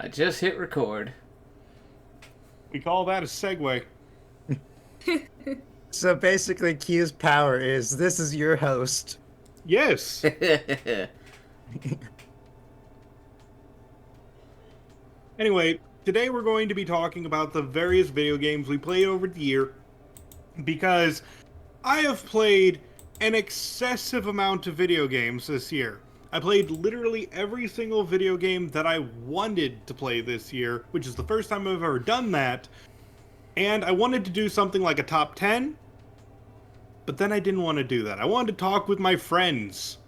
I just hit record. We call that a segue. So basically, Q's power is this is your host. Yes. Anyway, today we're going to be talking about the various video games we played over the year because I have played an excessive amount of video games this year. I played literally every single video game that I wanted to play this year, which is the first time I've ever done that. And I wanted to do something like a top 10, but then I didn't want to do that. I wanted to talk with my friends,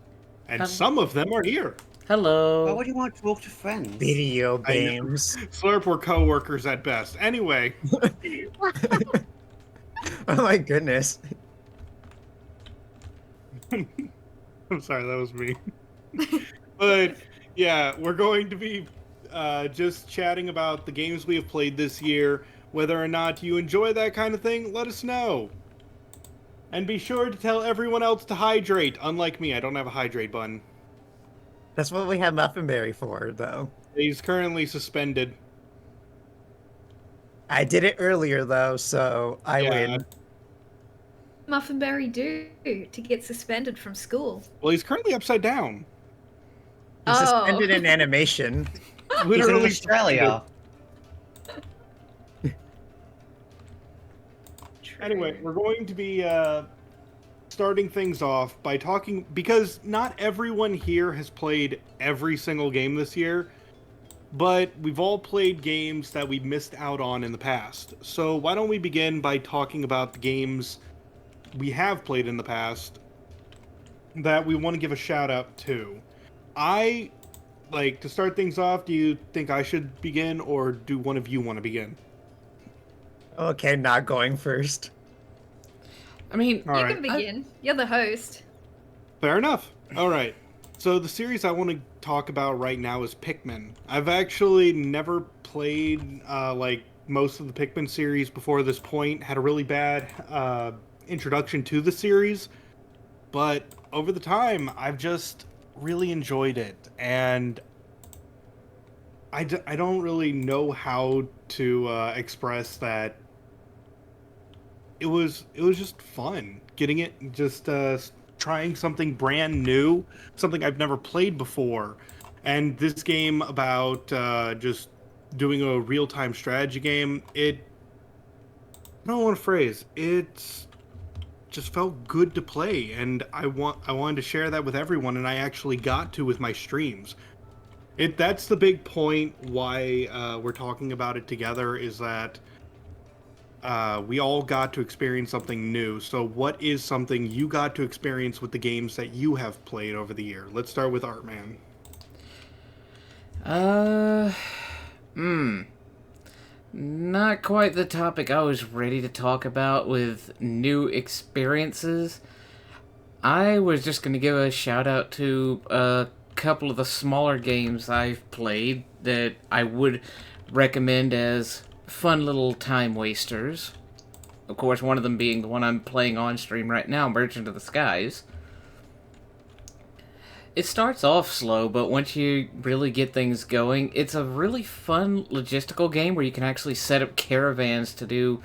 and some of them are here. Why Hello. would you want to talk to friends? Video I know. games. Slurp were co-workers at best. Anyway. Oh my goodness. I'm sorry, that was me. But, yeah, we're going to be just chatting about the games we have played this year. Whether or not you enjoy that kind of thing, let us know. And be sure to tell everyone else to hydrate. Unlike me, I don't have a hydrate button. That's what we have Muffinberry for, though. He's currently suspended. I did it earlier, though, so I win. Muffinberry do to get suspended from school? Well, he's currently upside down. He's suspended in animation. He's in Literally Australia. Anyway, we're going to be starting things off by talking, because not everyone here has played every single game this year, but we've all played games that we missed out on in the past. So why don't we begin by talking about the games we have played in the past that we want to give a shout out to. To start things off, do you think I should begin, or do one of you want to begin? Okay, not going first. I mean, All You right. can begin. You're the host. Fair enough. All right. So the series I want to talk about right now is Pikmin. I've actually never played most of the Pikmin series before this point. Had a really bad introduction to the series, but over the time I've just really enjoyed it, and I don't really know how to express that. It was just fun getting it, just trying something brand new, something I've never played before. And this game about just doing a real-time strategy game, I don't want to phrase, it's just felt good to play, and I wanted to share that with everyone, and I actually got to with my streams. That's the big point why we're talking about it together, is that we all got to experience something new. So what is something you got to experience with the games that you have played over the year? Let's start with Artman. not quite the topic I was ready to talk about with new experiences. I was just going to give a shout out to a couple of the smaller games I've played that I would recommend as fun little time wasters. Of course, one of them being the one I'm playing on stream right now, Merchant of the Skies. It starts off slow, but once you really get things going, it's a really fun logistical game where you can actually set up caravans to do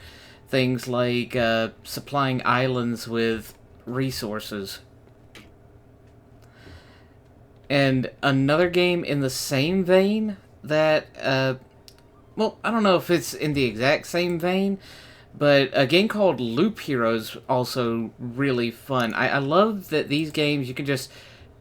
things like supplying islands with resources. And another game in the same vein that, I don't know if it's in the exact same vein, but a game called Loop Hero is also really fun. I love that these games you can just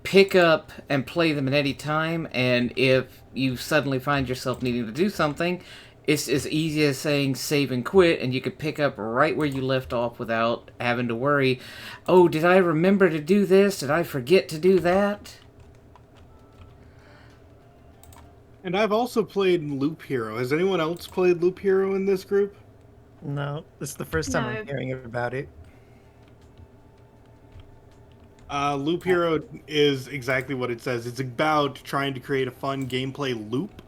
pick up and play them at any time, and if you suddenly find yourself needing to do something, it's as easy as saying save and quit, and you can pick up right where you left off without having to worry, oh, did I remember to do this? Did I forget to do that? And I've also played Loop Hero. Has anyone else played Loop Hero in this group? No, this is the first time No. I'm hearing about it. Loop Hero is exactly what it says. It's about trying to create a fun gameplay loop,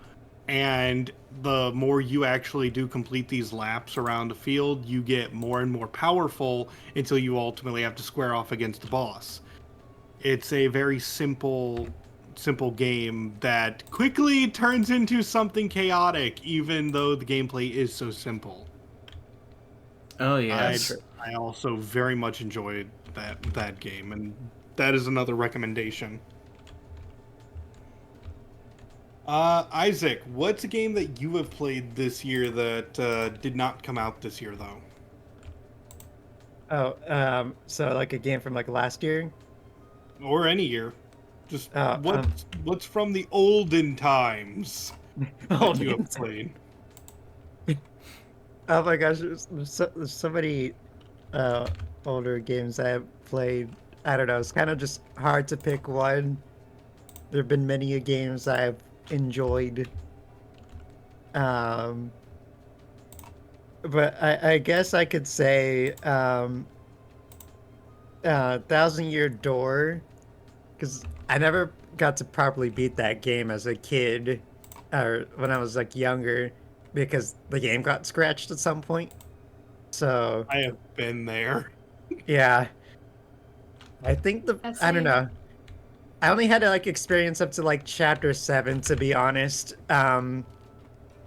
and the more you actually do complete these laps around the field, you get more and more powerful until you ultimately have to square off against the boss. It's a very simple simple game that quickly turns into something chaotic, even though the gameplay is so simple. Oh I yes. I also very much enjoyed that game, and that is another recommendation. Isaac, what's a game that you have played this year that did not come out this year, though? Oh, so like a game from like last year? Or any year? Just Oh, what's from the olden times oh, that you have played? oh my gosh, there's so many uh older games I have played. I don't know, it's kind of just hard to pick one. There have been many games I've enjoyed. Um, but I guess I could say Thousand Year Door, because I never got to properly beat that game as a kid, or when I was like younger, because the game got scratched at some point. So I have been there. yeah, I think That's I don't it. know. I only had to like experience up to like chapter 7 to be honest.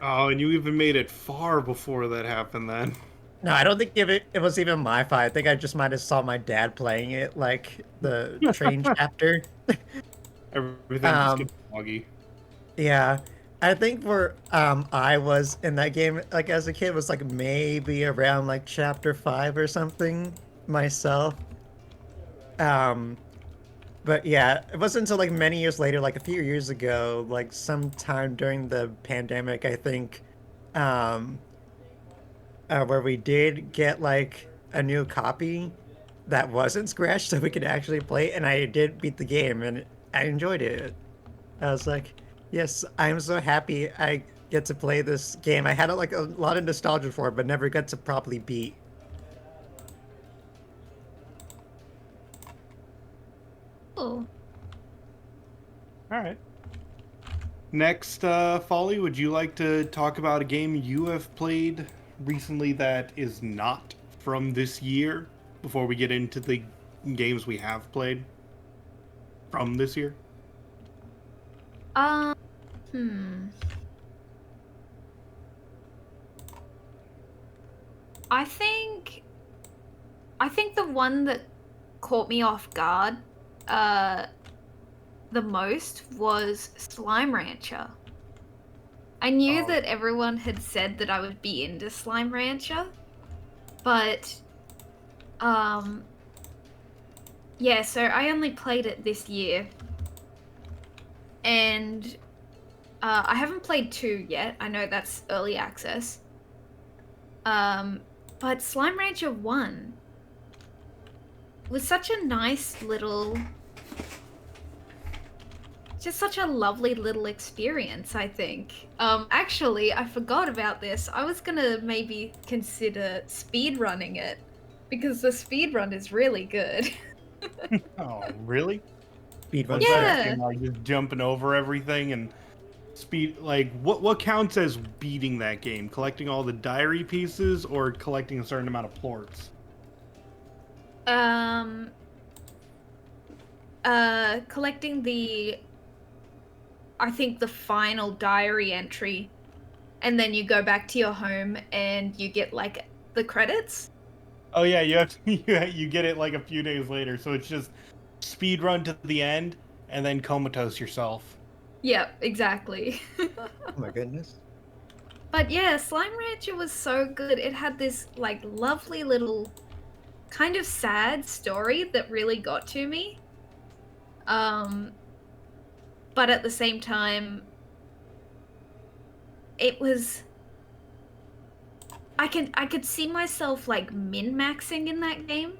Oh, and you even made it far before that happened then. No, I don't think it was even my fault. I think I just might have saw my dad playing it like the train chapter. Everything just Um gets foggy. yeah. I think where I was in that game like as a kid was like maybe around like chapter 5 or something myself. Um but yeah, it wasn't until like many years later, like a few years ago, like sometime during the pandemic, I think, um, where we did get like a new copy that wasn't scratched, so we could actually play it, and I did beat the game, and I enjoyed it. I was like, yes, I'm so happy I get to play this game. I had like a lot of nostalgia for it, but never got to properly beat. Oh, All right. Next, Folly, would you like to talk about a game you have played recently that is not from this year before we get into the games we have played from this year? um, hmm. I think I think the one that caught me off guard, uh, the most was Slime Rancher. I knew Oh, that everyone had said that I would be into Slime Rancher, but um, yeah. So I only played it this year, and I haven't played 2 yet. I know that's early access. Um, but Slime Rancher 1 was such a nice little, just such a lovely little experience, I think. Actually, I forgot about this. I was gonna maybe consider speedrunning it because the speedrun is really good. oh, really? Speedrun What's that stuff. Yeah. thing like? Just jumping over everything and speed? Like, what counts as beating that game? Collecting all the diary pieces or collecting a certain amount of plorts? Um, collecting I think the final diary entry, and then you go back to your home and you get like the credits. Oh yeah, you have to, you get it like a few days later, so it's just speed run to the end and then comatose yourself. Yep, exactly. Oh my goodness. But yeah, Slime Rancher was so good. It had this like lovely little kind of sad story that really got to me. Um, but at the same time, it was I could see myself like min-maxing in that game.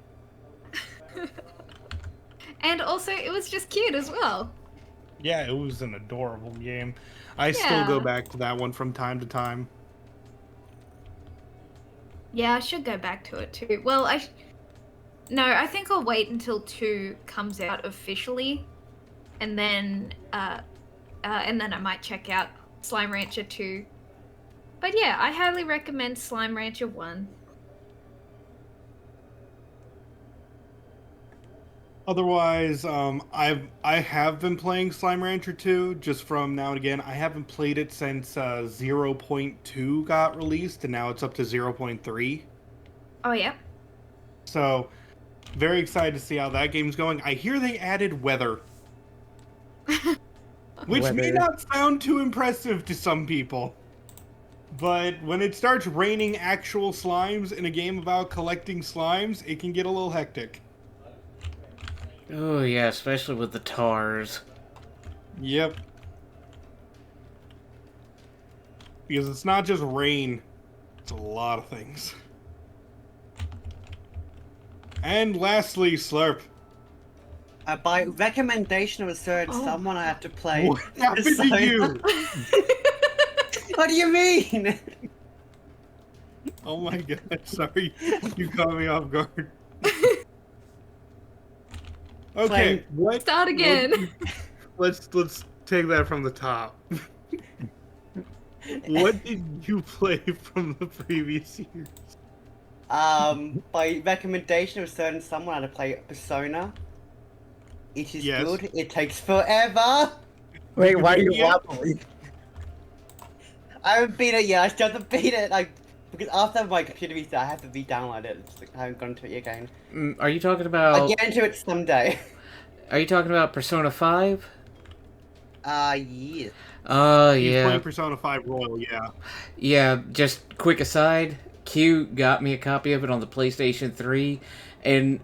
And also it was just cute as well. Yeah, it was an adorable game. I still go Yeah. back to that one from time to time. Yeah, I should go back to it too. Well, no, I think I'll wait until 2 comes out officially, and then I might check out Slime Rancher 2. But yeah, I highly recommend Slime Rancher 1. Otherwise, I have been playing Slime Rancher 2 just from now and again. I haven't played it since 0.2 got released, and now it's up to 0.3. Oh yeah. So, very excited to see how that game's going. I hear they added weather, which may Weather. not sound too impressive to some people. But when it starts raining actual slimes in a game about collecting slimes, it can get a little hectic. Oh yeah, especially with the tars. Yep. Because it's not just rain, it's a lot of things. And lastly, Slurp. By recommendation of a certain someone, I have to play. What happened to Persona. you? What do you mean? Oh my god, sorry. You caught me off guard. Okay, what? Start again. Let's take that from the top. What did you play from the previous years? By recommendation of a certain someone, I had to play Persona. It is Yes. good. It takes forever. Wait, why are you Yeah. wobbling? I haven't beat it yet. I still have to beat it. Because after my computer restart, I have to re-download it. I haven't gone to it again. Are you talking I'll about? get into it someday. Are you talking about Persona 5? Yeah. Oh He's yeah. playing Persona 5 Royal, yeah. Yeah, just quick aside, Q got me a copy of it on the PlayStation 3, and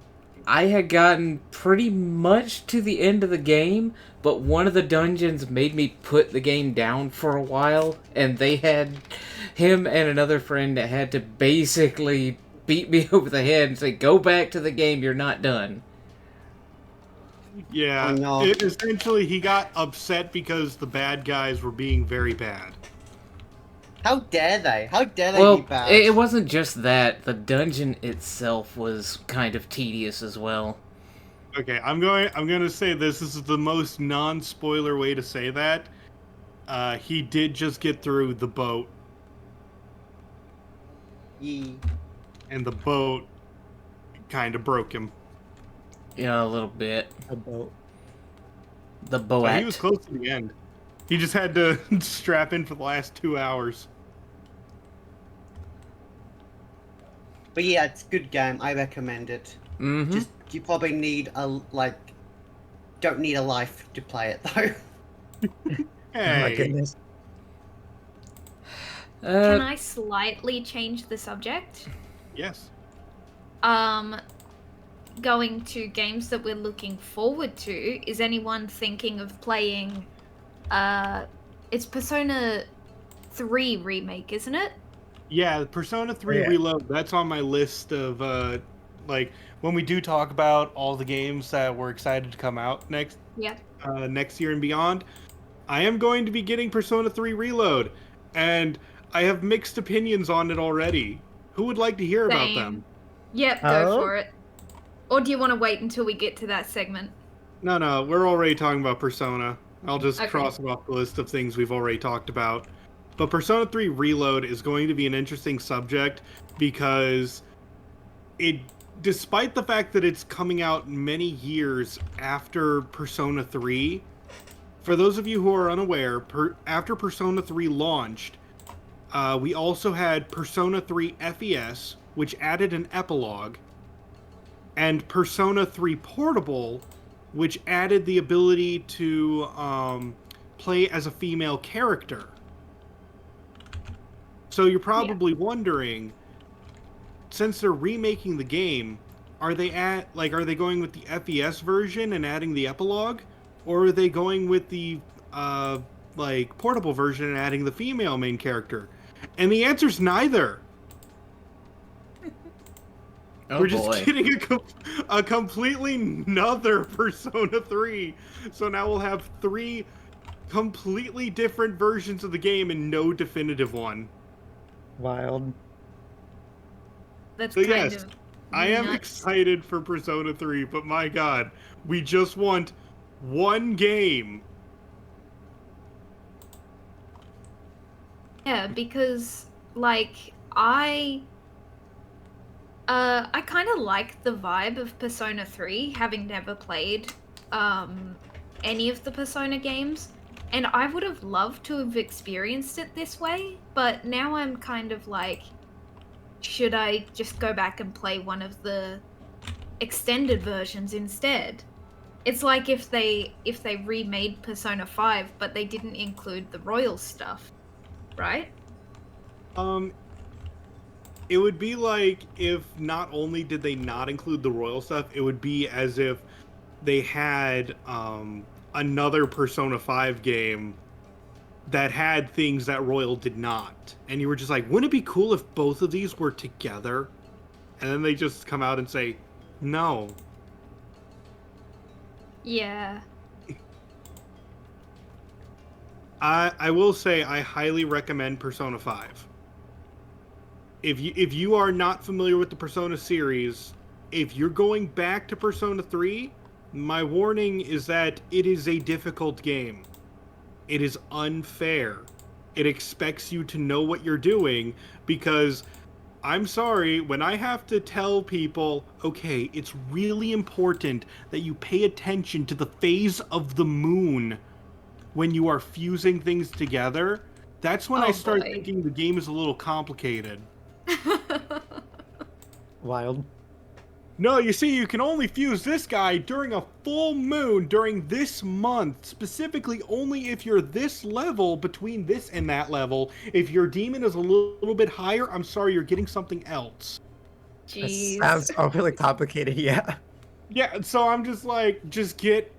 I had gotten pretty much to the end of the game, but one of the dungeons made me put the game down for a while, and they had him and another friend that had to basically beat me over the head and say, "Go back to the game, you're not done." Yeah, Oh, no. essentially he got upset because the bad guys were being very bad. How dare they? How dare they Well, be bad? it wasn't just that. The dungeon itself was kind of tedious as well. Okay, I'm going to say this is the most non-spoiler way to say that. He did just get through the boat, Yee. and the boat kind of broke him. Yeah, a little bit. A boat. The So boat. he was close to the end. He just had to strap in for the last 2 hours. But yeah, it's a good game. I recommend it. Mm-hmm. Just you probably need don't need a life to play it though. Oh my Hey, goodness. Can I slightly change the subject? yes. Going to games that we're looking forward to. Is anyone thinking of playing? It's Persona 3 remake, isn't it? Yeah, Persona 3 Yeah. Reload, that's on my list of, like, when we do talk about all the games that we're excited to come out next Yeah. next year and beyond, I am going to be getting Persona 3 Reload, and I have mixed opinions on it already. Who would like to hear about them? Yep, go Oh? for it. Or do you want to wait until we get to that segment? No, we're already talking about Persona. I'll just Okay. cross them off the list of things we've already talked about. But Persona 3 Reload is going to be an interesting subject because despite the fact that it's coming out many years after Persona 3, for those of you who are unaware, after Persona 3 launched, we also had Persona 3 FES, which added an epilogue, and Persona 3 Portable, which added the ability to play as a female character. So you're probably wondering, since they're remaking the game, are they going with the FES version and adding the epilogue, or are they going with the portable version and adding the female main character? And the answer's neither. Oh We're just boy. getting a completely another Persona 3. So now we'll have 3 completely different versions of the game and no definitive one. Wild. That's So kind yes, of I am nuts. excited for Persona 3, but my god, we just want one game. Yeah, because like I I kind of like the vibe of Persona 3, having never played any of the Persona games. And I would have loved to have experienced it this way, but now I'm kind of like, should I just go back and play one of the extended versions instead? It's like if they remade Persona 5, but they didn't include the royal stuff, right? It would be like if not only did they not include the royal stuff, it would be as if they had another Persona 5 game that had things that Royal did not. And you were just like, wouldn't it be cool if both of these were together? And then they just come out and say, no. Yeah. I will say I highly recommend Persona 5. If you are not familiar with the Persona series, if you're going back to Persona 3, my warning is that it is a difficult game. It is unfair. It expects you to know what you're doing because I'm sorry, when I have to tell people, okay, it's really important that you pay attention to the phase of the moon when you are fusing things together, that's when I start thinking the game is a little complicated. Wild. No, you see, you can only fuse this guy during a full moon during this month. Specifically, only if you're this level between this and that level. If your demon is a little bit higher, I'm sorry, you're getting something else. Jeez. That sounds overly complicated, yeah. Yeah, so I'm just like, just get,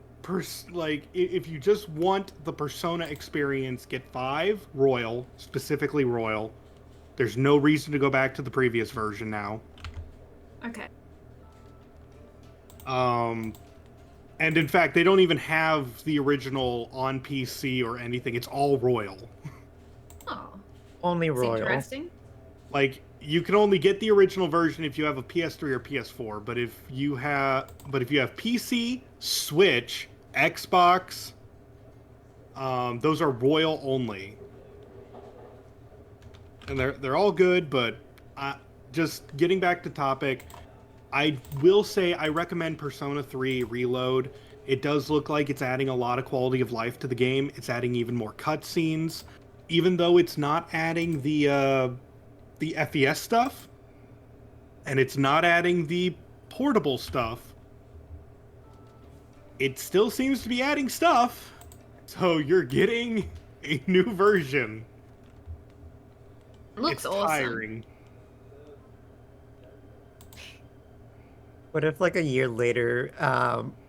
if you just want the Persona experience, get 5, Royal, specifically Royal. There's no reason to go back to the previous version now. Okay. And in fact, they don't even have the original on PC or anything. It's all Royal. Oh. Only That's Royal. interesting. Like, you can only get the original version if you have a PS3 or PS4. But if you have PC, Switch, Xbox, those are Royal only. And they're all good, but just getting back to topic, I will say I recommend Persona 3 Reload. It does look like it's adding a lot of quality of life to the game. It's adding even more cutscenes, even though it's not adding the FES stuff, and it's not adding the portable stuff. It still seems to be adding stuff, so you're getting a new version. Looks It's awesome. tiring. What if, like, a year later,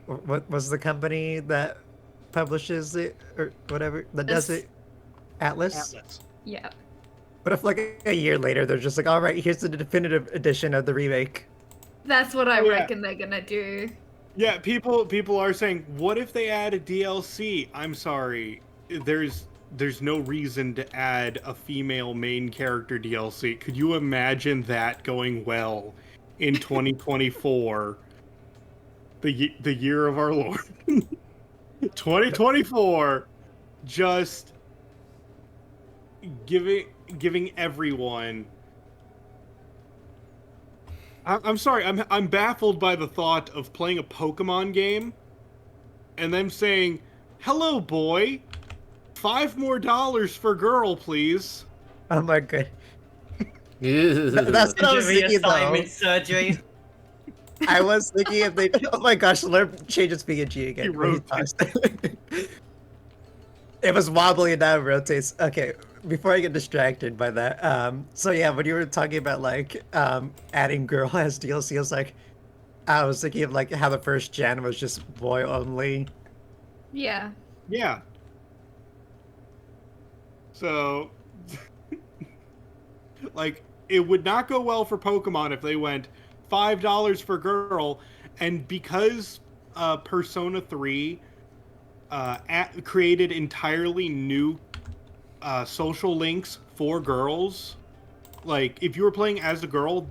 what was the company that publishes it, or whatever, that does it? Atlas? Yeah. What if, like, a year later, they're just like, all right, here's the definitive edition of the remake. That's what I Oh, yeah. reckon they're gonna do. Yeah, people are saying, what if they add a DLC? I'm sorry, there's no reason to add a female main character DLC. Could you imagine that going well in 2024? The year of our Lord. 2024, just giving everyone. I'm sorry, I'm baffled by the thought of playing a Pokemon game and them saying, "Hello, boy, $5 more for girl, please." Oh my god. Ew. That's what I was thinking, though. Reassignment surgery. I was thinking if they... Oh my gosh, Slurp changes PNG again. He when he rotates. talks. It was wobbly and now it rotates. Okay, before I get distracted by that, so yeah, when you were talking about, like, adding girl as DLC, I was thinking of, like, how the first gen was just boy only. Yeah. Yeah. So, like, it would not go well for Pokemon if they went $5 for girl, and because Persona 3 created entirely new social links for girls. Like, if you were playing as a girl,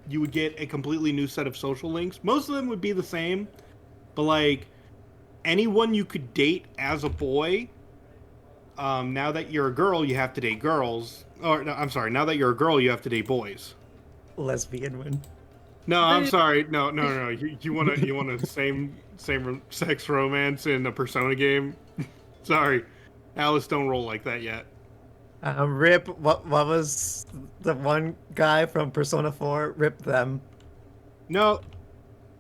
you would get a completely new set of social links. Most of them would be the same, but, like, anyone you could date as a boy, now that you're a girl, you have to date girls. Or, no, I'm sorry, now that you're a girl, you have to date boys. Lesbian one. No, I'm sorry. No, no, no. You want a sex romance in a Persona game? Sorry, Alice, don't roll like that yet. Rip. What was the one guy from Persona 4? Rip them. No,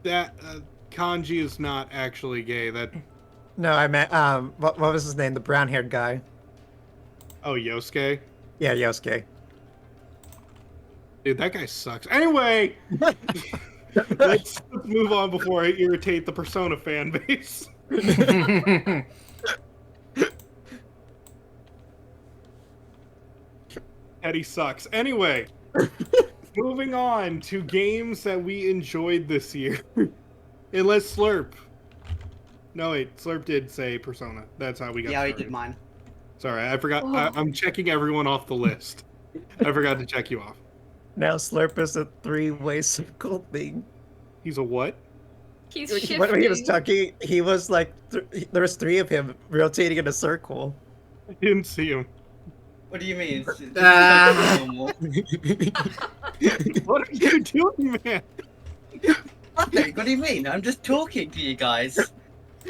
that Kanji is not actually gay. That No, I meant what was his name? The brown-haired guy. Yosuke. Yeah, Yosuke. Dude, that guy sucks. Anyway, let's move on before I irritate the Persona fan base. Eddie sucks. Anyway, moving on to games that we enjoyed this year. Unless Slurp. No, wait, Slurp did say Persona. That's how we got Yeah, I started. did mine. Sorry, I forgot. Oh. I'm checking everyone off the list. I forgot to check you off. Now Slurp is a three-way circle thing. He's a what? He's When he was shifting. talking, he was like, there was three of him rotating in a circle. I didn't see him. What do you mean? It's Ah. normal. What are you doing, man? Nothing. What do you mean? I'm just talking to you guys.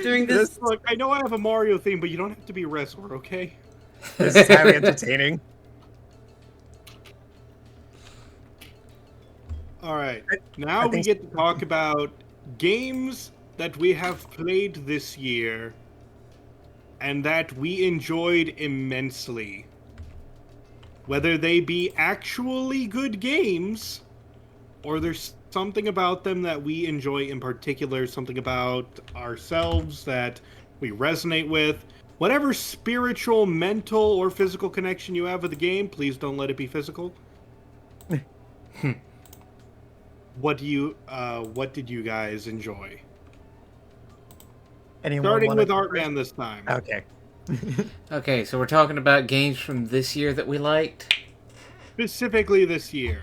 Doing this. Look, I know I have a Mario theme, but you don't have to be a wrestler, okay? This is highly entertaining. All right. Now I we think- get to talk about games that we have played this year and that we enjoyed immensely. Whether they be actually good games or there's something about them that we enjoy in particular, something about ourselves that we resonate with. Whatever spiritual, mental, or physical connection you have with the game, please don't let it be physical. What did you guys enjoy? Anyone Starting wanna- with Artman this time. Okay. Okay, so we're talking about games from this year that we liked. Specifically this year.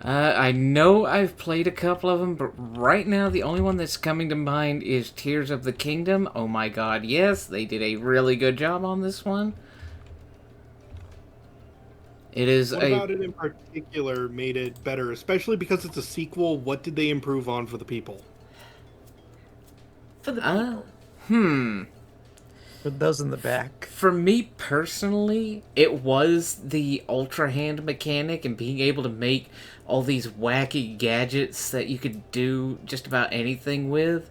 I know I've played a couple of them, but right now the only one that's coming to mind is Tears of the Kingdom. Oh my god, yes, they did a really good job on this one. It is What about it in particular made it better, especially because it's a sequel? What did they improve on for the people? For the people. For those in the back. For me personally, it was the Ultra Hand mechanic and being able to make all these wacky gadgets that you could do just about anything with.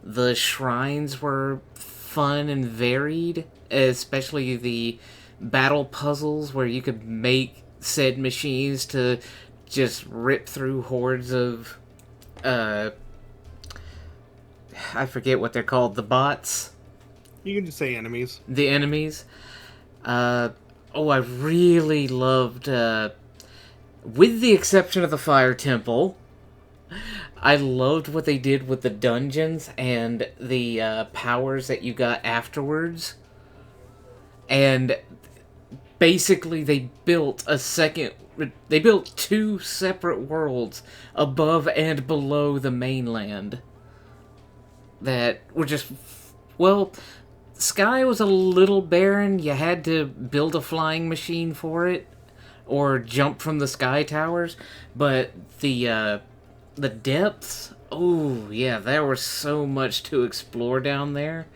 The shrines were fun and varied, especially the battle puzzles where you could make said machines to just rip through hordes of I forget what they're called, the bots. You can just say enemies. The enemies. I really loved, with the exception of the Fire Temple, I loved what they did with the dungeons and the powers that you got afterwards. And basically they built they built two separate worlds above and below the mainland that were just, well, Sky was a little barren. You had to build a flying machine for it, or jump from the sky towers. But the depths, oh yeah, there was so much to explore down there.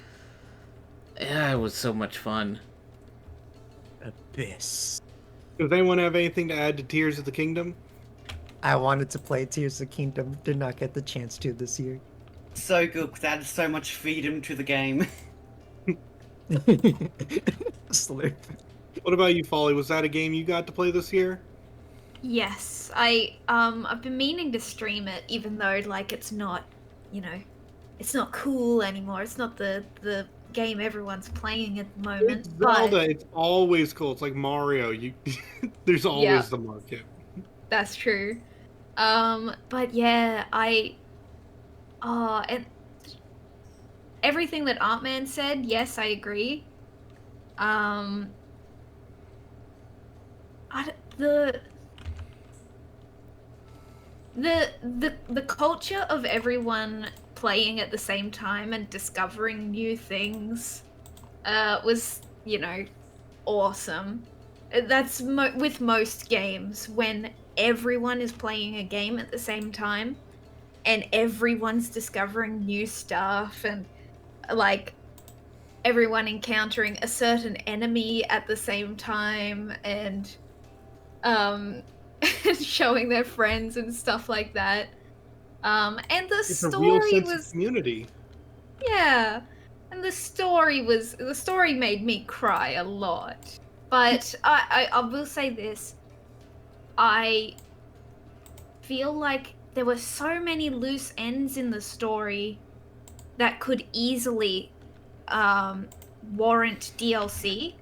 Yeah, it was so much fun. Abyss. Does anyone have anything to add to Tears of the Kingdom? I wanted to play Tears of the Kingdom, did not get the chance to this year. So good because added so much freedom to the game. Slurp. What about you, Folly? Was that a game you got to play this year? Yes, I've been meaning to stream it, even though like it's not, it's not cool anymore. It's not the game everyone's playing at the moment. It's Zelda. But It's always cool. It's like Mario. There's always Yeah. the market. that's true. But yeah, and everything that Artman said, yes, I agree. The culture of everyone playing at the same time and discovering new things was, awesome. That's with most games when everyone is playing a game at the same time, and everyone's discovering new stuff, and like everyone encountering a certain enemy at the same time, and showing their friends and stuff like that. And the It's a real story sense was, of community. yeah, and the story made me cry a lot. But I will say this, I feel like there were so many loose ends in the story that could easily warrant DLC.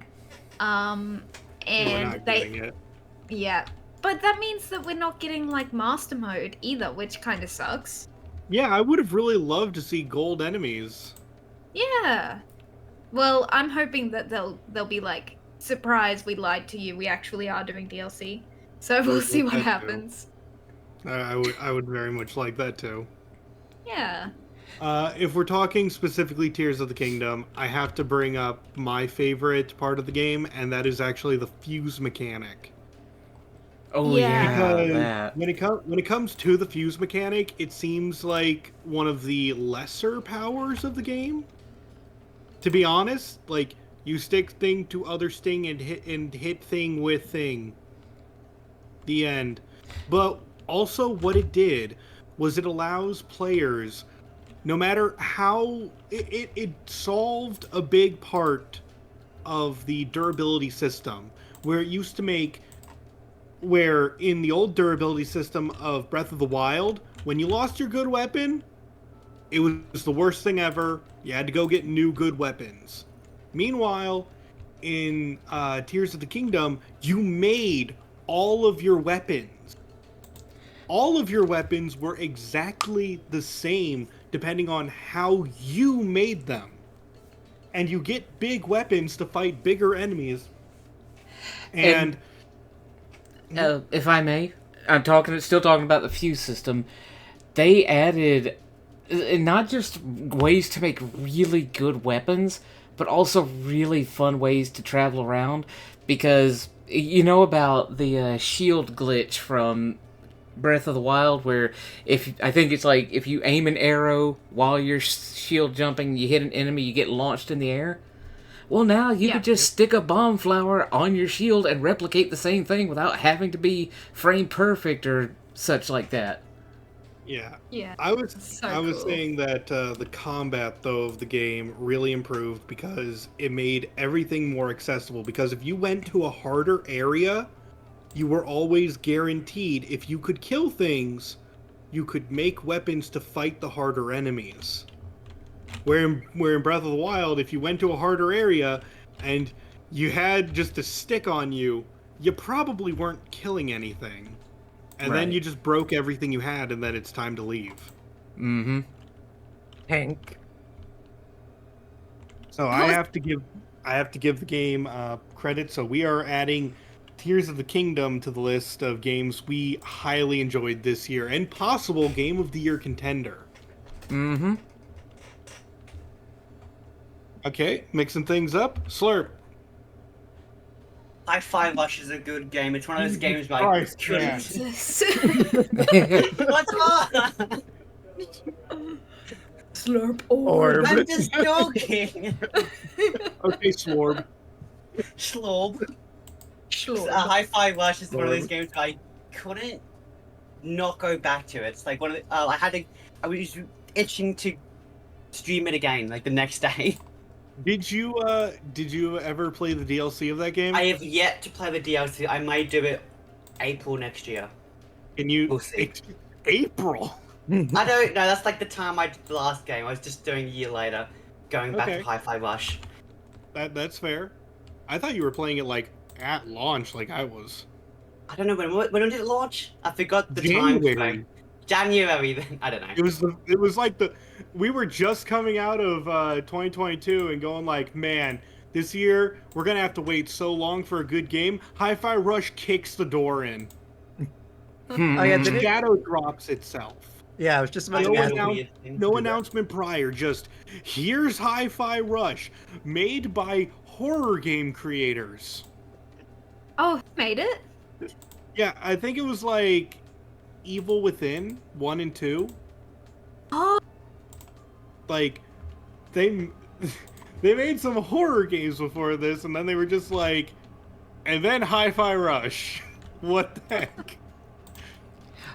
We're And not they, getting it. yeah, but that means that we're not getting like master mode either, which kind of sucks. Yeah, I would have really loved to see gold enemies. Yeah. Well, I'm hoping that they'll be like, surprise, we lied to you. We actually are doing DLC. So we'll see what That too. happens. I would very much like that too. Yeah. If we're talking specifically Tears of the Kingdom, I have to bring up my favorite part of the game, and that is actually the fuse mechanic. Oh Yeah. yeah, Because that. when it comes to the fuse mechanic, it seems like one of the lesser powers of the game. To be honest, like you stick thing to other sting and hit thing with thing. The end. But also what it did was it allows players, no matter how it solved a big part of the durability system, where it used to make, where in the old durability system of Breath of the Wild, when you lost your good weapon, it was the worst thing ever. You had to go get new good weapons. Meanwhile, in Tears of the Kingdom, you made all of your weapons. All of your weapons were exactly the same depending on how you made them. And you get big weapons to fight bigger enemies. And If I may, still talking about the fuse system. They added not just ways to make really good weapons, but also really fun ways to travel around. Because you know about the shield glitch from Breath of the Wild, where I think it's like if you aim an arrow while you're shield jumping, you hit an enemy, you get launched in the air. Well, now you could just stick a bomb flower on your shield and replicate the same thing without having to be frame perfect or such like that. yeah. Yeah. I was So cool. saying that the combat though of the game really improved because it made everything more accessible. Because if you went to a harder area, you were always guaranteed if you could kill things, you could make weapons to fight the harder enemies. Where in Breath of the Wild, if you went to a harder area and you had just a stick on you, you probably weren't killing anything. And then Right. you just broke everything you had, and then it's time to leave. Mm-hmm. Hank. So I have to give the game credit. So we are adding Tears of the Kingdom to the list of games we highly enjoyed this year, and possible Game of the Year contender. Mm-hmm. Okay, mixing things up. Slurp. Hi-Fi Rush is a good game. It's one of those games where I Christ, couldn't. man. Jesus. What's wrong? Slurp Orb. I'm just joking. Okay, Slorb. Schlorb. Sure. Hi-Fi Rush is one of those Lord. games where I couldn't not go back to it. It's like one of the, I was itching to stream it again, like the next day. Did you ever play the DLC of that game? I have yet to play the DLC. I might do it April next year. Can you? We'll see. April. I don't know. That's like the time I did the last game. I was just doing a year later, going back Okay. to Hi-Fi Rush. That's fair. I thought you were playing it like at launch, like I was. I don't know when did it launch. I forgot the January. time. January. Then I don't know. It was like we were just coming out of 2022 and going like, man, this year we're gonna have to wait so long for a good game. Hi-Fi Rush kicks the door in. Oh yeah, did it? Shadow drops itself. Yeah, I was just about No to ask. No announcement prior, just here's Hi-Fi Rush, made by horror game creators. Oh, made it? Yeah, I think it was like Evil Within 1 and 2. Oh, Like they they made some horror games before this, and then they were just like, and then Hi-Fi Rush. What the heck?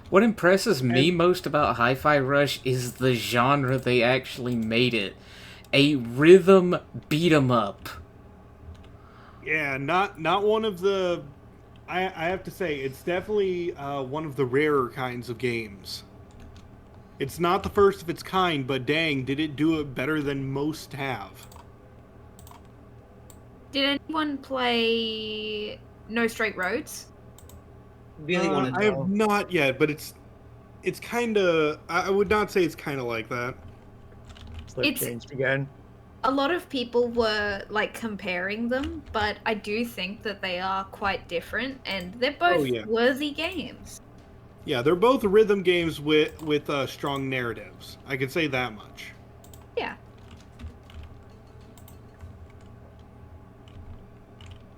What impresses me And- most about Hi-Fi Rush is the genre they actually made it. A rhythm beat 'em up. Yeah, not one of the. I have to say, it's definitely one of the rarer kinds of games. It's not the first of its kind, but dang, did it do it better than most have. did anyone play No Straight Roads? Really want to I have know. not yet, but it's kind of. I would not say it's kind of like that. Slip It's- change again. A lot of people were like comparing them, but I do think that they are quite different, and they're both yeah. worthy games. Yeah, they're both rhythm games with strong narratives. I can say that much. Yeah.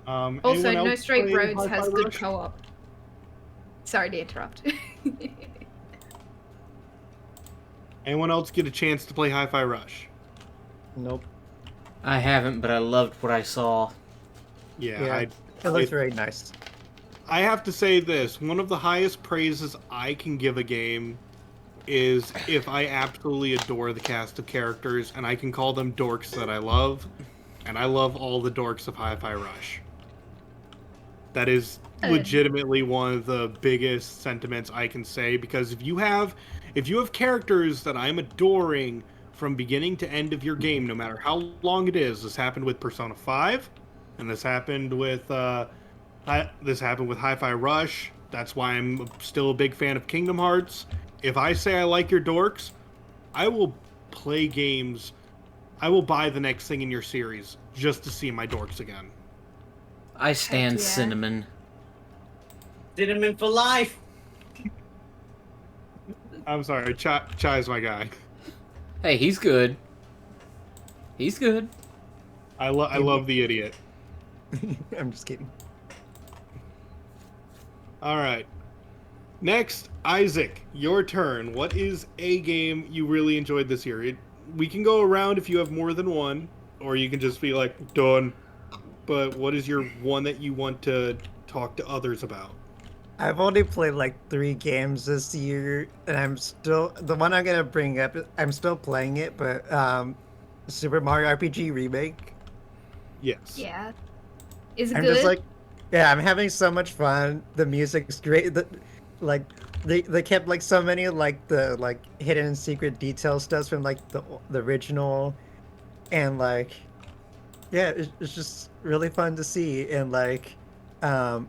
Also, Anyone No else Straight play Roads Hi-Fi has good Rush? co-op. Sorry to interrupt. Anyone else get a chance to play Hi-Fi Rush? Nope. I haven't, but I loved what I saw. Yeah, Yeah, it looks very nice. I have to say this. One of the highest praises I can give a game is if I absolutely adore the cast of characters and I can call them dorks that I love, and I love all the dorks of Hi-Fi Rush. That is legitimately one of the biggest sentiments I can say, because if you have characters that I'm adoring from beginning to end of your game, no matter how long it is, this happened with Persona 5, and this happened with Hi-Fi Rush. That's why I'm still a big fan of Kingdom Hearts. If I say I like your dorks, I will play games. I will buy the next thing in your series just to see my dorks again. I stand yeah. Cinnamon. Cinnamon for life. I'm sorry, Chai's my guy. Hey, he's good. He's good. I love the idiot. I'm just kidding. All right. Next, Isaac, your turn. What is a game you really enjoyed this year? We can go around if you have more than one, or you can just be like, done. But what is your one that you want to talk to others about? I've only played like 3 games this year, and I'm still the one I'm gonna bring up. I'm still playing it, but Super Mario RPG Remake. Yes. Yeah. Is it I'm good? just like, yeah, I'm having so much fun. The music's great. Like they kept like so many like the like hidden secret detail stuff from like the original, and like, yeah, it's just really fun to see. And like, I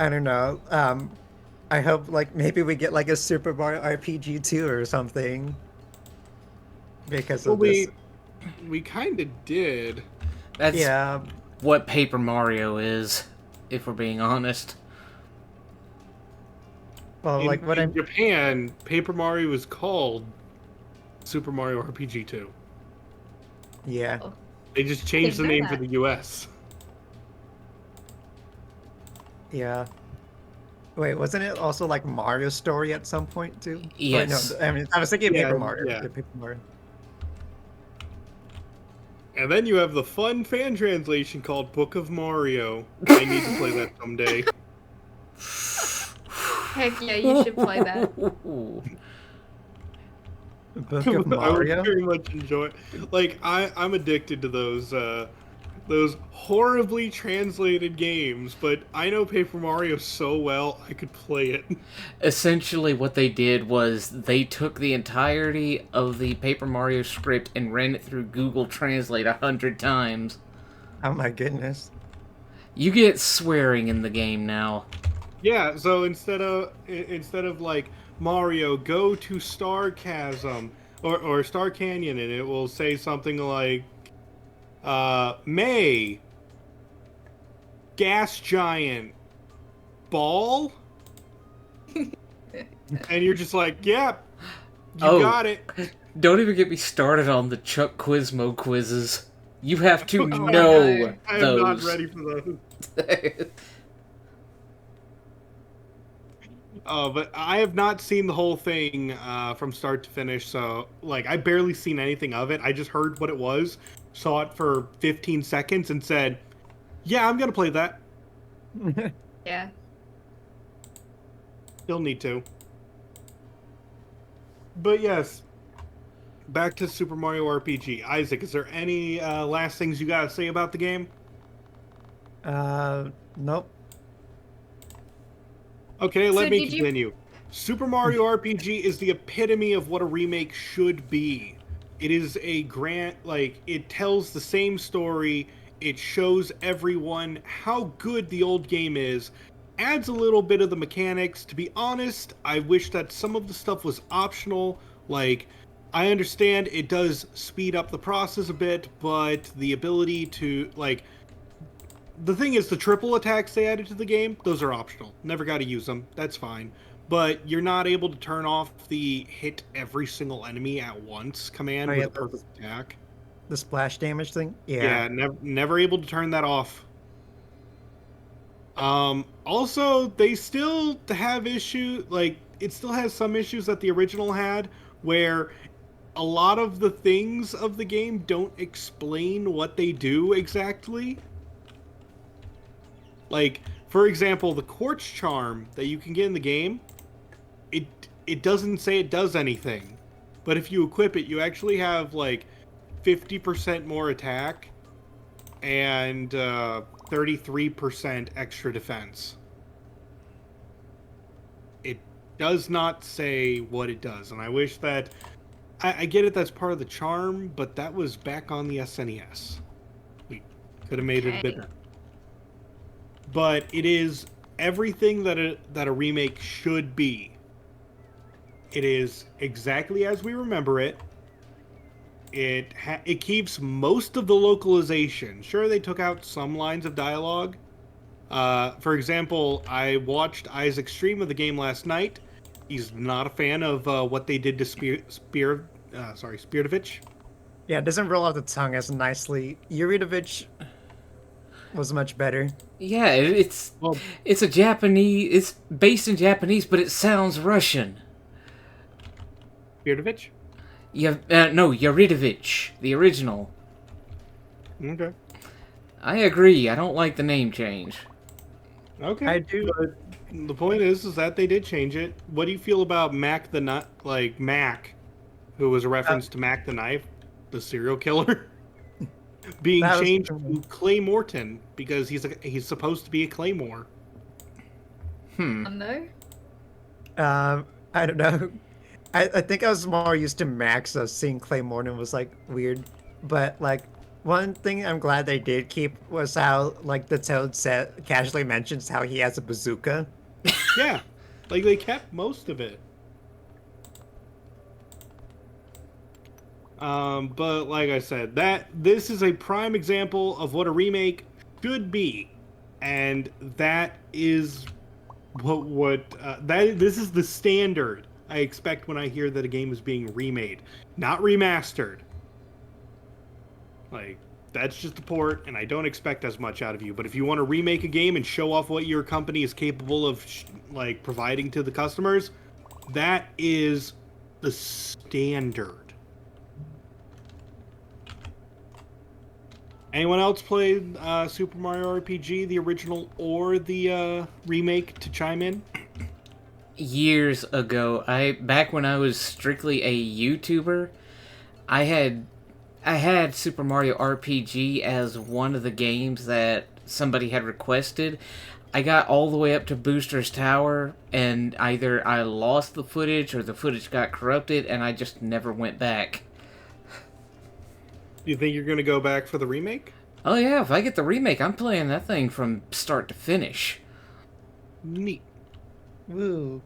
don't know. I hope like maybe we get like a Super Mario RPG 2 or something because Well, of this. we kind of did. That's Yeah, what Paper Mario is, if we're being honest. well, In, like what in I'm Japan, Paper Mario was called Super Mario RPG 2. yeah. They just changed the didn't know name for that. the US. Yeah. Wait, wasn't it also like Mario Story at some point too? Wait, no, Yes. I mean I was thinking Yeah, Paper Mario. yeah. Paper Mario. And then you have the fun fan translation called Book of Mario. I need to play that someday. Heck yeah, you should play that. Book I of would Mario. very much enjoy it. Like I'm addicted to those horribly translated games, but I know Paper Mario so well I could play it. Essentially, what they did was they took the entirety of the Paper Mario script and ran it through Google Translate 100 times. Oh my goodness. You get swearing in the game now. Yeah, so instead of like Mario, go to Star Chasm or Star Canyon, and it will say something like May Gas Giant Ball, and you're just like, yep, you Oh. got it. Don't even get me started on the Chuck Quizmo quizzes. You have to Oh, know no. I am those. not ready for those. But I have not seen the whole thing from start to finish, so like I barely seen anything of it. I just heard what it was, saw it for 15 seconds, and said, "Yeah, I'm gonna play that. Yeah. Still need to." But yes, back to Super Mario RPG. Isaac, is there any last things you gotta say about the game? Nope. Okay, So let me did you- continue. Super Mario RPG is the epitome of what a remake should be. It is a it tells the same story, it shows everyone how good the old game is, adds a little bit of the mechanics. To be honest, I wish that some of the stuff was optional. Like, I understand it does speed up the process a bit, but the ability to, like, the thing is, the triple attacks they added to the game, those are optional. Never got to use them. That's fine. But you're not able to turn off the hit every single enemy at once command Oh, with yeah, a perfect attack. The splash damage thing? Yeah, never able to turn that off. Also, they still have issue, like, it still has some issues that the original had, where a lot of the things of the game don't explain what they do exactly. Like, for example, the quartz charm that you can get in the game, it it doesn't say it does anything. But if you equip it, you actually have like 50% more attack and 33% extra defense. It does not say what it does, and I wish that I get it, that's part of the charm, but that was back on the SNES. We could have made it a bit Okay. better. But it is everything that a remake should be. It is exactly as we remember it. It keeps most of the localization. Sure, they took out some lines of dialogue. For example, I watched Isaac's stream of the game last night. He's not a fan of what they did to Spiridovich. Yeah, it doesn't roll out the tongue as nicely. Yuridovich was much better. Yeah, it's Well, it's a Japanese. It's based in Japanese, but it sounds Russian. Spiridovich? Yeah, no, Yuridovich, the original. Okay. I agree. I don't like the name change. Okay. I do. But the point is that they did change it. What do you feel about Mac the Nut, like Mac, who was a reference to Mac the Knife, the serial killer, being That was- changed to Clay Morton because he's supposed to be a Claymore? No. I don't know. I think I was more used to Max, so seeing Clay Morton was like weird. But like one thing I'm glad they did keep was how like the Toad said casually mentions how he has a bazooka. Yeah, like they kept most of it. But like I said, this is a prime example of what a remake should be, and that is this is the standard I expect when I hear that a game is being remade, not remastered. Like, that's just a port, and I don't expect as much out of you. But if you want to remake a game and show off what your company is capable of, like, providing to the customers, that is the standard. Anyone else played Super Mario RPG, the original or the remake, to chime in? Years ago, back when I was strictly a YouTuber, I had Super Mario RPG as one of the games that somebody had requested. I got all the way up to Booster's Tower, and either I lost the footage or the footage got corrupted, and I just never went back. Do you think you're going to go back for the remake? Oh yeah, if I get the remake, I'm playing that thing from start to finish. Neat. Woo.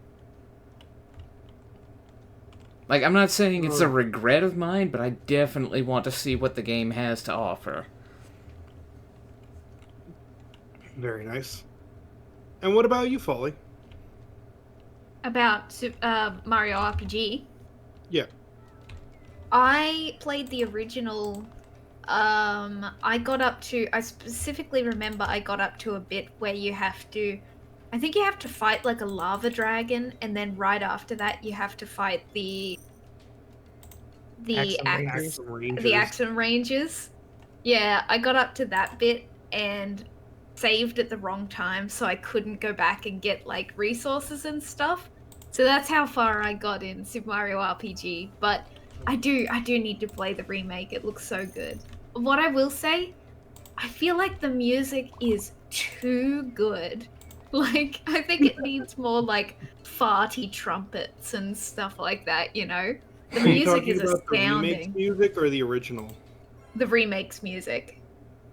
Like, I'm not saying it's a regret of mine, but I definitely want to see what the game has to offer. Very nice. And what about you, Folly? About Mario RPG. Yeah. I played the original. I specifically remember I got up to a bit where you have to. I think you have to fight like a lava dragon, and then right after that you have to fight the Axum Rangers. Axum Rangers. the Axum Rangers. Yeah, I got up to that bit and saved at the wrong time, so I couldn't go back and get like resources and stuff. So that's how far I got in Super Mario RPG. But I do need to play the remake. It looks so good. What I will say, I feel like the music is too good. Like, I think it needs more like farty trumpets and stuff like that, you know? The Are you music talking is about the remake's astounding. music or the original? The remake's music.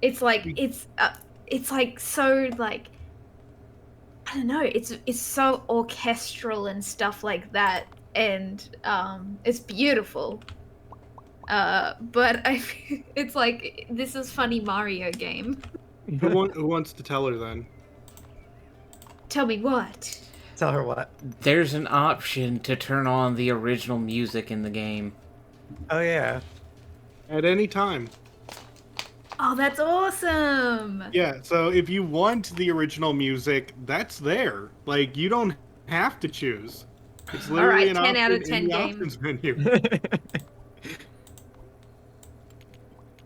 It's like it's like so like I don't know. It's so orchestral and stuff like that, and it's beautiful. But it's like this is funny Mario game. Who wants to tell her then? Tell me what. Tell her what. There's an option to turn on the original music in the game. Oh yeah. At any time. Oh, that's awesome! Yeah, so if you want the original music, that's there. Like, you don't have to choose. It's literally Alright, an 10 out of option in 10 the game. options menu.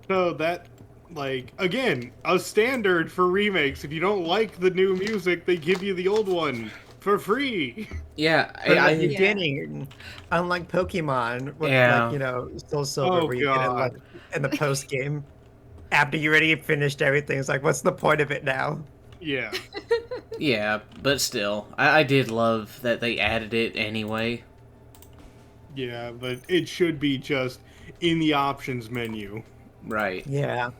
So that, like, again, a standard for remakes. If you don't like the new music, they give you the old one for free. Yeah, From I, the beginning, unlike Pokemon, with Yeah. like, you know, Soul Silver, Oh, where you get it like God. in the post game. After you already finished everything, it's like, what's the point of it now? Yeah. yeah, but still, I did love that they added it anyway. Yeah, but it should be just in the options menu. Right. Yeah.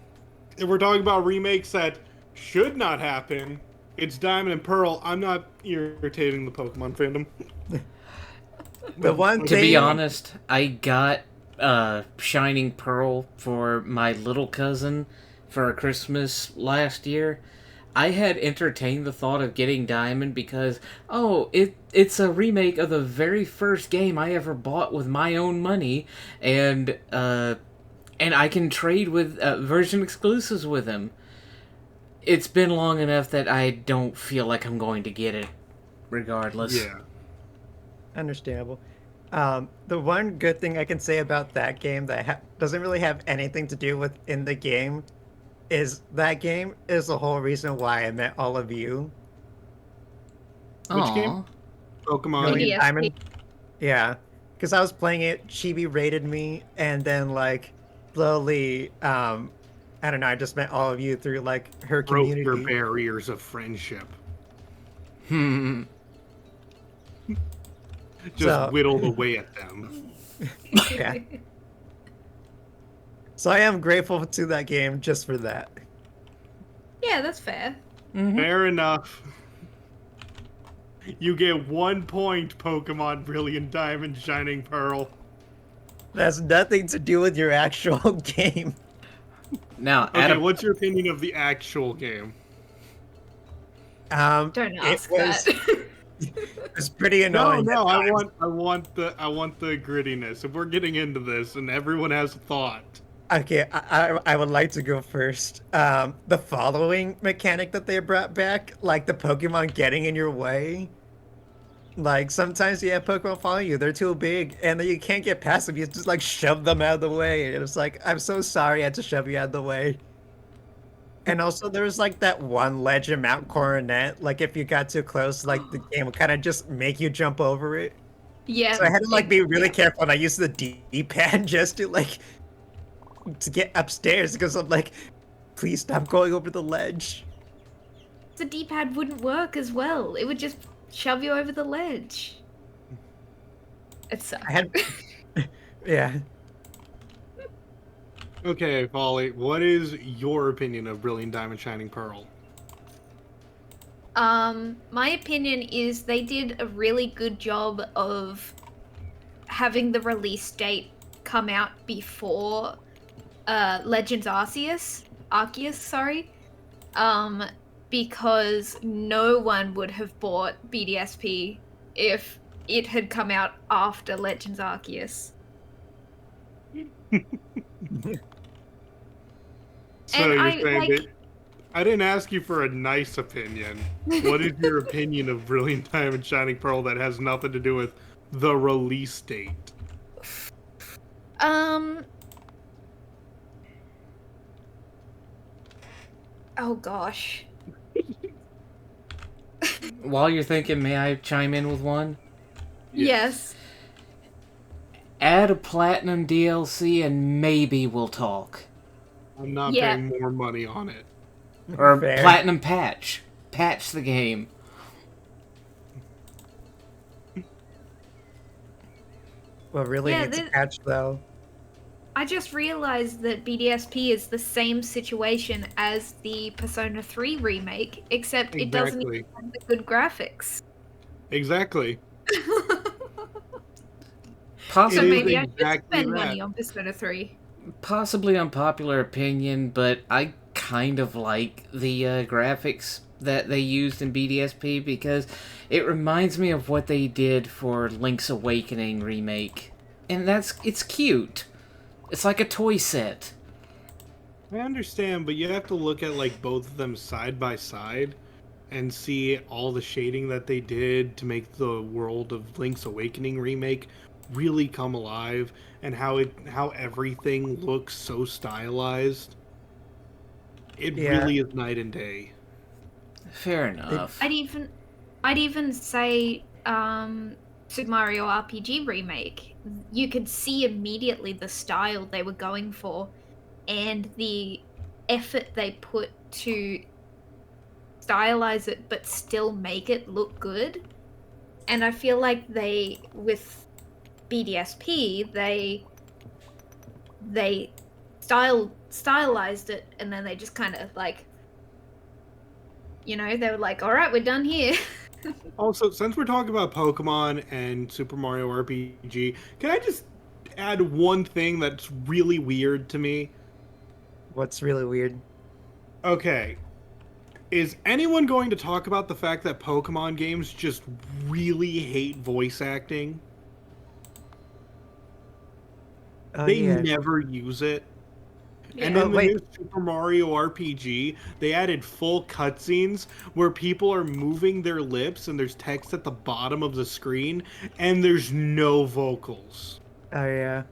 If we're talking about remakes that should not happen, it's Diamond and Pearl. I'm not irritating the Pokemon fandom. The one To thing, be honest, I got Shining Pearl for my little cousin for Christmas last year. I had entertained the thought of getting Diamond because, it's a remake of the very first game I ever bought with my own money, and I can trade with version exclusives with him. It's been long enough that I don't feel like I'm going to get it, regardless. Yeah. understandable. The one good thing I can say about that game that doesn't really have anything to do with in the game is that game is the whole reason why I met all of you. Which Aw. game? Pokemon. Brilliant PDSP. Diamond. Yeah, because I was playing it, Chibi rated me, and then like slowly, I don't know, I just met all of you through like her Broke community. your barriers of friendship. Hmm. Just So- whittled away at them. Yeah. So I am grateful to that game just for that. Yeah, that's fair. Fair enough. You get 1 point, Pokemon Brilliant Diamond Shining Pearl. That's nothing to do with your actual game. Now, Okay, Adam, what's your opinion of the actual game? Don't It ask was, that. it was pretty No, annoying. no, at I times. want the grittiness. If we're getting into this and everyone has a thought. Okay, I would like to go first. The following mechanic that they brought back, like the Pokemon getting in your way. Like sometimes you have Pokemon follow you, they're too big, and then you can't get past them. You just like shove them out of the way. And it's like, I'm so sorry I had to shove you out of the way. And also there's like that one ledge in Mount Coronet, like if you got too close, like the game would kind of just make you jump over it. Yeah. So I had to like be really careful, and I used the D-pad just to get upstairs because I'm like, please stop going over the ledge. The D-pad wouldn't work as well. It would just shove you over the ledge. It sucks. I had, yeah. Okay, Polly, what is your opinion of Brilliant Diamond Shining Pearl? My opinion is they did a really good job of having the release date come out before Legends Arceus, sorry. Because no one would have bought BDSP if it had come out after Legends Arceus. So And you're I, saying like- that I didn't ask you for a nice opinion. What is your opinion of Brilliant Diamond Shining Pearl that has nothing to do with the release date? Oh gosh. While you're thinking, may I chime in with one? Yes. Add a platinum DLC and maybe we'll talk. I'm not Yeah. paying more money on it. Or Fair. platinum patch. Patch the game. Well, really Yeah, needs a patch though. I just realized that BDSP is the same situation as the Persona 3 remake, except it doesn't Exactly. even have the good graphics. Exactly. So Possibly, is maybe I should exactly spend money that. on Persona 3. possibly unpopular opinion, but I kind of like the graphics that they used in BDSP because it reminds me of what they did for Link's Awakening remake. And it's cute. It's like a toy set. I understand, but you have to look at like both of them side by side and see all the shading that they did to make the world of Link's Awakening remake really come alive and how everything looks so stylized. It Yeah. really is night and day. Fair enough. I'd even say Super Mario RPG remake. You could see immediately the style they were going for and the effort they put to stylize it but still make it look good. And I feel like they with BDSP they stylized it and then they just kind of like they were like, all right, we're done here. Also, since we're talking about Pokemon and Super Mario RPG, can I just add one thing that's really weird to me? What's really weird? Okay. Is anyone going to talk about the fact that Pokemon games just really hate voice acting? Oh They yeah. never use it. And Yeah. in the wait. new Super Mario RPG, they added full cutscenes where people are moving their lips and there's text at the bottom of the screen and there's no vocals. Oh yeah.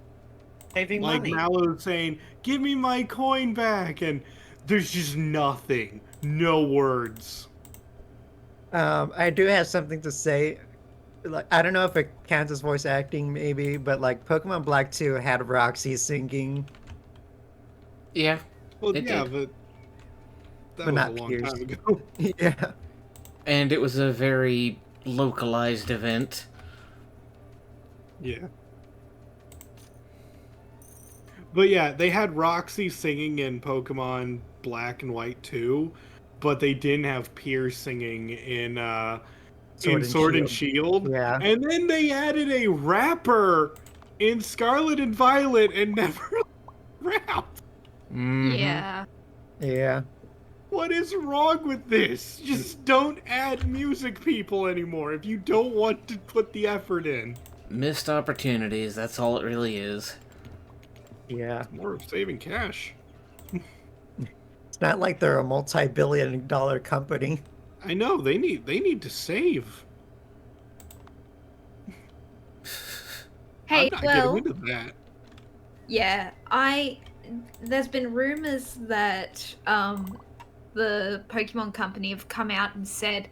Saving Like money. Mallow saying, "Give me my coin back," and there's just nothing. No words. I do have something to say. Like, I don't know if it counts as voice acting, maybe, but like Pokemon Black 2 had Roxy singing, Yeah, Well, it yeah, did. but that but was a not long Pierce. time ago. Yeah. And it was a very localized event. Yeah. But yeah, they had Roxy singing in Pokemon Black and White 2, but they didn't have Pierce singing in Sword and Shield. Yeah. And then they added a rapper in Scarlet and Violet and never rapped. Mhm. Yeah. Yeah. What is wrong with this? Just don't add music people anymore if you don't want to put the effort in. Missed opportunities, that's all it really is. Yeah. More of saving cash. It's not like they're a multi-billion-dollar company. I know, they need to save. Hey, I'm not well, getting into that. yeah, there's been rumors that the Pokemon company have come out and said,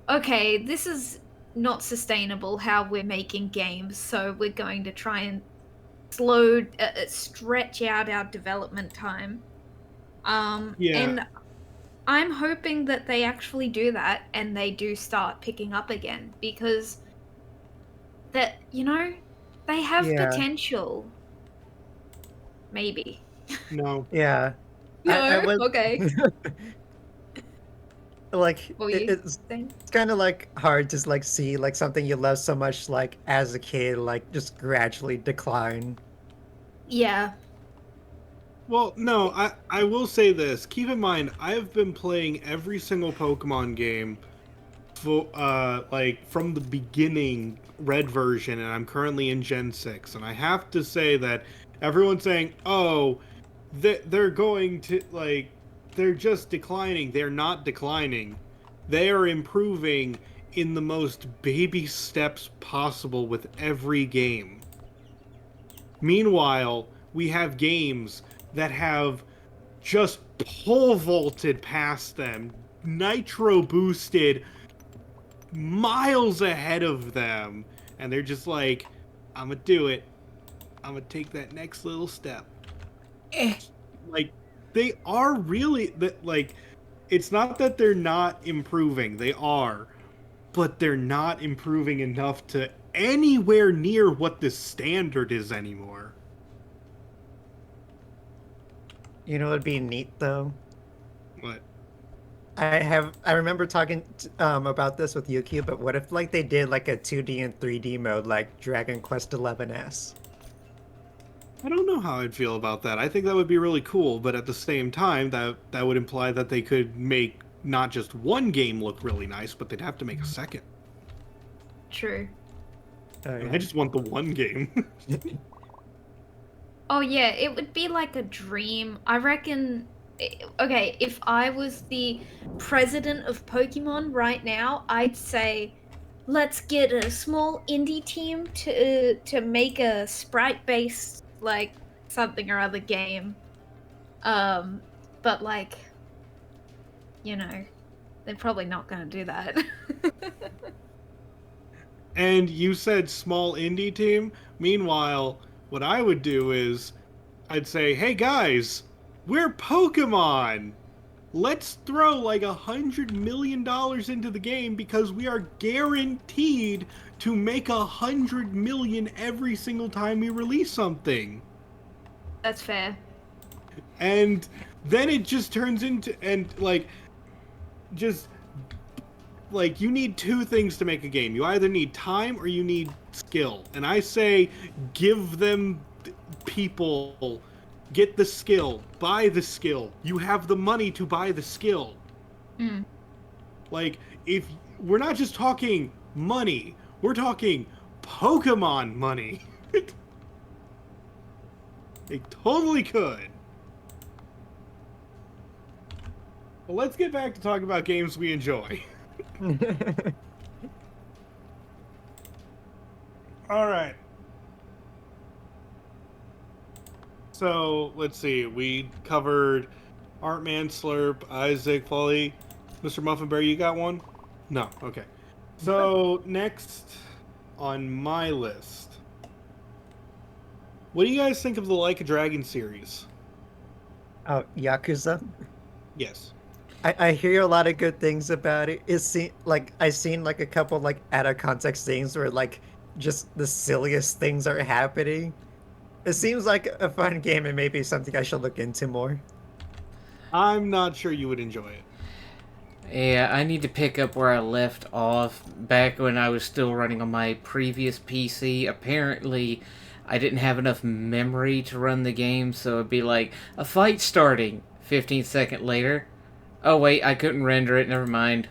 okay, this is not sustainable how we're making games, so we're going to try and stretch out our development time. Yeah. And I'm hoping that they actually do that and they do start picking up again because they have Yeah. potential. Maybe. No. Yeah. No, I was- okay. Like What were you it's saying? kind of like hard to like see like something you love so much like as a kid like just gradually decline. Yeah. Well, no, I will say this. Keep in mind, I've been playing every single Pokemon game for like from the beginning red version, and I'm currently in Gen 6, and I have to say that everyone's saying, "Oh, they're going to like they're just declining. They're not declining. They are improving in the most baby steps possible with every game. Meanwhile, we have games that have just pole vaulted past them, nitro boosted miles ahead of them, and they're just like, I'm gonna do it. I'm gonna take that next little step. Like, they are really, like, it's not that they're not improving, they are, but they're not improving enough to anywhere near what the standard is anymore. You know, it'd be neat though. What? I remember talking about this with Yuki, but what if like they did like a 2D and 3D mode like Dragon Quest XI-S? I don't know how I'd feel about that. I think that would be really cool, but at the same time, that would imply that they could make not just one game look really nice, but they'd have to make a second. True. Oh, And yeah. I just want the one game. Oh yeah, it would be like a dream. I reckon. Okay, if I was the president of Pokemon right now, I'd say, let's get a small indie team to make a sprite-based like something or other game. But like, you know, they're probably not gonna do that. And you said small indie team. Meanwhile, what I would do is I'd say, hey guys, we're Pokemon. Let's throw like $100 million into the game because we are guaranteed to make 100 million every single time we release something. That's fair. And then it just turns into, and like, just like, you need two things to make a game. You either need time or you need skill. And I say, give them people, get the skill, buy the skill. You have the money to buy the skill. Mm. Like, if we're not just talking money, we're talking Pokemon money. They totally could. Well, let's get back to talking about games we enjoy. All right. So, let's see. We covered Artman, Slurp, Isaac, Folly. Mr. Muffinberry, you got one? No. Okay. So, next on my list. What do you guys think of the Like a Dragon series? Oh, Yakuza. Yes. I hear a lot of good things about it. I've seen like a couple like out of context things where like just the silliest things are happening. It seems like a fun game and maybe something I should look into more. I'm not sure you would enjoy it. Yeah, I need to pick up where I left off back when I was still running on my previous PC. Apparently, I didn't have enough memory to run the game, so it'd be like, a fight starting, 15 seconds later. Oh wait, I couldn't render it, never mind.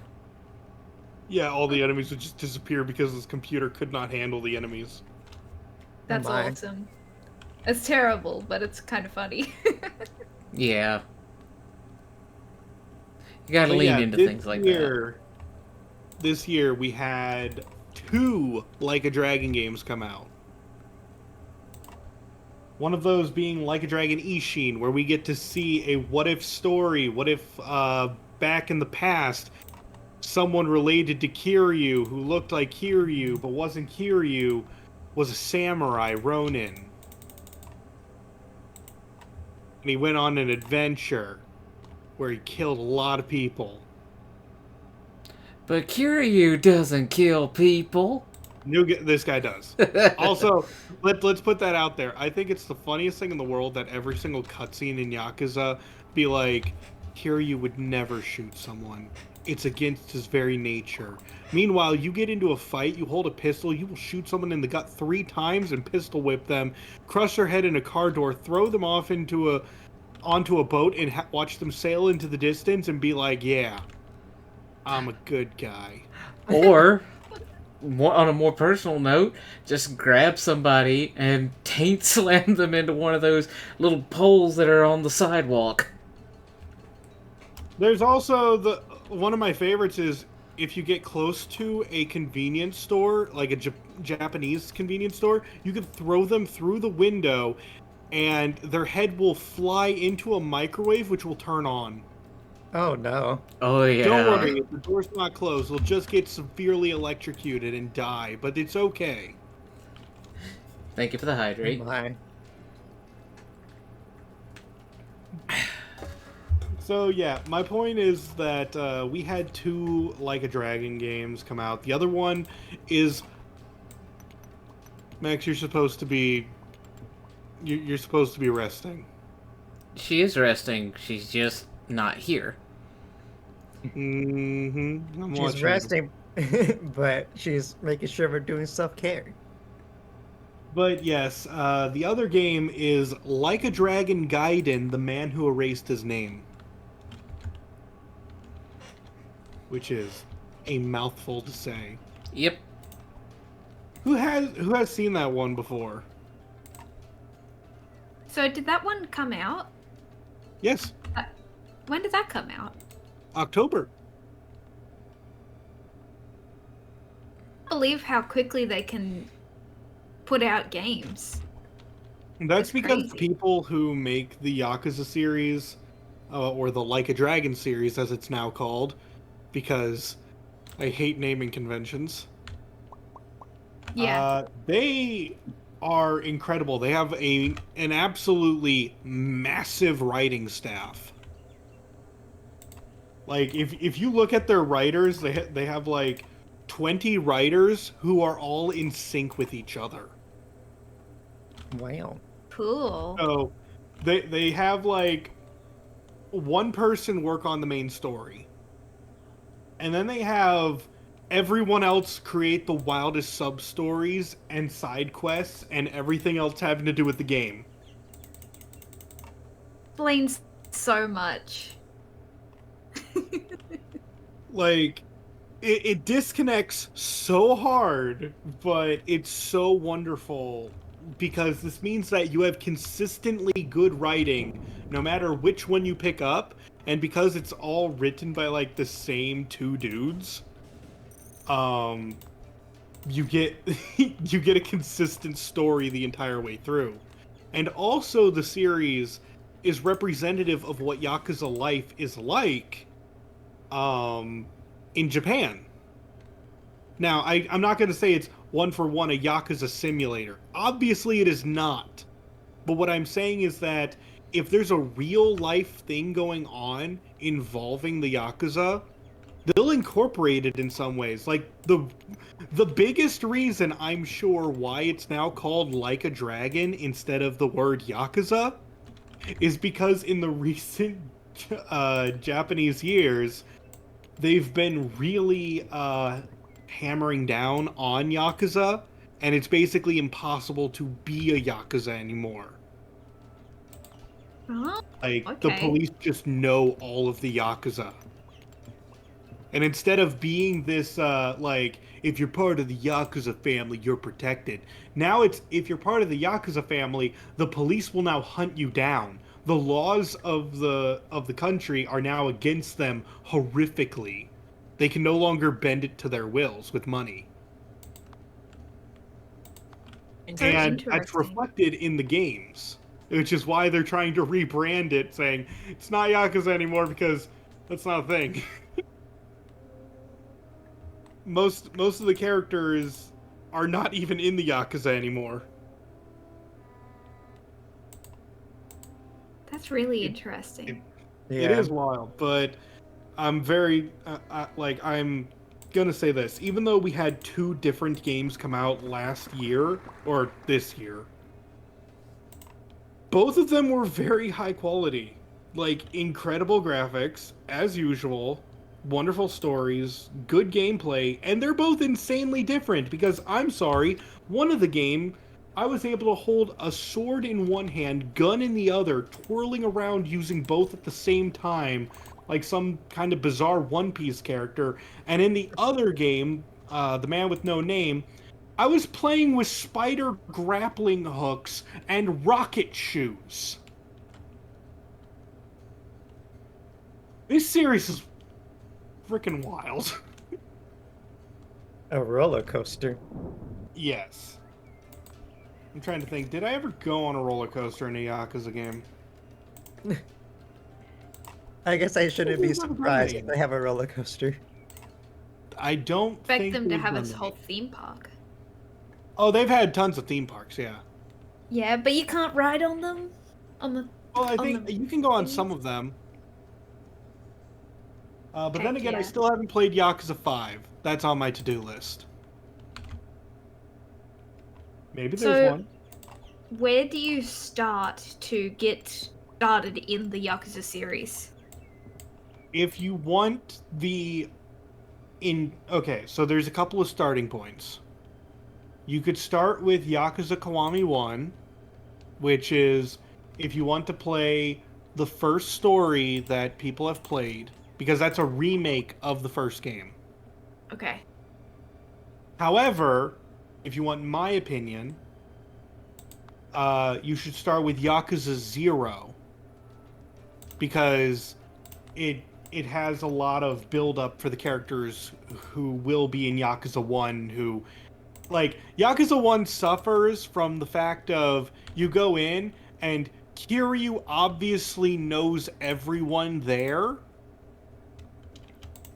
Yeah, all the enemies would just disappear because this computer could not handle the enemies. That's my. awesome. It's terrible, but it's kind of funny. Yeah. You gotta But lean yeah, into things like that. This year we had 2 Like a Dragon games come out. One of those being Like a Dragon Ishin, where we get to see a what-if story. What if, back in the past, someone related to Kiryu, who looked like Kiryu, but wasn't Kiryu, was a samurai, Ronin. And he went on an adventure where he killed a lot of people. But Kiryu doesn't kill people. This guy does. Also, let's put that out there. I think it's the funniest thing in the world that every single cutscene in Yakuza be like, Kiryu would never shoot someone. It's against his very nature. Meanwhile, you get into a fight, you hold a pistol, you will shoot someone in the gut 3 times and pistol whip them, crush their head in a car door, throw them off onto a boat, and watch them sail into the distance and be like, yeah, I'm a good guy. Or, on a more personal note, just grab somebody and taint slam them into one of those little poles that are on the sidewalk. There's also one of my favorites is if you get close to a convenience store, like a Japanese convenience store, you can throw them through the window, and their head will fly into a microwave, which will turn on. Oh no. Oh Don't yeah. worry, if the door's not closed, they'll just get severely electrocuted and die, but it's okay. Thank you for the Oh hydrate. my. So yeah, my point is that we had two Like a Dragon games come out. The other one is Max. You're supposed to be you're supposed to be resting. She is resting. She's just not here. Mm-hmm. I'm She's watching you. resting, but she's making sure we're doing self-care. But yes, the other game is Like a Dragon Gaiden: The Man Who Erased His Name, which is a mouthful to say. Yep. Who has seen that one before? So did that one come out? Yes, When did that come out? October. I believe how quickly they can put out games. That's It's because crazy. people who make the Yakuza series, or the Like a Dragon series as it's now called, because I hate naming conventions. Yeah. They are incredible. They have an absolutely massive writing staff. Like if you look at their writers, they have like 20 writers who are all in sync with each other. Wow. Cool. So they have like one person work on the main story. And then they have everyone else create the wildest sub stories and side quests and everything else having to do with the game. Explains so much. Like it disconnects so hard, but it's so wonderful because this means that you have consistently good writing no matter which one you pick up, and because it's all written by like the same two dudes, you get you get a consistent story the entire way through. And also the series is representative of what Yakuza life is like in Japan. Now, I'm not going to say it's one for one a Yakuza simulator. Obviously, it is not. But what I'm saying is that if there's a real life thing going on involving the Yakuza, they'll incorporate it in some ways. Like the biggest reason I'm sure why it's now called Like a Dragon instead of the word Yakuza is because in the recent Japanese years, they've been really hammering down on Yakuza, and it's basically impossible to be a Yakuza anymore. Oh, Like, the okay. police just know all of the Yakuza. And instead of being this, like, if you're part of the Yakuza family, you're protected. Now it's, if you're part of the Yakuza family, the police will now hunt you down. The laws of the country are now against them horrifically. They can no longer bend it to their wills with money. So And that's interesting. reflected in the games. Which is why they're trying to rebrand it, saying, it's not Yakuza anymore because that's not a thing. Most of the characters are not even in the Yakuza anymore. That's really interesting. It is wild, but I'm very like I'm gonna say this. Even though we had two different games come out last year or this year, both of them were very high quality, like incredible graphics as usual, wonderful stories, good gameplay, and they're both insanely different because I'm sorry, one of the game I was able to hold a sword in one hand, gun in the other, twirling around using both at the same time, like some kind of bizarre One Piece character. And in the other game, The Man with No Name, I was playing with spider grappling hooks and rocket shoes. This series is freaking wild. A roller coaster. Yes. I'm trying to think. Did I ever go on a roller coaster in a Yakuza game? I guess I shouldn't be These are surprised if great. they have a roller coaster. I don't Expect think them to they've have done a that. whole theme park. Oh, they've had tons of theme parks, yeah. Yeah, but you can't ride on them. On the. Well, I On think the you can go on thingies? some of them. But then Heck again, I yeah. still haven't played Yakuza 5. That's on my to-do list. Maybe there's So- one. Where do you start to get started in the Yakuza series? If you want okay, so there's a couple of starting points. You could start with Yakuza Kiwami 1, which is if you want to play the first story that people have played, because that's a remake of the first game. Okay. However, if you want my opinion, you should start with Yakuza 0, because it has a lot of build up for the characters who will be in Yakuza 1 who like Yakuza 1 suffers from the fact of you go in and Kiryu obviously knows everyone there.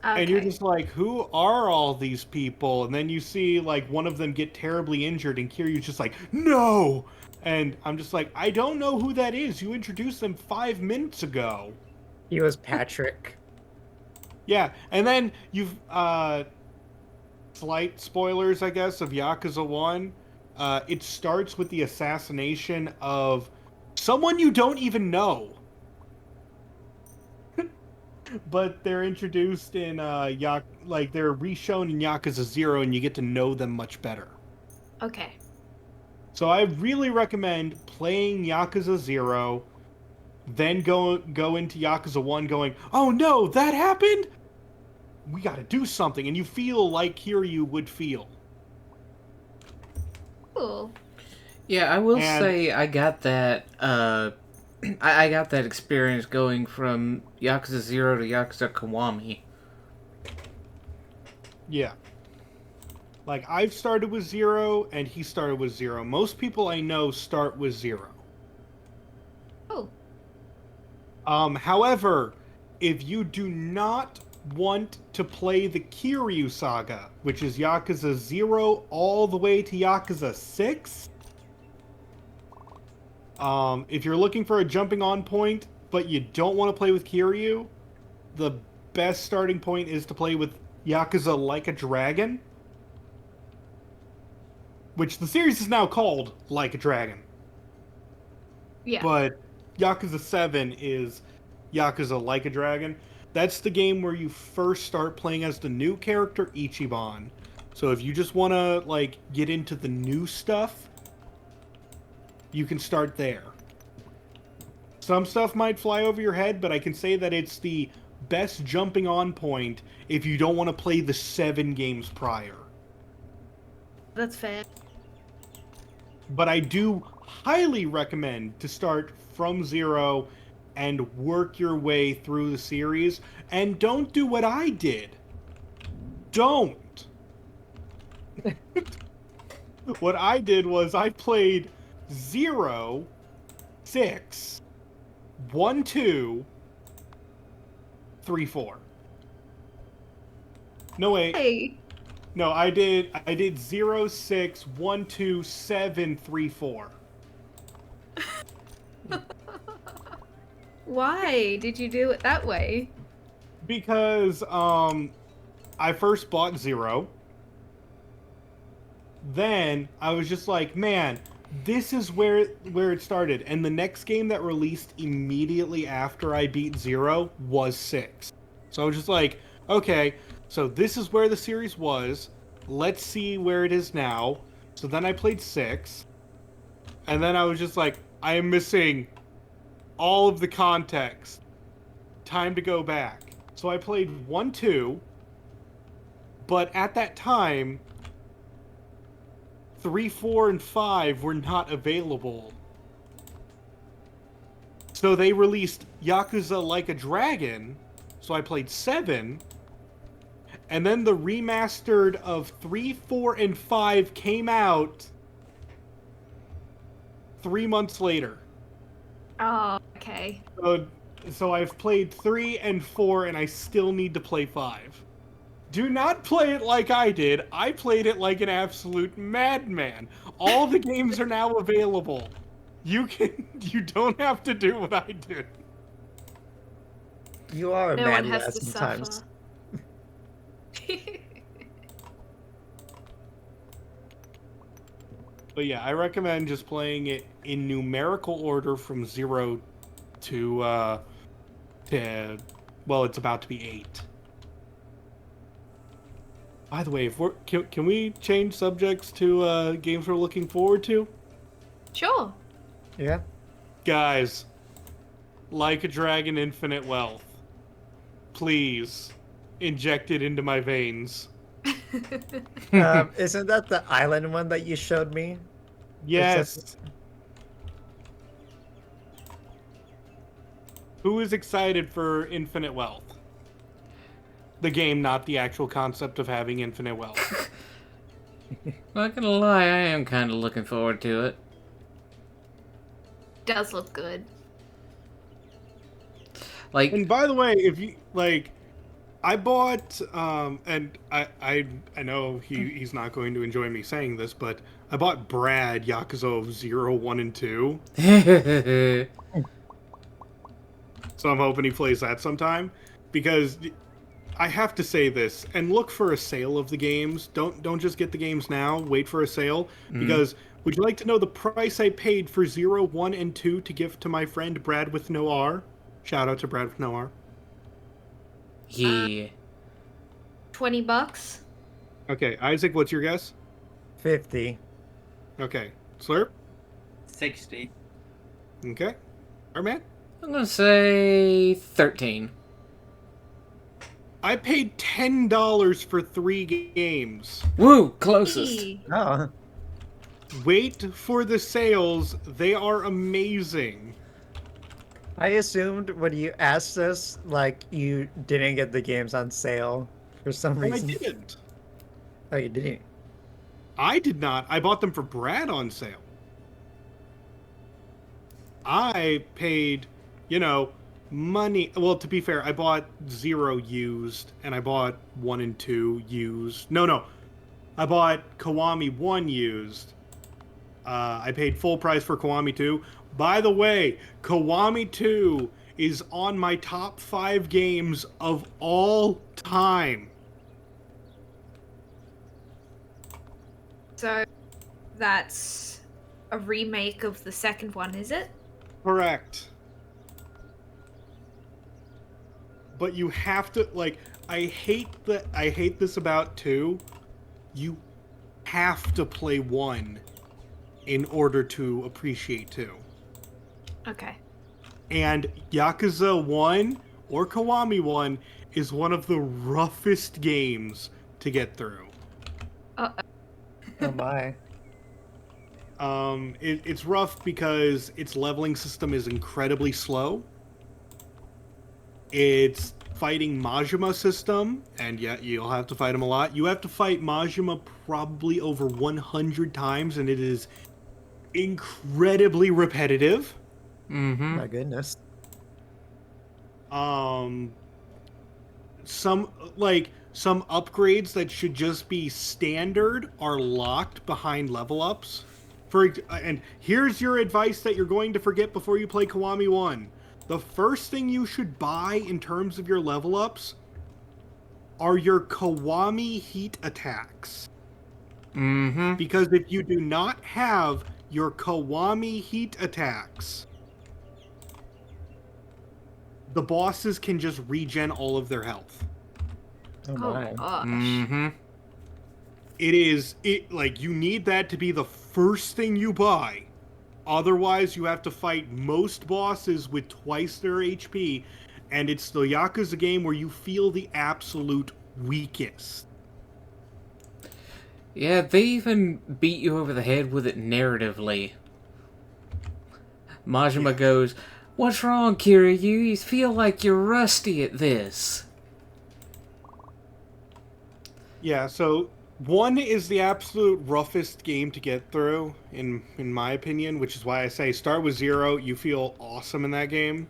Okay. And you're just like, who are all these people? And then you see like one of them get terribly injured and Kiryu's just like, no! And I'm just like, I don't know who that is. You introduced them 5 minutes ago. He was Patrick. Yeah, and then you've slight spoilers, I guess, of Yakuza 1. It starts with the assassination of someone you don't even know. But they're introduced in like they're reshown in Yakuza 0 and you get to know them much better. Okay. So I really recommend playing Yakuza 0, then go into Yakuza 1 going, "Oh no, that happened? We got to do something." And you feel like Kiryu would feel. Cool. Yeah, I will And- say I got that. I got that experience going from Yakuza 0 to Yakuza Kiwami. Yeah. Like, I've started with 0, and he started with 0. Most people I know start with 0. Oh. However, if you do not want to play the Kiryu saga, which is Yakuza 0 all the way to Yakuza 6, if you're looking for a jumping on point, but you don't want to play with Kiryu, the best starting point is to play with Yakuza Like a Dragon, which the series is now called Like a Dragon. Yeah. But Yakuza 7 is Yakuza Like a Dragon. That's the game where you first start playing as the new character Ichiban. So if you just want to like get into the new stuff, you can start there. Some stuff might fly over your head, but I can say that it's the best jumping on point if you don't want to play the 7 games prior. That's fair. But I do highly recommend to start from 0 and work your way through the series. And don't do what I did. Don't. What I did was I played 0, 6, 1, 2, 3, 4. No, wait. Hey. No, I did 0, 6, 1, 2, 7, 3, 4. Why did you do it that way? Because I first bought 0. Then I was just like, man, this is where it started. And the next game that released immediately after I beat 0 was 6. So I was just like, okay, so this is where the series was. Let's see where it is now. So then I played 6. And then I was just like, I am missing all of the context. Time to go back. So I played 1, 2. But at that time, 3, 4, and 5 were not available. So they released Yakuza Like a Dragon, So I played 7, and then the remastered of 3, 4, and 5 came out 3 months later. Oh, okay. So I've played 3 and 4, and I still need to play 5. Do not play it like I did. I played it like an absolute madman. All the games are now available. You don't have to do what I did. You are a No mad one has lad to sometimes. suffer. But yeah, I recommend just playing it in numerical order from 0 to well, it's about to be 8. By the way, if can we change subjects to games we're looking forward to? Sure. Yeah. Guys, Like a Dragon Infinite Wealth. Please, inject it into my veins. Isn't that the island one that you showed me? Yes. Who is excited for Infinite Wealth? The game, not the actual concept of having infinite wealth. Not gonna lie, I am kind of looking forward to it. Does look good. Like, And by the way, if you like, I bought and I know he's not going to enjoy me saying this, but I bought Brad Yakuza 0, 1, and 2. So I'm hoping he plays that sometime, because I have to say this, and look for a sale of the games. Don't just get the games now. Wait for a sale, because would you like to know the price I paid for 0, 1, and 2 to give to my friend Brad with no R? Shout out to Brad with no R. yeah. $20. Okay, Isaac, what's your guess? 50. Okay, Slurp. 60. Okay, our man. I'm gonna say 13. I paid $10 for 3 games. Woo, closest. Eee. Oh. Wait for the sales; they are amazing. I assumed when you asked us, like, you didn't get the games on sale for some And I reason. didn't. Oh, you didn't? I did not. I bought them for Brad on sale. I paid, money. Well, to be fair, I bought 0 used, and I bought 1 and 2 used. No. I bought Kiwami 1 used. I paid full price for Kiwami 2. By the way, Kiwami 2 is on my top 5 games of all time. So that's a remake of the second one, is it? Correct. But you have to, I hate this about 2. You have to play 1 in order to appreciate 2. Okay. And Yakuza 1 or Kiwami 1 is one of the roughest games to get through. Oh my. It's rough because its leveling system is incredibly slow. Its fighting Majima system, and yeah, you'll have to fight him a lot. You have to fight Majima probably over 100 times, and it is incredibly repetitive. Mm-hmm. My goodness. Some upgrades that should just be standard are locked behind level ups. And here's your advice that you're going to forget before you play Kiwami 1. The first thing you should buy in terms of your level ups are your Kiwami heat attacks. Mm-hmm. Because if you do not have your Kiwami heat attacks, the bosses can just regen all of their health. Oh Oh my. gosh. Mm-hmm. You need that to be the first thing you buy. Otherwise, you have to fight most bosses with twice their HP, and it's the Yakuza game where you feel the absolute weakest. Yeah, they even beat you over the head with it narratively. Majima goes, What's wrong, Kiryu? You feel like you're rusty at this. Yeah, so 1 is the absolute roughest game to get through, in my opinion, which is why I say start with 0, you feel awesome in that game.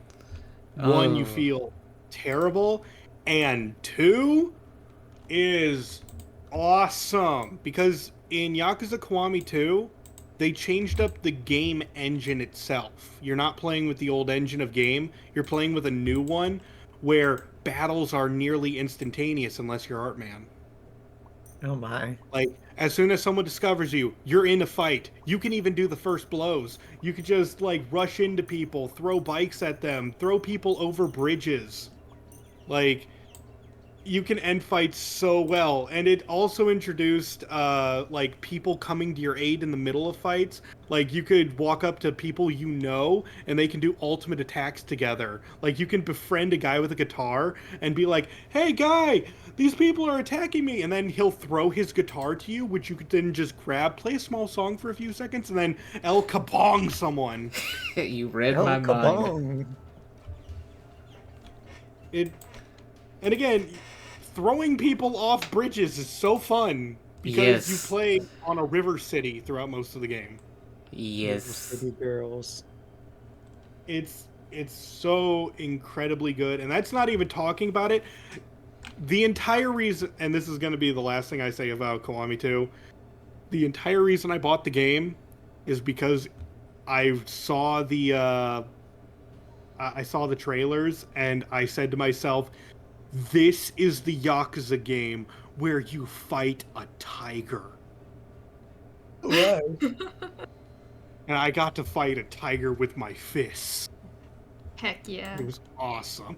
1, you Oh. feel terrible, and 2 is awesome, because in Yakuza Kiwami 2, they changed up the game engine itself. You're not playing with the old engine of game, you're playing with a new one, where battles are nearly instantaneous unless you're Artman. Oh my. Like, as soon as someone discovers you, you're in a fight. You can even do the first blows. You could just, like, rush into people, throw bikes at them, throw people over bridges. Like, you can end fights so well. And it also introduced, like, people coming to your aid in the middle of fights. Like, you could walk up to people you know, and they can do ultimate attacks together. Like, you can befriend a guy with a guitar and be like, hey, guy, these people are attacking me. And then he'll throw his guitar to you, which you could then just grab, play a small song for a few seconds, and then El Capong someone. You read El my mind. Capone. And again, throwing people off bridges is so fun because Yes. you play on a river city throughout most of the game. Little Yes. City girls. It's so incredibly good, and that's not even talking about it. The entire reason, and this is going to be the last thing I say about Kiwami 2, the entire reason I bought the game is because I saw the trailers, and I said to myself, this is the Yakuza game where you fight a tiger. Right. And I got to fight a tiger with my fists. Heck yeah. It was awesome.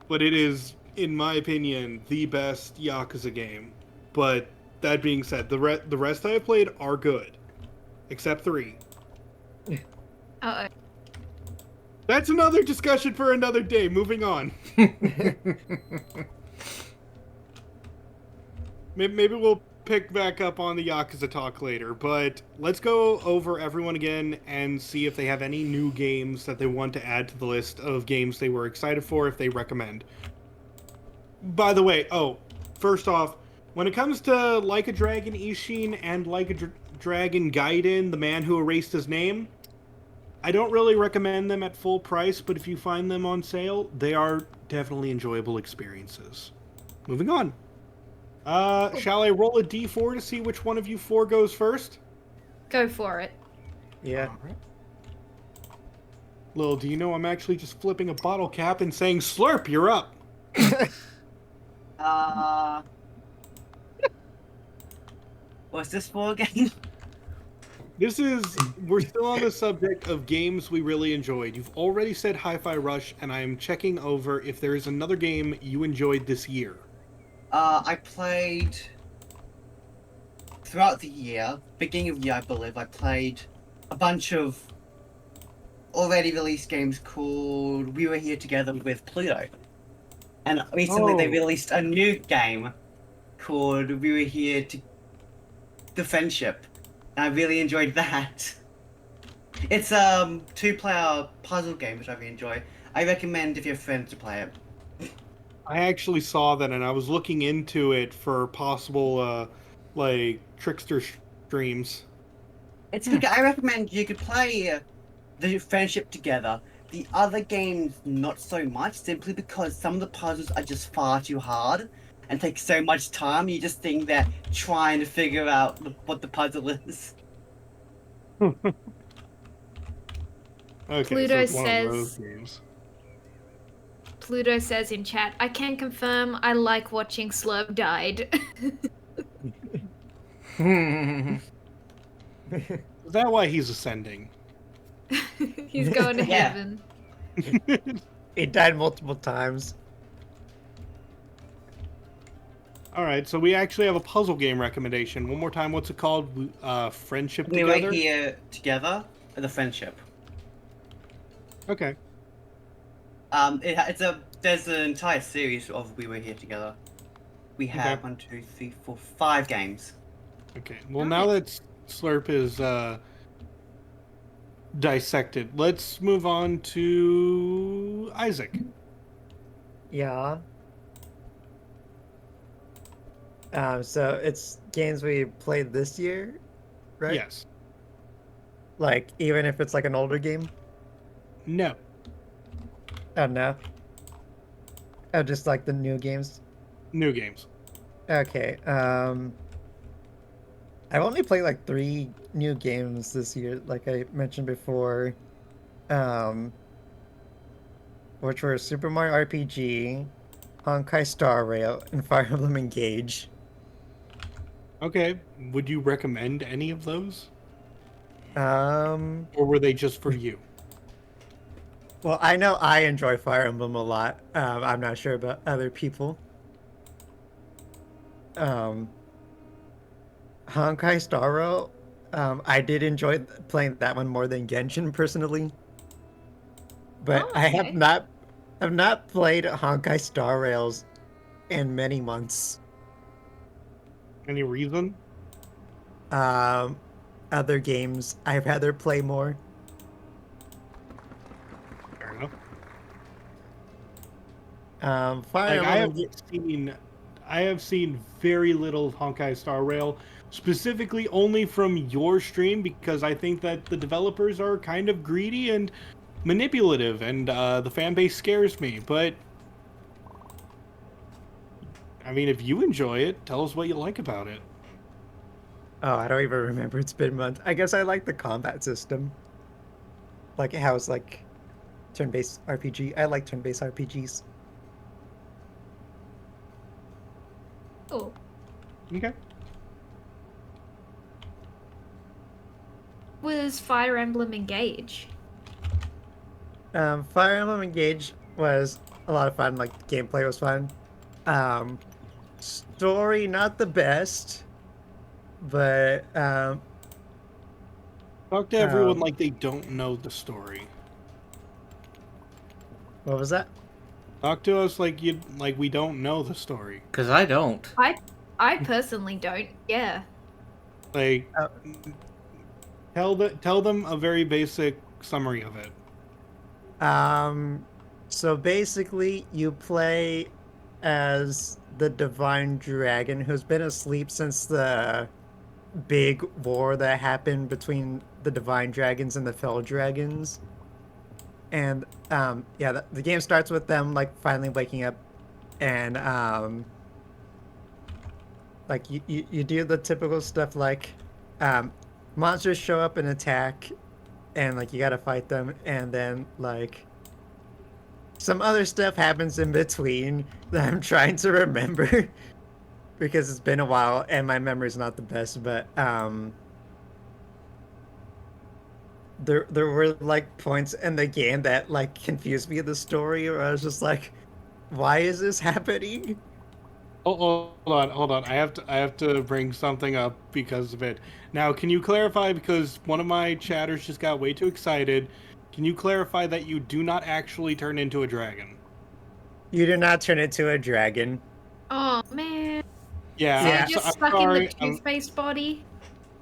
But it is, in my opinion, the best Yakuza game. But that being said, the rest I have played are good. Except 3. Uh-oh. That's another discussion for another day. Moving on. Maybe we'll pick back up on the Yakuza talk later, but let's go over everyone again and see if they have any new games that they want to add to the list of games they were excited for if they recommend. By the way, first off, when it comes to Like a Dragon Ishin and Like a Dragon Gaiden, the man who erased his name, I don't really recommend them at full price, but if you find them on sale, they are definitely enjoyable experiences. Moving on. Shall I roll a d4 to see which one of you 4 goes first? Go for it. Yeah. Alright. Lil, do you know I'm actually just flipping a bottle cap and saying, Slurp, you're up! What's this for again? We're still on the subject of games we really enjoyed. You've already said Hi-Fi Rush, and I'm checking over if there is another game you enjoyed this year. I played throughout the year, beginning of the year, I believe. I played a bunch of already released games called We Were Here Together with Pluto, and recently they released a new game called We Were Here to The Friendship, and I really enjoyed that. It's a 2-player puzzle game which I really enjoy. I recommend if you have friends to play it. I actually saw that, and I was looking into it for possible, like, trickster streams. It's because I recommend you could play the Friendship together. The other games, not so much, simply because some of the puzzles are just far too hard and take so much time. You just think that trying to figure out what the puzzle is. Okay, Pluto so it's one of those says- games. Pluto says in chat, I can confirm I like watching Slurp died. Is that why he's ascending? He's going to Yeah. heaven. He died multiple times. Alright, so we actually have a puzzle game recommendation. One more time, what's it called? Friendship We Together? were here together for the Friendship. Okay. There's an entire series of We Were Here Together. We have Okay. 5 games. Okay. Well, now that Slurp is dissected. Let's move on to Isaac. Yeah. So it's games we played this year, right? Yes. Like, even if it's like an older game? No. Oh, no. Oh, just like the new games? New games. Okay. I've only played like 3 new games this year, like I mentioned before. Um, which were Super Mario RPG, Honkai Star Rail, and Fire Emblem Engage. Okay. Would you recommend any of those? Um, Or were they just for you? well, I know I enjoy Fire Emblem a lot. I'm not sure about other people. Um, Honkai Star Rail, I did enjoy playing that one more than Genshin personally. But Oh, I okay. have not played Honkai Star Rails in many months. Any reason? Um, Other games I'd rather play more. Fair enough. Fire Like Emblem. I have seen very little of Honkai Star Rail, specifically only from your stream, because I think that the developers are kind of greedy and manipulative, and the fan base scares me. But I mean, if you enjoy it, tell us what you like about it. Oh, I don't even remember. It's been months. I guess I like the combat system. Like how it's like turn-based RPG. I like turn-based RPGs. Cool. Okay. Was Fire Emblem Engage? Fire Emblem Engage was a lot of fun. Like gameplay was fun. Um, Story not the best, but Talk to everyone um, like they don't know the story. what was that? Talk to us like we don't know the story. Because I don't. I personally don't. Yeah. Like Uh, tell them a very basic summary of it. Um, so basically, you play as the Divine Dragon who's been asleep since the big war that happened between the Divine Dragons and the Fell Dragons. And yeah, the game starts with them like finally waking up, and like you do the typical stuff like um, monsters show up and attack, and like you gotta fight them, and then like some other stuff happens in between that I'm trying to remember because it's been a while and my memory's not the best. But there were like points in the game that like confused me in the story, where I was just like, why is this happening? Oh, hold on. I have to bring something up because of it. Now, can you clarify, because one of my chatters just got way too excited? Can you clarify that you do not actually turn into a dragon? You do not turn into a dragon. Oh man. Yeah, So Yeah. you're just I'm stuck in the sorry. toothpaste body.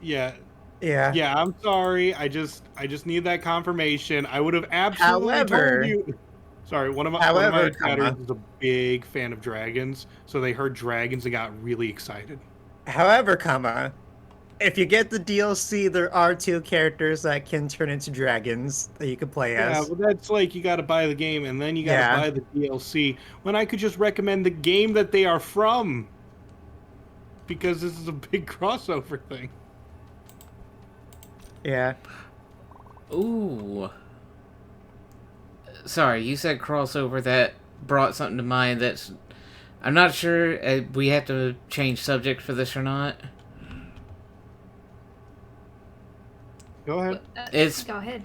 Yeah, Yeah. yeah. I'm sorry. I just need that confirmation. I would have absolutely told However, you. Sorry, one of my however, chatters comma, is a big fan of dragons, so they heard dragons and got really excited. however, comma, if you get the DLC, there are 2 characters that can turn into dragons that you can play Yeah, as. but that's like you got to buy the game and then you got to Yeah. buy the DLC. When I could just recommend the game that they are from, because this is a big crossover thing. Yeah. Ooh. Sorry, you said crossover. That brought something to mind that's... I'm not sure we have to change subject for this or not. Go ahead. It's... Go ahead.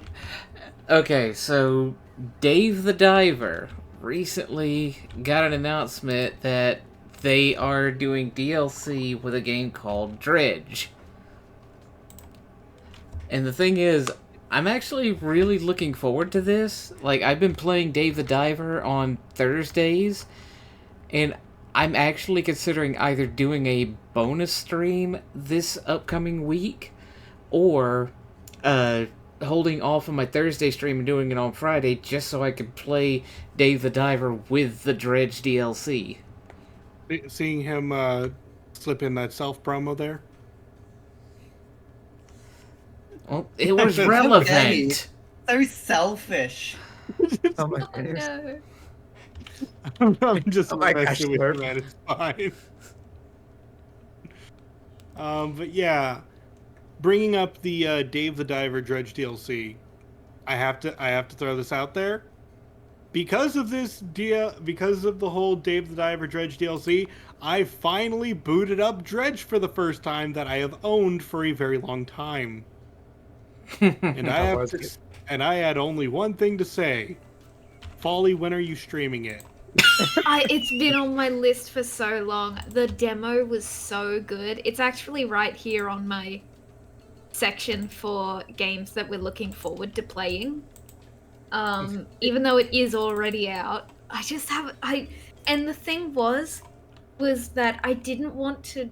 Okay, so Dave the Diver recently got an announcement that they are doing DLC with a game called Dredge. And the thing is, I'm actually really looking forward to this. Like, I've been playing Dave the Diver on Thursdays, and I'm actually considering either doing a bonus stream this upcoming week, or holding off on my Thursday stream and doing it on Friday just so I could play Dave the Diver with the Dredge DLC. Seeing him slip in that self promo there. Well, it was Okay. relevant. So selfish. Oh my Oh goodness. no. I'm just Oh my gosh, messing with Lord. you, man. It's fine. But yeah, bringing up the Dave the Diver Dredge DLC, I have to throw this out there. Because of because of the whole Dave the Diver Dredge DLC, I finally booted up Dredge for the first time that I have owned for a very long time. And I had only one thing to say. Folly, when are you streaming it? It's been on my list for so long. The demo was so good. It's actually right here on my section for games that we're looking forward to playing. Even though it is already out, and the thing was that I didn't want to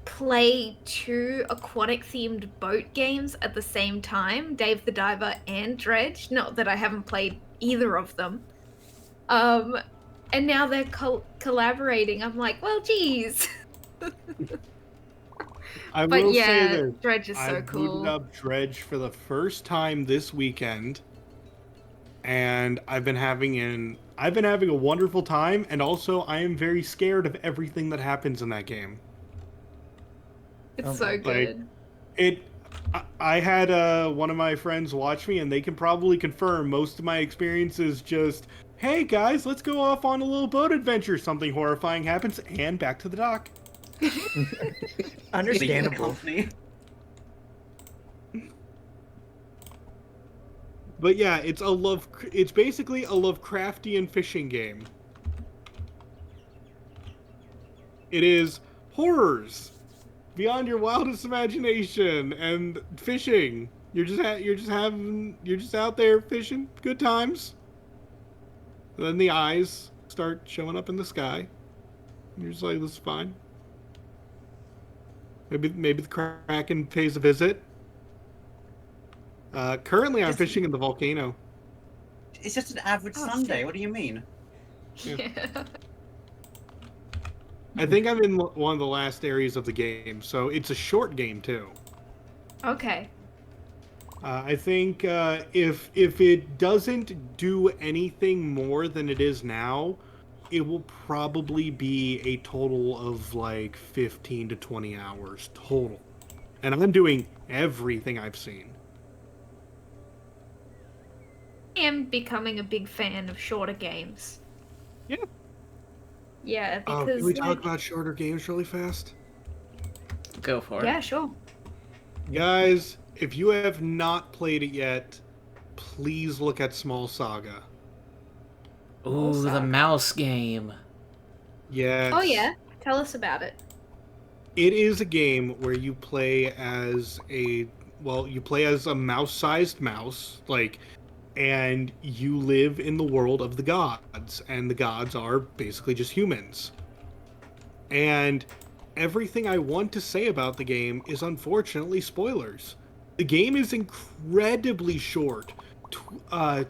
play two aquatic themed boat games at the same time, Dave the Diver and Dredge. Not that I haven't played either of them. And now they're collaborating. I'm like, well, geez. I But will yeah, say this. Dredge is so I cool. booted up Dredge for the first time this weekend, and I've been having a wonderful time, and also I am very scared of everything that happens in that game. It's so good. I had one of my friends watch me, and they can probably confirm most of my experiences just, hey guys, let's go off on a little boat adventure. Something horrifying happens, and back to the dock. Understandable. But yeah, it's basically a Lovecraftian fishing game. It is horrors beyond your wildest imagination and fishing. You're just out there fishing, good times. Then the eyes start showing up in the sky. You're just like, this is fine. Maybe the Kraken pays a visit. Currently, I'm fishing in the volcano. It's just an average Sunday. What do you mean? Yeah. I think I'm in one of the last areas of the game, so it's a short game too. Okay. I think if it doesn't do anything more than it is now, it will probably be a total of like 15 to 20 hours total. And I'm doing everything I've seen. I am becoming a big fan of shorter games. Yeah. Yeah, because Can we talk about shorter games really fast? Go for it. Yeah, sure. Guys, if you have not played it yet, please look at Small Saga. Ooh, the mouse game. Yes. Oh yeah, tell us about it. It is a game where you play as a mouse-sized mouse, and you live in the world of the gods, and the gods are basically just humans. And everything I want to say about the game is unfortunately spoilers. The game is incredibly short.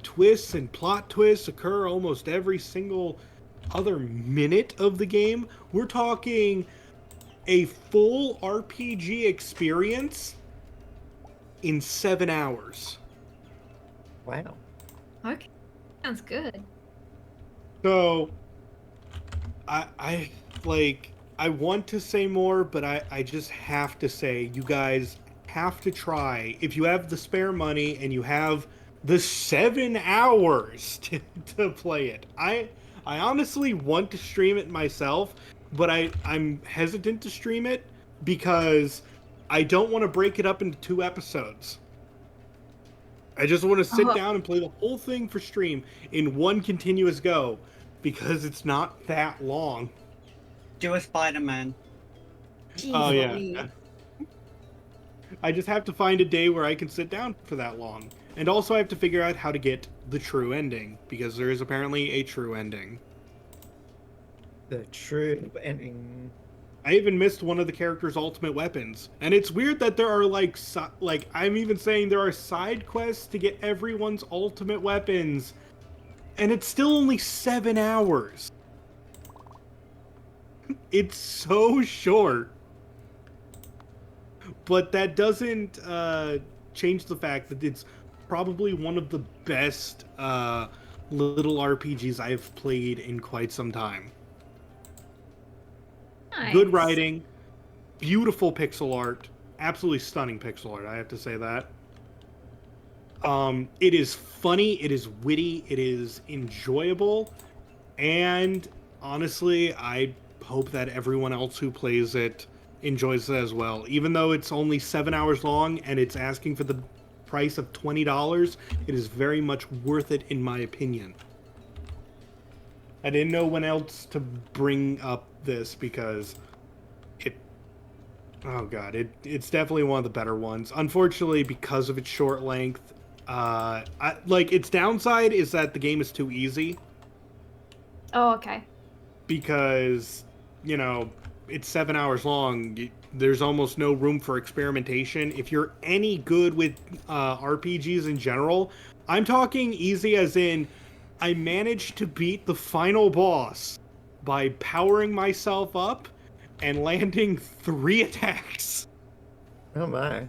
Twists and plot twists occur almost every single other minute of the game. We're talking a full RPG experience in 7 hours. Wow. Okay, sounds good. So, I want to say more, but I just have to say, you guys have to try. If you have the spare money and you have the 7 hours to play it. I honestly want to stream it myself, but I'm hesitant to stream it because I don't want to break it up into 2 episodes. I just want to sit down and play the whole thing for stream in one continuous go because it's not that long. Do a Spider-Man. Oh yeah. I just have to find a day where I can sit down for that long. And also I have to figure out how to get the true ending, because there is apparently a true ending. The true ending. I even missed one of the character's ultimate weapons. And it's weird that there are like I'm even saying there are side quests to get everyone's ultimate weapons. And it's still only 7 hours. It's so short. But that doesn't change the fact that it's probably one of the best little RPGs I've played in quite some time. Nice. Good writing, beautiful pixel art, absolutely stunning pixel art, I have to say that. It is funny, it is witty, it is enjoyable, and honestly, I hope that everyone else who plays it enjoys it as well. Even though it's only 7 hours long and it's asking for the price of $20, it is very much worth it in my opinion. I didn't know when else to bring up this because it's definitely one of the better ones. Unfortunately, because of its short length, its downside is that the game is too easy. Oh, okay. Because, it's 7 hours long. There's almost no room for experimentation. If you're any good with RPGs in general, I'm talking easy as in I managed to beat the final boss by powering myself up and landing 3 attacks. Oh my.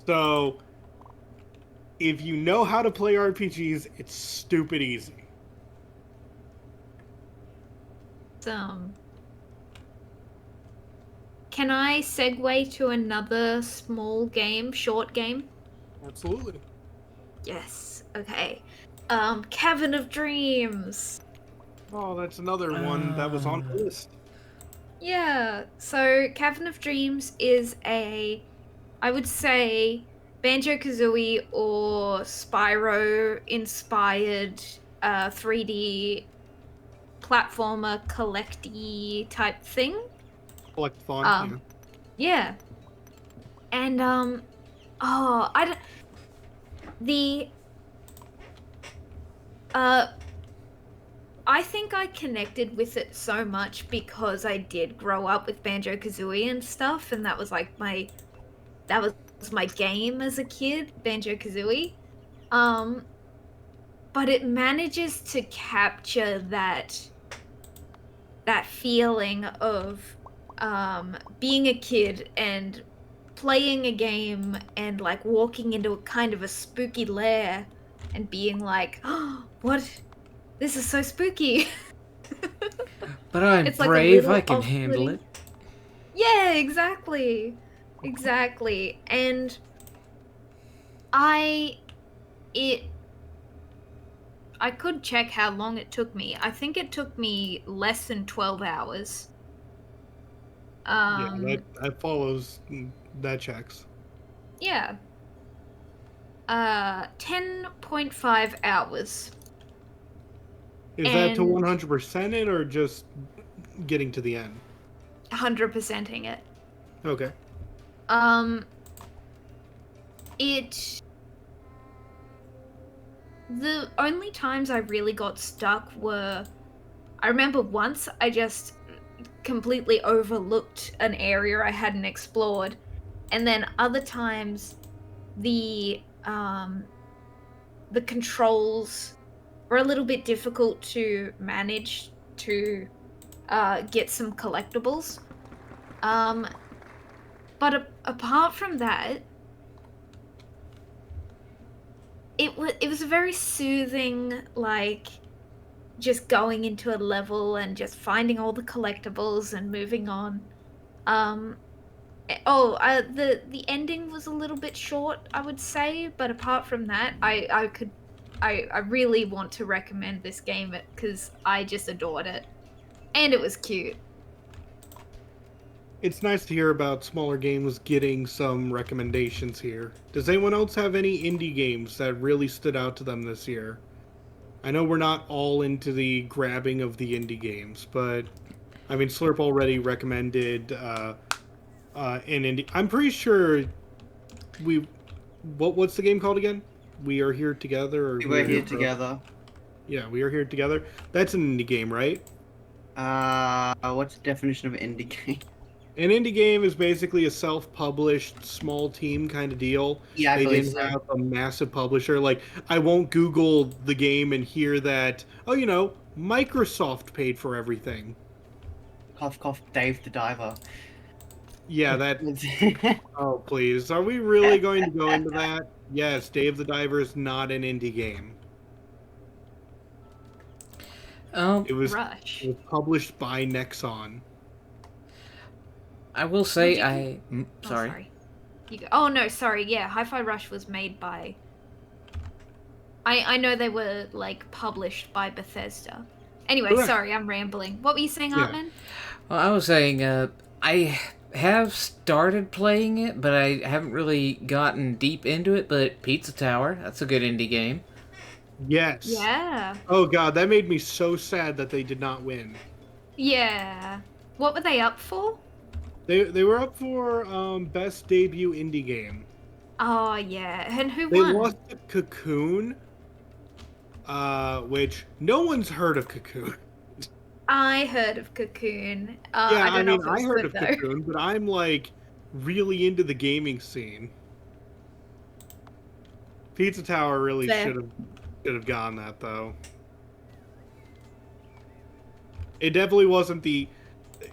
So, if you know how to play RPGs, it's stupid easy. Can I segue to another short game? Absolutely. Yes. Okay. Cavern of Dreams. Oh, that's another one that was on the list. Yeah. So Cavern of Dreams is I would say, Banjo-Kazooie or Spyro inspired 3D platformer collecty type thing. Collectathon, Yeah. And I think I connected with it so much because I did grow up with Banjo-Kazooie and stuff, and that was my game as a kid, Banjo-Kazooie. But it manages to capture that feeling of being a kid and playing a game and like walking into a kind of a spooky lair and being like, oh, what? This is so spooky. But I'm It's like brave, I can handle it. Yeah, exactly. Exactly. And I could check how long it took me. I think it took me less than 12 hours. Yeah, that follows. That checks. Yeah. 10.5 hours. Is that to 100% it or just getting to the end? 100%ing it. Okay. The only times I really got stuck were, I remember once I just completely overlooked an area I hadn't explored, and then other times the controls were a little bit difficult to manage to get some collectibles. But apart from that, it was a very soothing, like, just going into a level and just finding all the collectibles and moving on. The ending was a little bit short, I would say, but apart from that, I really want to recommend this game because I just adored it, and it was cute. It's nice to hear about smaller games getting some recommendations here. Does anyone else have any indie games that really stood out to them this year? I know we're not all into the grabbing of the indie games, but I mean, Slurp already recommended an indie. I'm pretty sure what's the game called again? We Are Here Together? Or We Were Here Together. Yeah, We Are Here Together. That's an indie game, right? What's the definition of indie game? An indie game is basically a self-published, small team kind of deal. Yeah, I They believe didn't so. have a massive publisher. Like, I won't Google the game and hear that, oh, Microsoft paid for everything. Cough, cough, Dave the Diver. Yeah, that. Oh, please. Are we really going to go into that? Yes, Dave the Diver is not an indie game. Um, It was, Rush. it was published by Nexon. I will Would say you- Oh, sorry. sorry. You go. Oh no, sorry. Yeah, Hi-Fi Rush was made by. I know they were like published by Bethesda. Anyway, Correct. sorry, I'm rambling. What were you saying, Yeah. Artman? Well, I was saying, I have started playing it, but I haven't really gotten deep into it. But Pizza Tower, that's a good indie game. Yes. Yeah. Oh god, that made me so sad that they did not win. Yeah. What were they up for? They were up for best debut indie game. Oh yeah. And who They won? lost to Cocoon, which no one's heard of Cocoon. I heard of Cocoon. Yeah, I don't know if it I was heard good, of though. Cocoon, but I'm like really into the gaming scene. Pizza Tower really Fair. should have gone that though. It definitely wasn't the.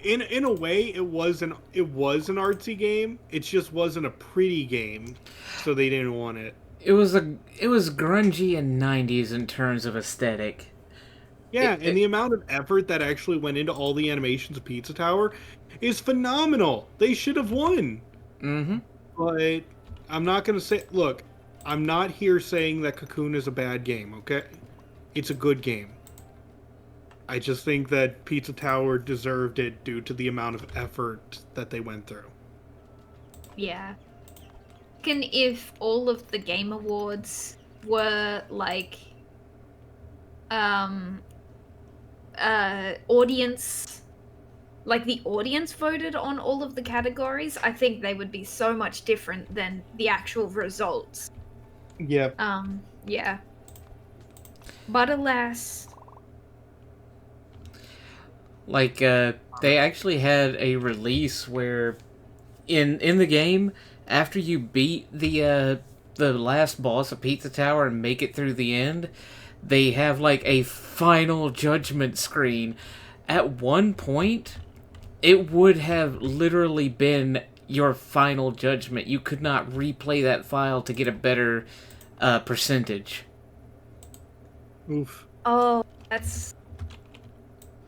In a way, it was an artsy game. It just wasn't a pretty game, so they didn't want it. It was grungy and '90s in terms of aesthetic. Yeah, and the amount of effort that actually went into all the animations of Pizza Tower is phenomenal. They should have won. Mm-hmm. But I'm not going to say... Look, I'm not here saying that Cocoon is a bad game, okay? It's a good game. I just think that Pizza Tower deserved it due to the amount of effort that they went through. Yeah. Can if all of the Game Awards were like audience, like the audience voted on all of the categories, I think they would be so much different than the actual results. Yep. Yeah. But alas. Like, they actually had a release where, in the game, after you beat the last boss of Pizza Tower and make it through the end, they have like a final judgment screen. At one point, it would have literally been your final judgment. You could not replay that file to get a better percentage. Oof. Oh, that's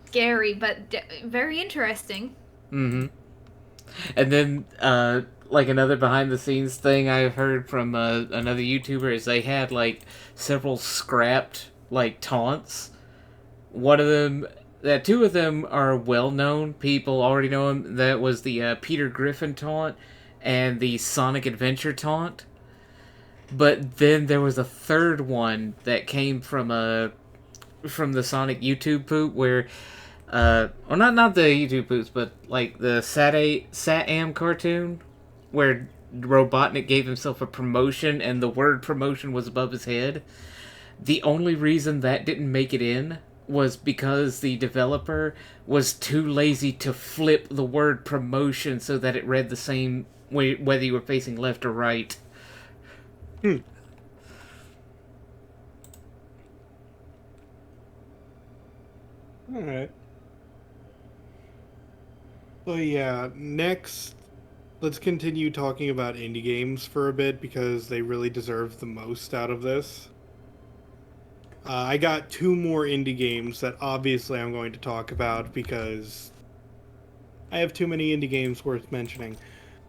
scary, but very interesting. Mm-hmm. And then, like another behind-the-scenes thing I heard from another YouTuber is they had like several scrapped like taunts. One of them, two of them are well-known. People already know them. That was the Peter Griffin taunt and the Sonic Adventure taunt. But then there was a third one that came from the Sonic YouTube poop where. Well, not the YouTube poops, but like the Sat-Am cartoon, where Robotnik gave himself a promotion and the word promotion was above his head. The only reason that didn't make it in was because the developer was too lazy to flip the word promotion so that it read the same way whether you were facing left or right. Alright. So yeah, next, let's continue talking about indie games for a bit because they really deserve the most out of this. I got two more indie games that obviously I'm going to talk about because I have too many indie games worth mentioning.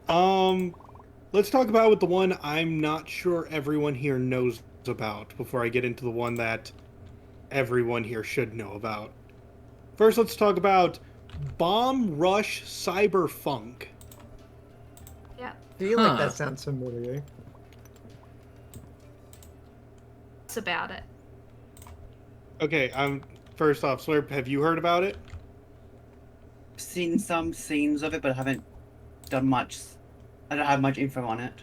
Let's talk about with the one I'm not sure everyone here knows about before I get into the one that everyone here should know about. First, let's talk about Bomb Rush Cyberfunk. Yeah. I feel like Huh. that sounds familiar. It's about it. Okay, first off, Slurp, have you heard about it? Seen some scenes of it, but I haven't done much. I don't have much info on it.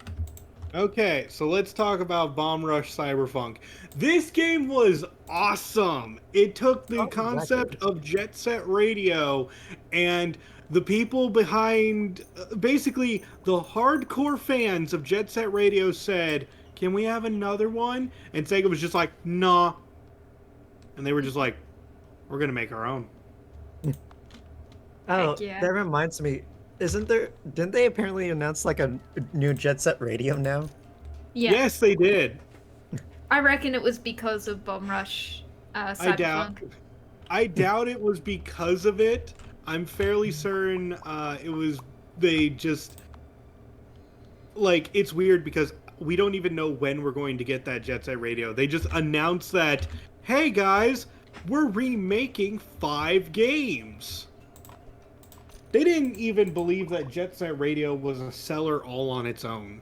Okay, so let's talk about Bomb Rush Cyberpunk. This game was awesome. It took the Oh, concept exactly. of Jet Set Radio and the people behind, basically, the hardcore fans of Jet Set Radio said, "Can we have another one?" And Sega was just like, "Nah." And they were just like, "We're going to make our own." Oh, Heck yeah. that reminds me. Isn't there? Didn't they apparently announce like a new Jet Set Radio now? Yeah. Yes, they did. I reckon it was because of Bomb Rush I doubt. Cyberpunk. I doubt it was because of it. I'm fairly certain it was they just like it's weird because we don't even know when we're going to get that Jet Set Radio. They just announced that, hey guys, we're remaking 5 games. They didn't even believe that Jet Set Radio was a seller all on its own.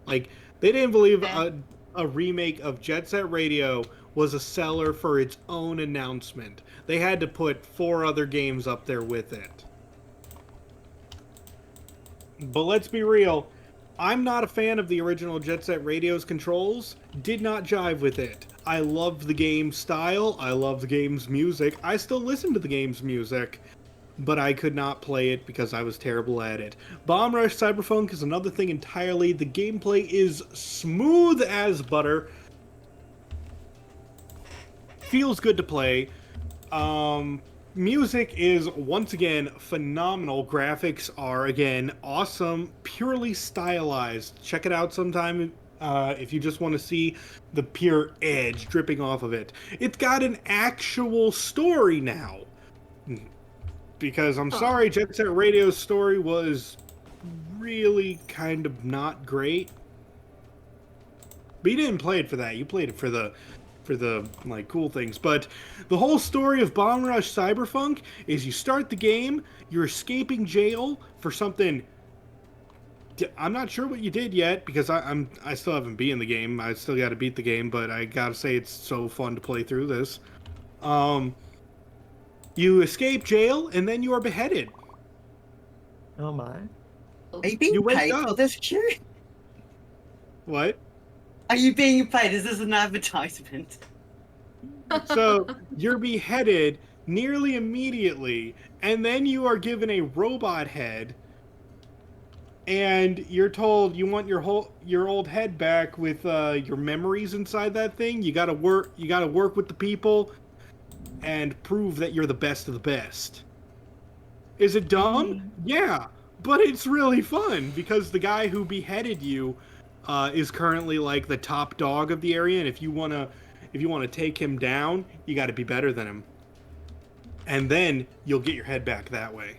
Like they didn't believe a remake of Jet Set Radio was a seller for its own announcement. They had to put 4 other games up there with it. But let's be real, I'm not a fan of the original Jet Set Radio's controls. Did not jive with it. I loved the game's style. I loved the game's music. I still listen to the game's music. But I could not play it because I was terrible at it. Bomb Rush Cyberpunk is another thing entirely. The gameplay is smooth as butter. Feels good to play. Music is, once again, phenomenal. Graphics are, again, awesome. Purely stylized. Check it out sometime if you just want to see the pure edge dripping off of it. It's got an actual story now. Because I'm sorry, Jet Set Radio's story was really kind of not great. But you didn't play it for that. You played it for the like cool things. But the whole story of Bomb Rush Cyberpunk is you start the game, you're escaping jail for something. I'm not sure what you did yet because I still haven't beaten the game. I still got to beat the game, but I gotta say it's so fun to play through this. You escape jail, and then you are beheaded. Oh my. Are you being You wake paid up. for this, Q? What? Are you being paid? Is this an advertisement? So you're beheaded nearly immediately, and then you are given a robot head, and you're told you want your old head back with your memories inside that thing. You gotta work with the people and prove that you're the best of the best. Is it dumb? Yeah, but it's really fun because the guy who beheaded you is currently like the top dog of the area, and if you wanna take him down, you got to be better than him, and then you'll get your head back that way.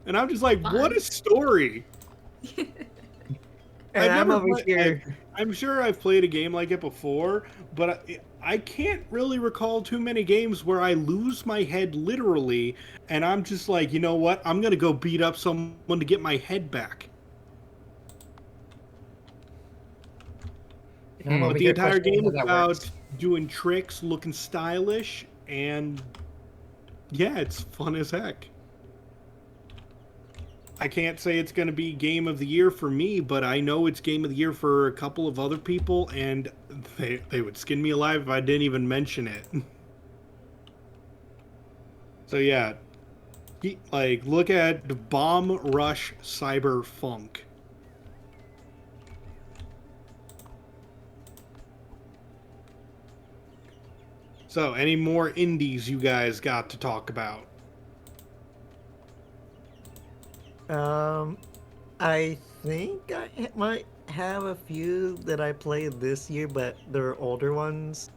And I'm just like, what a story! And I'm over here. I'm sure I've played a game like it before, but I can't really recall too many games where I lose my head literally, and I'm just like, you know what? I'm gonna go beat up someone to get my head back. And I'm over But the here entire questioning game how is that about works. doing tricks, looking stylish, and yeah, it's fun as heck. I can't say it's going to be game of the year for me, but I know it's game of the year for a couple of other people, and they would skin me alive if I didn't even mention it. So yeah, like look at Bomb Rush Cyberpunk. So, any more indies you guys got to talk about? I think might have a few that I played this year, but they're older ones.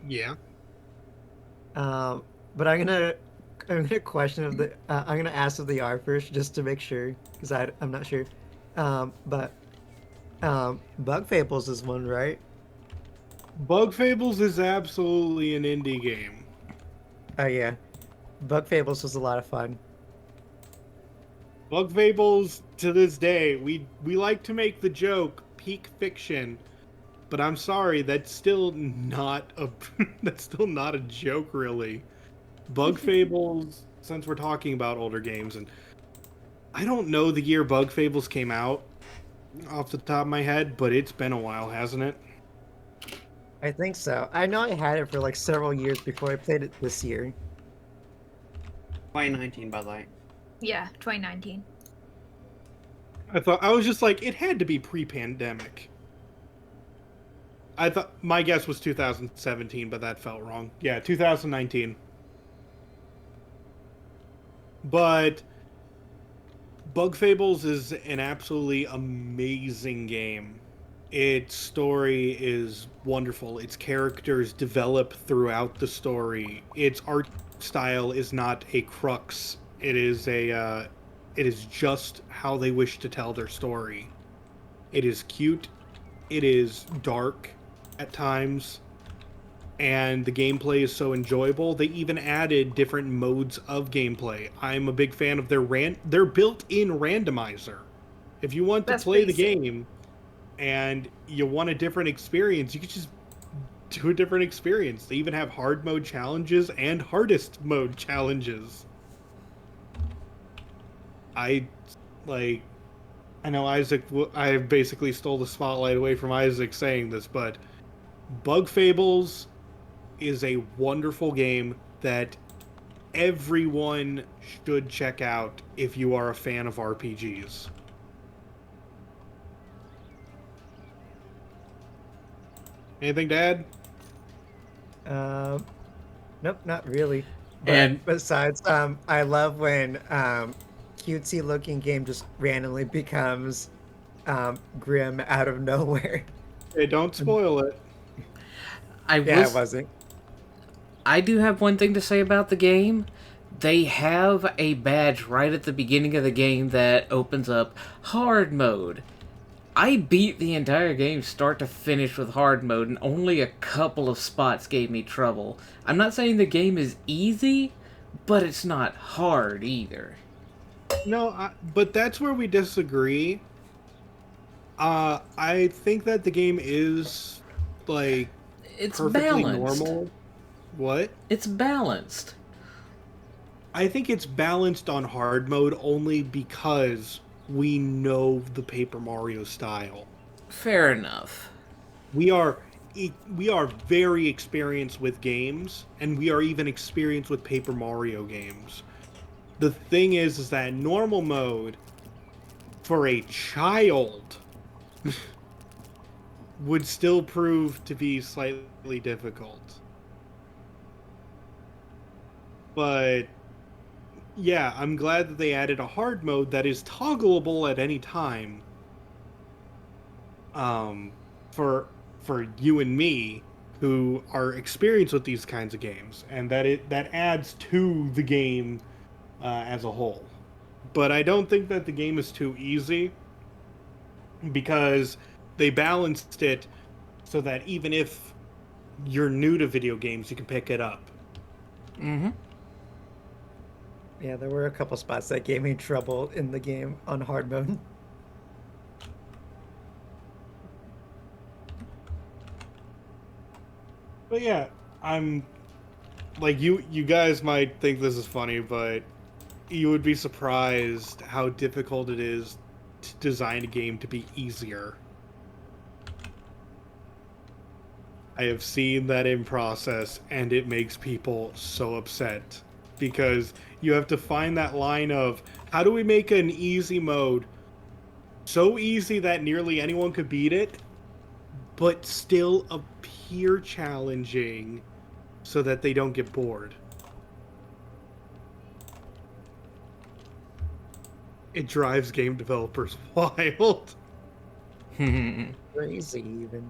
Yeah. But I'm gonna question if I'm gonna ask if they are first just to make sure because I'm not sure. But Bug Fables is one, right? Bug Fables is absolutely an indie game. Oh yeah, Bug Fables was a lot of fun. Bug Fables, to this day, we like to make the joke peak fiction, but I'm sorry, that's still not a that's still not a joke really. Bug Fables since we're talking about older games, and I don't know the year Bug Fables came out off the top of my head, but it's been a while, hasn't it? I think so. I know I had it for like several years before I played it this year. 2019, by the way. Yeah, 2019. I was just like, it had to be pre-pandemic. I thought my guess was 2017, but that felt wrong. Yeah, 2019. But Bug Fables is an absolutely amazing game. Its story is wonderful. Its characters develop throughout the story. Its art style is not a crux. It is just how they wish to tell their story. It is cute. It is dark at times, and the gameplay is so enjoyable. They even added different modes of gameplay. I'm a big fan of their built-in randomizer. If you want to That's play the pretty sick. game and you want a different experience, you could just do a different experience. They even have hard mode challenges and hardest mode challenges. I like I know Isaac I basically stole the spotlight away from Isaac saying this, but Bug Fables is a wonderful game that everyone should check out if you are a fan of RPGs. Anything to add? Um, nope, not really. But And- besides, I love when cutesy looking game just randomly becomes grim out of nowhere. Hey, don't spoil it. Yeah, it wasn't. I do have one thing to say about the game. They have a badge right at the beginning of the game that opens up hard mode. I beat the entire game start to finish with hard mode, and only a couple of spots gave me trouble. I'm not saying the game is easy, but it's not hard either. No, but that's where we disagree. I think that the game is like It's perfectly balanced. normal. What? It's balanced. I think it's balanced on hard mode only because we know the Paper Mario style. Fair enough. We are very experienced with games, and we are even experienced with Paper Mario games. The thing is that normal mode for a child would still prove to be slightly difficult. But yeah, I'm glad that they added a hard mode that is toggleable at any time. For you and me who are experienced with these kinds of games, and that adds to the game as a whole. But I don't think that the game is too easy because they balanced it so that even if you're new to video games, you can pick it up. Mm-hmm. Yeah, there were a couple spots that gave me trouble in the game on hard mode. But yeah, I'm like you guys might think this is funny, but you would be surprised how difficult it is to design a game to be easier. I have seen that in process, and it makes people so upset because you have to find that line of how do we make an easy mode so easy that nearly anyone could beat it, but still appear challenging so that they don't get bored. It drives game developers wild. Crazy, even.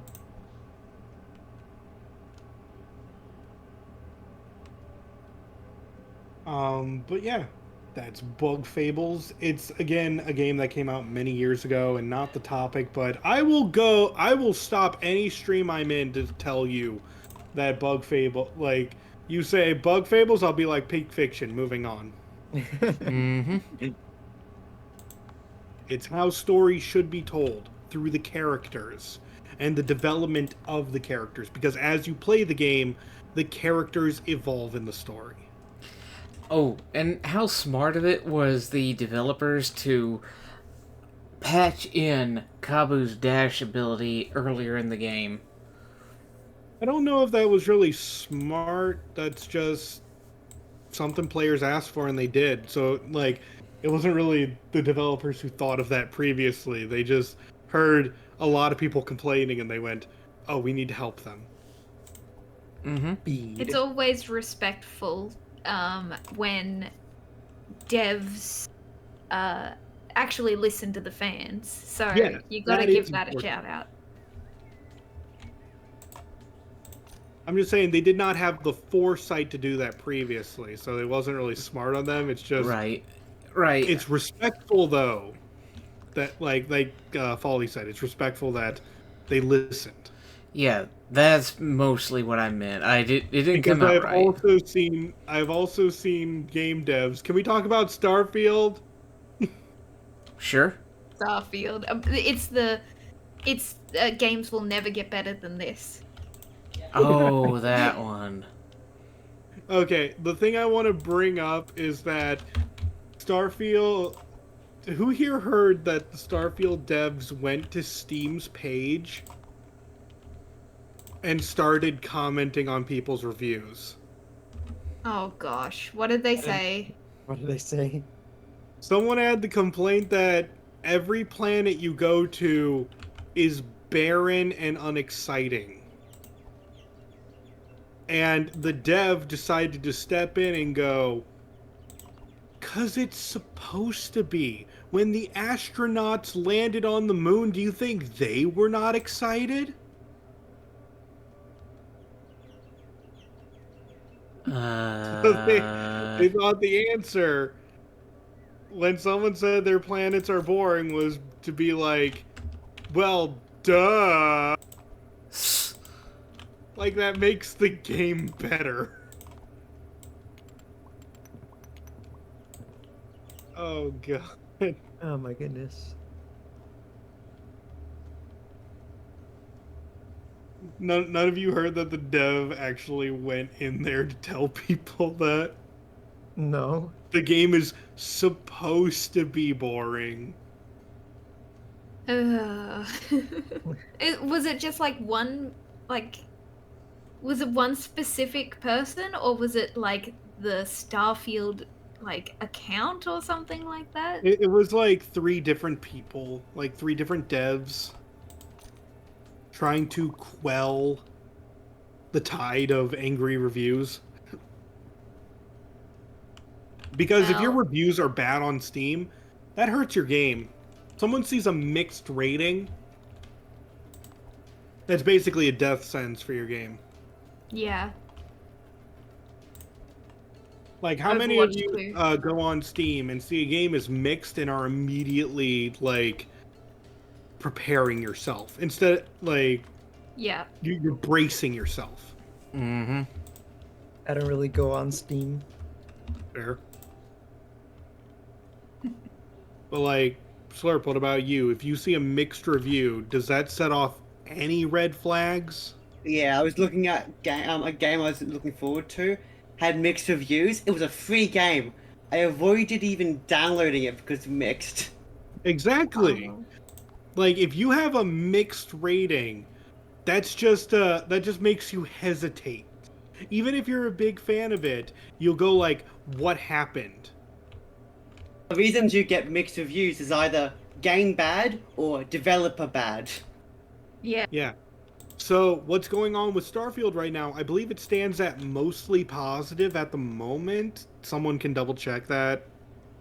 But yeah, that's Bug Fables. It's again a game that came out many years ago and not the topic, but I will stop any stream I'm in to tell you that Bug Fable, like, you say Bug Fables, I'll be like Peak Fiction, moving on. Mm-hmm. It's how stories should be told, through the characters and the development of the characters, because as you play the game, the characters evolve in the story. Oh, and how smart of it was the developers to patch in Kabu's dash ability earlier in the game. I don't know if that was really smart. That's just something players asked for and they did. So, like, it wasn't really the developers who thought of that previously. They just heard a lot of people complaining and they went, oh, we need to help them. Mm-hmm. It's always respectful when devs actually listen to the fans. So Yes, you got to that give is that a important. shout out. I'm just saying they did not have the foresight to do that previously, so it wasn't really smart on them. It's just Right. it's respectful though that like Folly said, it's respectful that they listened. Yeah, that's mostly what I meant. It didn't Because come out right. I've also seen game devs. Can we talk about Starfield? Sure. Starfield. It's games will never get better than this. Oh, that one. Okay, the thing I want to bring up is that Starfield. Who here heard that the Starfield devs went to Steam's page and started commenting on people's reviews? Oh gosh, what did they say? What did they say? Someone had the complaint that every planet you go to is barren and unexciting. And the dev decided to step in and go, "'Cause it's supposed to be. When the astronauts landed on the moon, do you think they were not excited?" So they thought the answer when someone said their planets are boring was to be like, well, duh. Like, that makes the game better. Oh, God. Oh my goodness. None of you heard that the dev actually went in there to tell people that No. the game is supposed to be boring. Was it just like one, like, was it one specific person, or was it like the Starfield like account or something like that? It was like 3 different people, like 3 different devs trying to quell the tide of angry reviews. Because if your Well, reviews are bad on Steam, that hurts your game. Someone sees a mixed rating, that's basically a death sentence for your game. yeah. Like, how many of Overwatch you 2. go on Steam and see a game is mixed and are immediately, like, preparing yourself? Instead, like, Yeah. you're bracing yourself. Mm-hmm. I don't really go on Steam. Fair. But, like, Slurp, what about you? If you see a mixed review, does that set off any red flags? Yeah, I was looking at a game I was looking forward to. Had mixed reviews. It was a free game. I avoided even downloading it because mixed. Exactly. Oh. Like, if you have a mixed rating, that just makes you hesitate. Even if you're a big fan of it, you'll go like, what happened? The reasons you get mixed reviews is either game bad or developer bad. Yeah. Yeah. So, what's going on with Starfield right now? I believe it stands at mostly positive at the moment. Someone can double check that.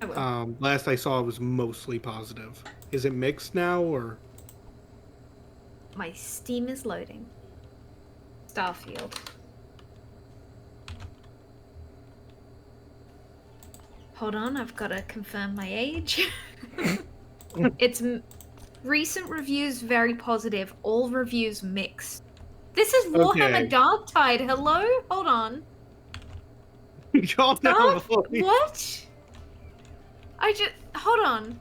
I will. Last I saw it was mostly positive. Is it mixed now, or? My Steam is loading. Starfield. Hold on, I've got to confirm my age. It's recent reviews very positive. All reviews mixed. This is Warhammer Okay. Darktide. Hello? Hold on. Calm down, Chloe. What? Hold on.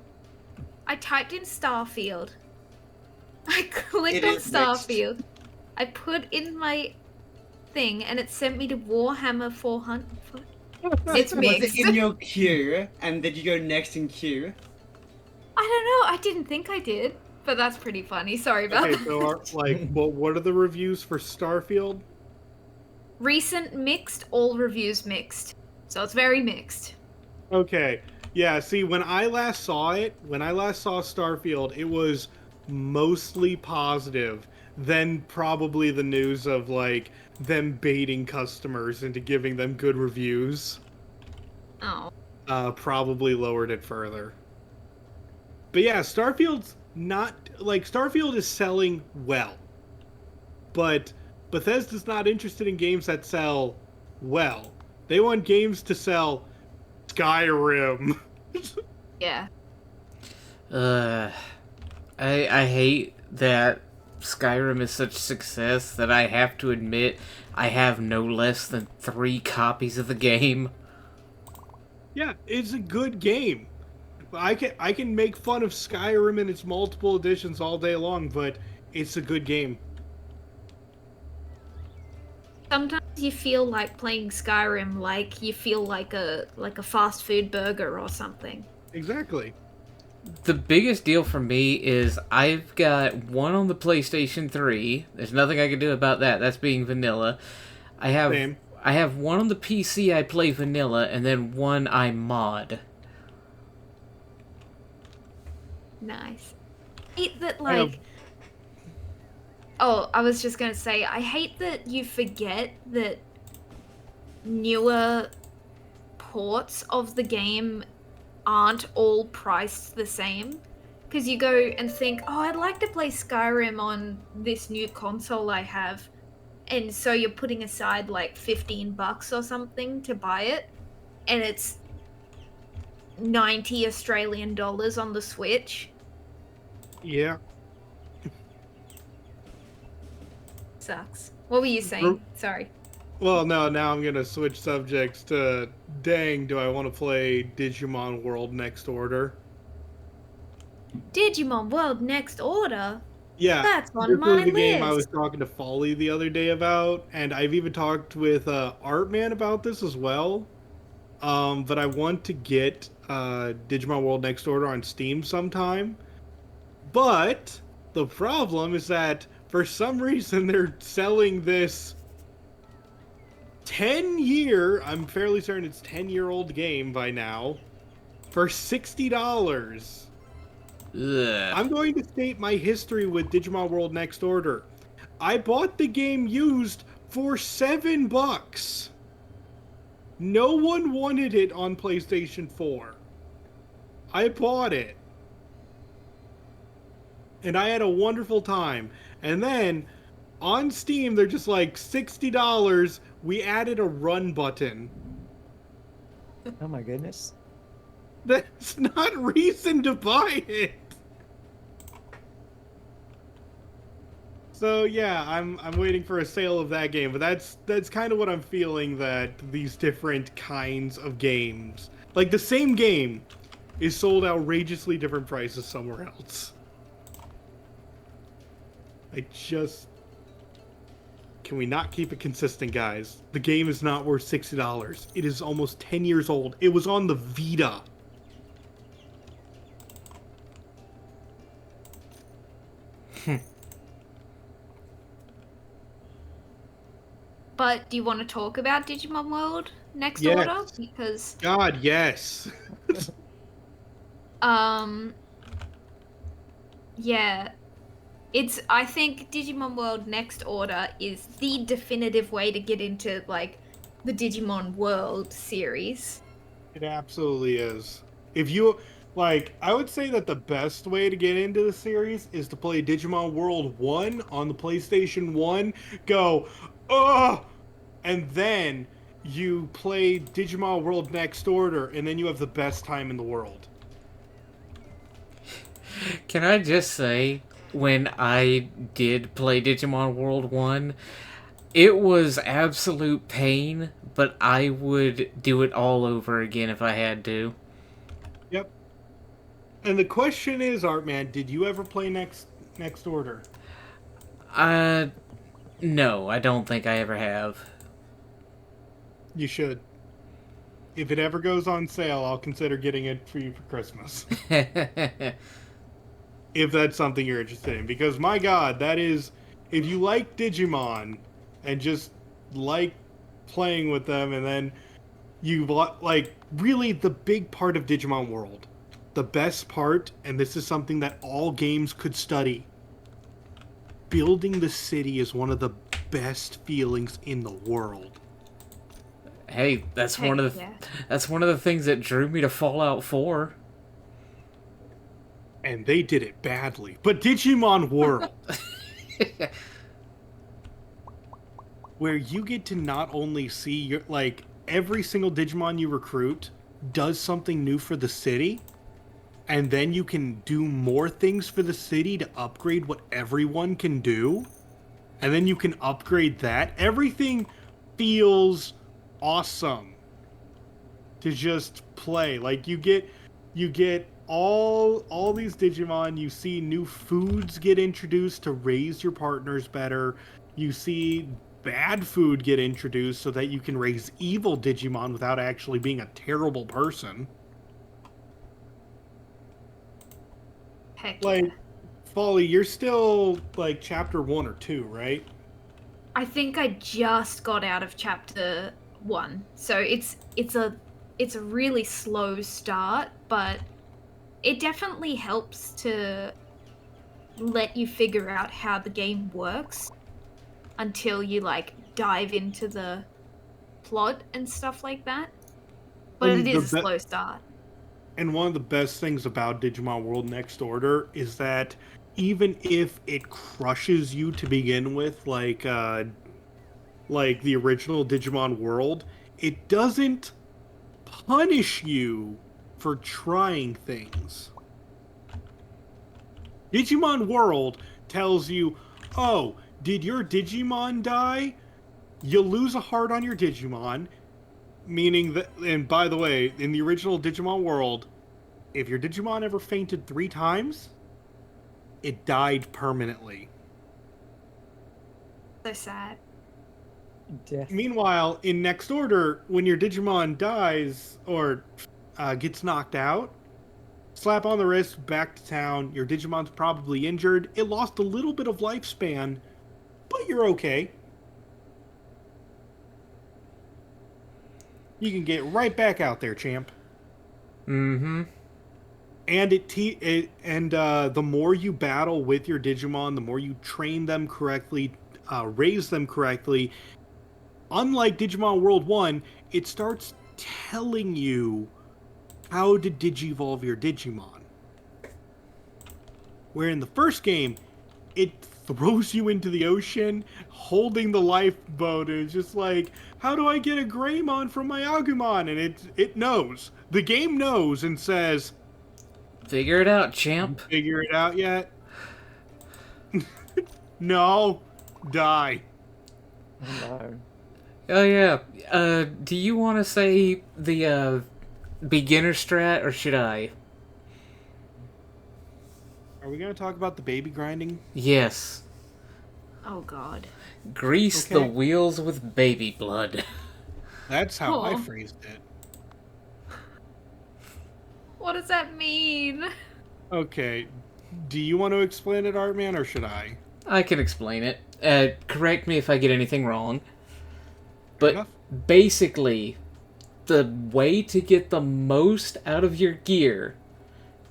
I typed in Starfield. I clicked It on is mixed. Starfield. I put in my thing and it sent me to Warhammer 400. It's Was it mixed. in your queue, and did you go next in queue? I don't know. I didn't think I did, but that's pretty funny. Sorry about Okay, that. so what are the reviews for Starfield? Recent mixed, all reviews mixed. So it's very mixed. Okay. Yeah, see, when I last saw Starfield, it was mostly positive. Then probably the news of, like, them baiting customers into giving them good reviews Oh. probably lowered it further. But yeah, Starfield is selling well. But Bethesda's not interested in games that sell well. They want games to sell Skyrim. Yeah. Uh, I hate that Skyrim is such success that I have to admit I have no less than 3 copies of the game. Yeah, it's a good game. I can make fun of Skyrim and its multiple editions all day long, but it's a good game. Sometimes you feel like playing Skyrim like you feel like a fast food burger or something. Exactly. The biggest deal for me is I've got one on the PlayStation 3. There's nothing I can do about that. That's being vanilla. I have Same. I have one on the PC I play vanilla, and then one I mod. Nice. I hate that I have- like Oh, I was just gonna say, I hate that you forget that newer ports of the game aren't all priced the same. Because you go and think, oh, I'd like to play Skyrim on this new console I have. And so you're putting aside like $15 or something to buy it. And it's 90 Australian dollars on the Switch. Yeah. Sucks. What were you saying? Sorry. Well, no, now I'm gonna switch subjects to, dang, do I want to play Digimon World Next Order? Digimon World Next Order? Yeah, That's on this my was the game I was list. talking to Folly the other day about, and I've even talked with Artman about this as well. But I want to get Digimon World Next Order on Steam sometime. But the problem is that for some reason they're selling this 10-year, I'm fairly certain it's 10-year-old game by now, for $60. Ugh. I'm going to state my history with Digimon World Next Order. I bought the game used for $7. No one wanted it on PlayStation 4. I bought it. And I had a wonderful time. And then on Steam, they're just like $60. We added a run button. Oh my goodness. That's not reason to buy it. So yeah, I'm waiting for a sale of that game, but that's kind of what I'm feeling, that these different kinds of games, like the same game, is sold outrageously different prices somewhere else. Can we not keep it consistent, guys? The game is not worth $60. It is almost 10 years old. It was on the Vita. But do you want to talk about Digimon World Next Yes. Order? Because God, yes. yeah, I think Digimon World Next Order is the definitive way to get into like the Digimon World series. It absolutely is. If you I would say that the best way to get into the series is to play Digimon World 1 on the PlayStation 1, go, ugh, and then you play Digimon World Next Order, and then you have the best time in the world. Can I just say, when I did play Digimon World 1, it was absolute pain, but I would do it all over again if I had to. Yep. And the question is, Artman, did you ever play Next Order? No, I don't think I ever have. You should. If it ever goes on sale, I'll consider getting it for you for Christmas. If that's something you're interested in. Because, my God, that is... If you like Digimon and just like playing with them, and then you like... Really, the big part of Digimon World, the best part, and this is something that all games could study, building the city is one of the best feelings in the world. Hey, that's one of the yeah. that's one of the things that drew me to Fallout 4. And they did it badly. But Digimon World, where you get to not only see your like every single Digimon you recruit does something new for the city, and then you can do more things for the city to upgrade what everyone can do, and then you can upgrade that. Everything feels awesome to just play. Like you get all these Digimon, you see new foods get introduced to raise your partners better. You see bad food get introduced so that you can raise evil Digimon without actually being a terrible person. Heck Like, yeah. Folly, you're still like chapter 1 or 2, right? I think I just got out of chapter 1, so it's a really slow start, but it definitely helps to let you figure out how the game works until you like dive into the plot and stuff like that. But And it is a slow start. And one of the best things about Digimon World Next Order is that even if it crushes you to begin with, like the original Digimon World, it doesn't punish you for trying things. Digimon World tells you, oh, did your Digimon die? You lose a heart on your Digimon, meaning that, and by the way, in the original Digimon World, if your Digimon ever fainted 3 times, it died permanently. So sad. Death. Meanwhile, in Next Order, when your Digimon dies or gets knocked out, slap on the wrist, back to town. Your Digimon's probably injured. It lost a little bit of lifespan, but you're okay. You can get right back out there, champ. Mm-hmm. And the more you battle with your Digimon, the more you train them correctly, raise them correctly. Unlike Digimon World 1, it starts telling you how to digivolve your Digimon. Where in the first game, it throws you into the ocean, holding the lifeboat, and it's just like, how do I get a Greymon from my Agumon? And it knows. The game knows and says, Figure it out, champ. figure it out yet? No. Die. No. Oh yeah. Do you want to say the beginner strat, or should I? Are we going to talk about the baby grinding? Yes. Oh god. Grease the Okay. wheels with baby blood. That's how I Aw. phrased it. What does that mean? Okay. Do you want to explain it, Artman, or should I? I can explain it. Correct me if I get anything wrong. Fair But enough. basically, the way to get the most out of your gear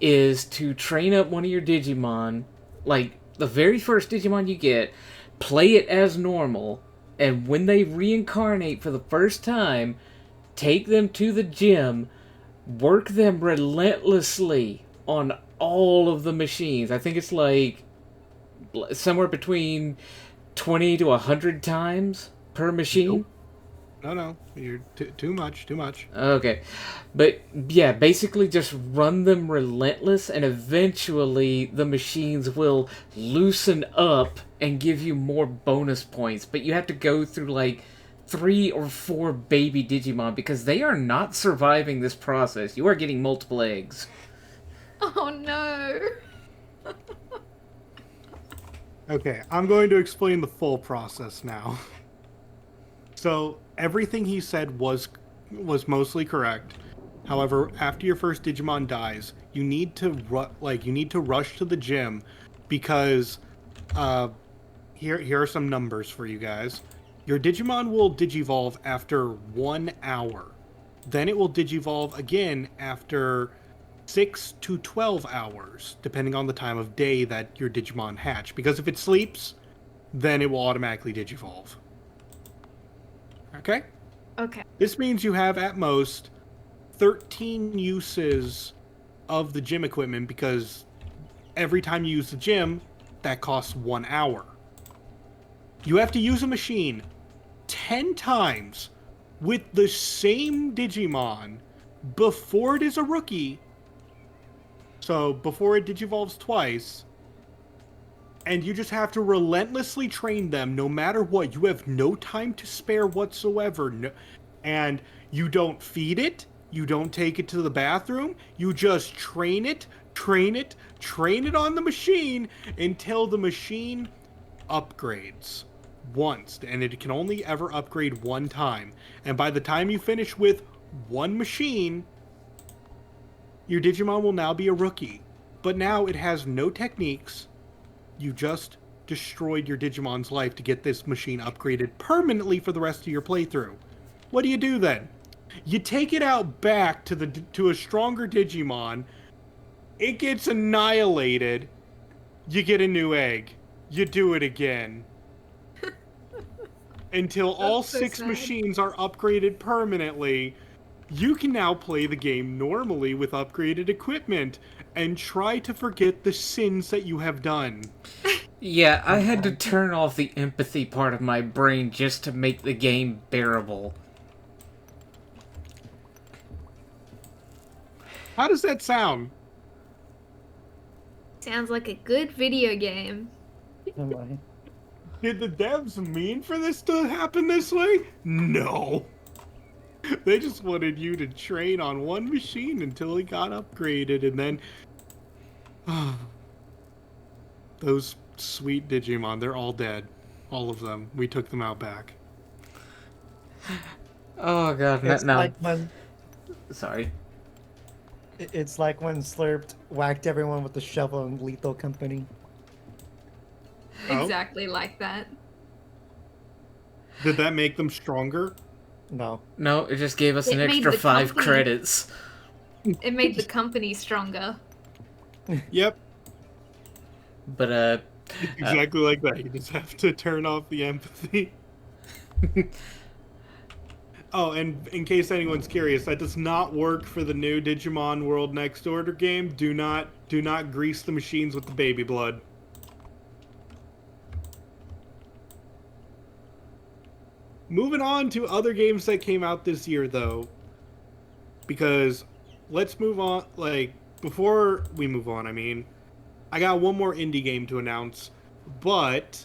is to train up one of your Digimon, like the very first Digimon you get, play it as normal, and when they reincarnate for the first time, take them to the gym, work them relentlessly on all of the machines. I think it's like somewhere between 20 to 100 times per machine. No. You're too much. Okay. But yeah, basically just run them relentless, and eventually the machines will loosen up and give you more bonus points. But you have to go through like 3 or 4 baby Digimon because they are not surviving this process. You are getting multiple eggs. Oh no. Okay, I'm going to explain the full process now. So, everything he said was was mostly correct. However, after your first Digimon dies, you need to rush to the gym because here are some numbers for you guys. Your Digimon will digivolve after 1 hour. Then it will digivolve again after 6 to 12 hours, depending on the time of day that your Digimon hatch. Because if it sleeps, then it will automatically digivolve. Okay? Okay. This means you have at most 13 uses of the gym equipment because every time you use the gym, that costs 1 hour. You have to use a machine 10 times with the same Digimon before it is a rookie. So before it digivolves twice, and you just have to relentlessly train them no matter what. You have no time to spare whatsoever. No, and you don't feed it. You don't take it to the bathroom. You just train it on the machine until the machine upgrades once. And it can only ever upgrade one time. And by the time you finish with one machine, your Digimon will now be a rookie. But now it has no techniques. You just destroyed your Digimon's life to get this machine upgraded permanently for the rest of your playthrough. What do you do then? You take it out back to a stronger Digimon. It gets annihilated. You get a new egg. You do it again. Until all so 6 sad. machines are upgraded permanently. You can now play the game normally with upgraded equipment and try to forget the sins that you have done. Yeah, I had to turn off the empathy part of my brain just to make the game bearable. How does that sound? Sounds like a good video game. Did the devs mean for this to happen this way? No. They just wanted you to train on one machine until it got upgraded, and then... those sweet Digimon, they're all dead. All of them. We took them out back. Oh god, It's no. like when Sorry. it's like when Slurped whacked everyone with the shovel in Lethal Company. Oh? Exactly like that. Did that make them stronger? No. No, it just gave us It an made extra the 5 company- credits. It made the company stronger. Yep. But, Exactly like that. You just have to turn off the empathy. Oh, and in case anyone's curious, that does not work for the new Digimon World Next Order game. Do not grease the machines with the baby blood. Moving on to other games that came out this year, though. Because let's move on, before we move on, I got one more indie game to announce, but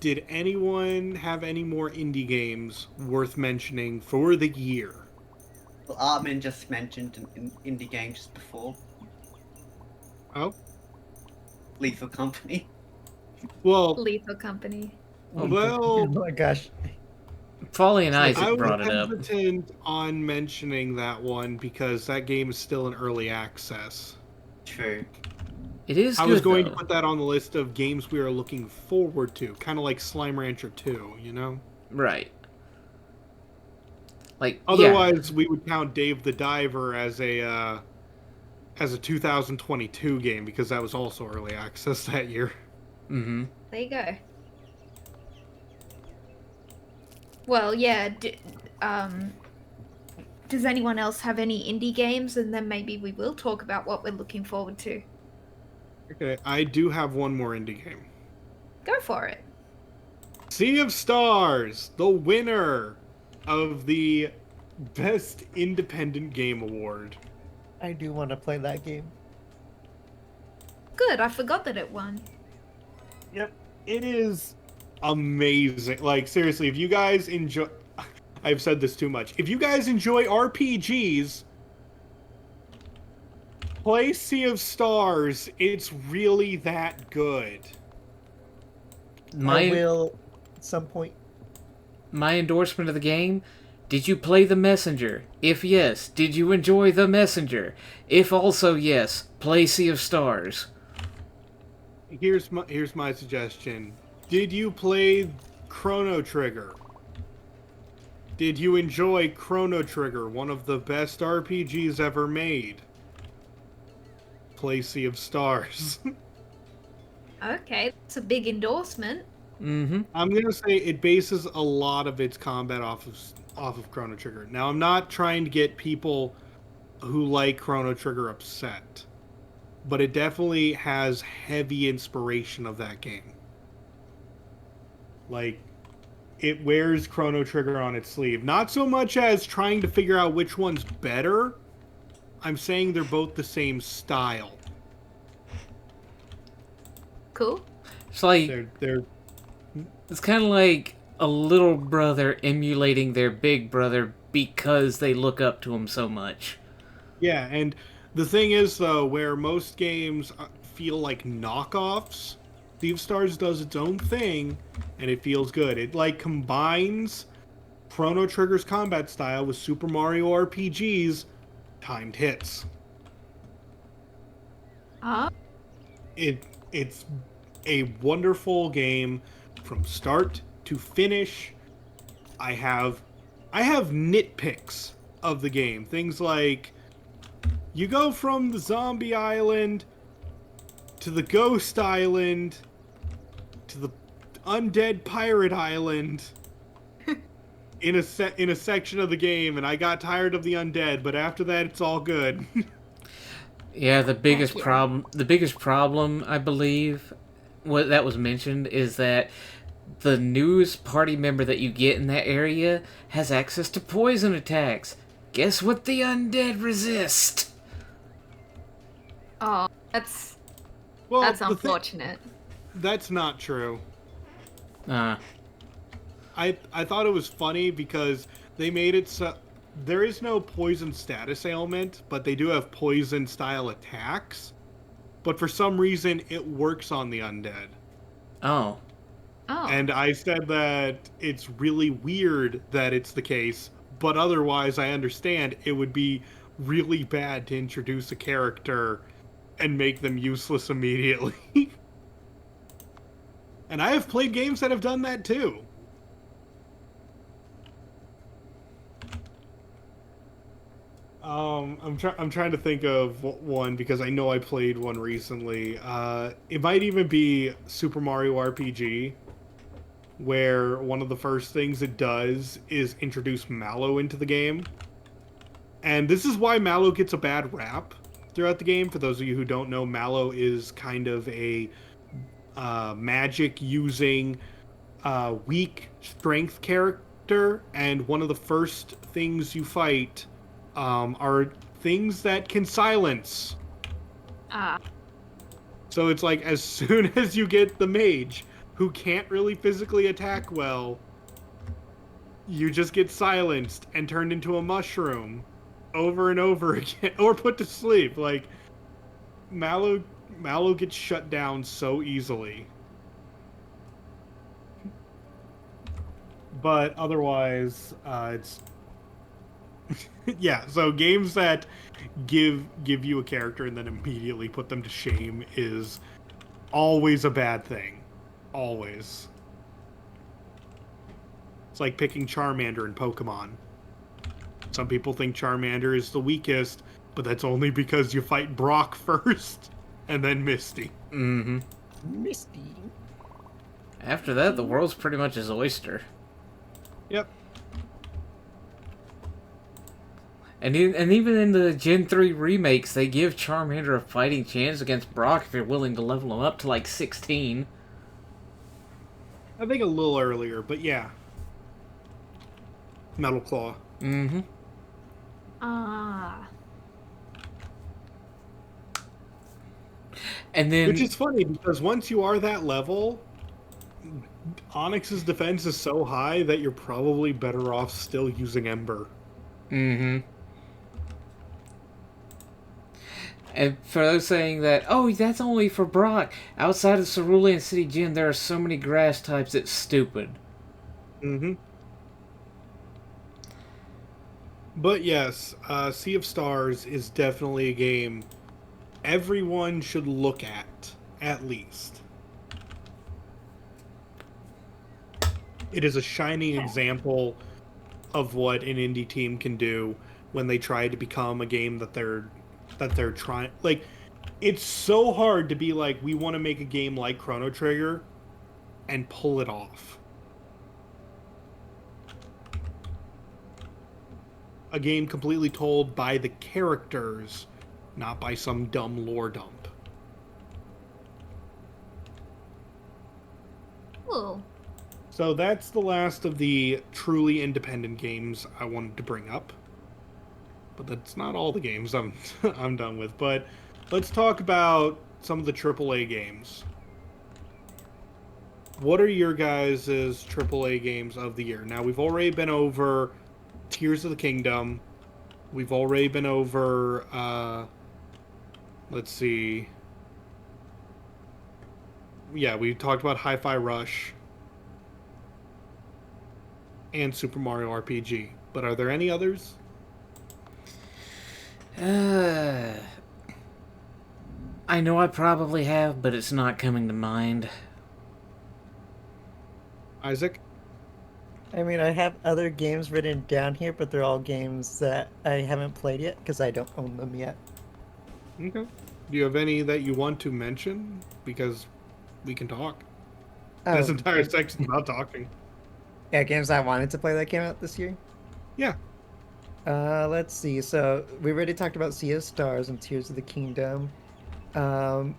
did anyone have any more indie games worth mentioning for the year? Well, Armin just mentioned an indie game just before. Oh? Lethal Company. Well, Lethal Company. Oh well, my gosh. Folly and I Isaac was brought it up. hesitant on mentioning that one because that game is still in early access. True. It is I good, was going though. to put that on the list of games we are looking forward to, kind of like Slime Rancher 2, you know? Right. Like, Otherwise, we would count Dave the Diver as a 2022 game because that was also early access that year. yeah. Mm-hmm. There you go. Well, yeah. Does anyone else have any indie games? And then maybe we will talk about what we're looking forward to. Okay, I do have one more indie game. Go for it. Sea of Stars, the winner of the Best Independent Game Award. I do want to play that game. Good. I forgot that it won. Yep, it is amazing. Like, seriously, if you guys enjoy... I've said this too much. If you guys enjoy RPGs, play Sea of Stars. It's really that good. I will at some point. My endorsement of the game, Did you play The Messenger? If yes, did you enjoy The Messenger? If also yes, play Sea of Stars. Here's my suggestion. Did you play Chrono Trigger? Did you enjoy Chrono Trigger, one of the best RPGs ever made? Play Sea of Stars. Okay, that's a big endorsement. Mm-hmm. I'm gonna say it bases a lot of its combat off of Chrono Trigger. Now, I'm not trying to get people who like Chrono Trigger upset, but it definitely has heavy inspiration of that game. Like, it wears Chrono Trigger on its sleeve. Not so much as trying to figure out which one's better. I'm saying they're both the same style. Cool. It's like They're it's kind of like a little brother emulating their big brother because they look up to him so much. Yeah, and the thing is, though, where most games feel like knockoffs, Sea of Stars does its own thing, and it feels good. It, like, combines Chrono Trigger's combat style with Super Mario RPG's timed hits. It's a wonderful game from start to finish. I have nitpicks of the game. Things like, you go from the zombie island to the ghost island to the undead pirate island in a section of the game, and I got tired of the undead, but after that it's all good. Yeah, the biggest yeah. problem I believe what that was mentioned is that the newest party member that you get in that area has access to poison attacks. Guess what the undead resist? Oh, that's Well, unfortunate. that's not true. Uh, I thought it was funny because they made it so there is no poison status ailment, but they do have poison style attacks. But for some reason, it works on the undead. oh. Oh. And I said that it's really weird that it's the case, but otherwise I understand it would be really bad to introduce a character and make them useless immediately. And I have played games that have done that too. I'm trying to think of one because I know I played one recently. It might even be Super Mario RPG, where one of the first things it does is introduce Mallow into the game. And this is why Mallow gets a bad rap throughout the game. For those of you who don't know, Mallow is kind of a magic using weak strength character, and one of the first things you fight are things that can silence. So it's like, as soon as you get the mage, who can't really physically attack well, you just get silenced and turned into a mushroom over and over again, or put to sleep. Like, Mallow gets shut down so easily. But otherwise, it's yeah. So games that give you a character and then immediately put them to shame is always a bad thing. Always. It's like picking Charmander in Pokemon. Some people think Charmander is the weakest, but that's only because you fight Brock first and then Misty. Mm-hmm. Misty. After that, the world's pretty much his oyster. Yep. And even in the Gen 3 remakes, they give Charmander a fighting chance against Brock if you're willing to level him up to like 16. I think a little earlier, but yeah. Metal Claw. Mm-hmm. And then... Which is funny, because once you are that level, Onyx's defense is so high that you're probably better off still using Ember. Mm-hmm. And for those saying that, oh, that's only for Brock, outside of Cerulean City Gym, there are so many grass types, it's stupid. Mm-hmm. But yes, Sea of Stars is definitely a game everyone should look at least. It is a shining Yeah. example of what an indie team can do when they try to become a game that they're trying. Like, it's so hard to be like, we want to make a game like Chrono Trigger and pull it off. A game completely told by the characters, not by some dumb lore dump. Cool. So that's the last of the truly independent games I wanted to bring up. But that's not all the games I'm I'm done with. But let's talk about some of the AAA games. What are your guys' AAA games of the year? Now, we've already been over Tears of the Kingdom. We've already been over, let's see. Yeah, we talked about Hi-Fi Rush and Super Mario RPG. But are there any others? I know I probably have, but it's not coming to mind. Isaac? I mean, I have other games written down here, but they're all games that I haven't played yet because I don't own them yet. Okay. Do you have any that you want to mention? Because we can talk. This Oh, entire section's about talking. yeah, games I wanted to play that came out this year. Yeah. Let's see. So we already talked about Sea of Stars and Tears of the Kingdom. Um,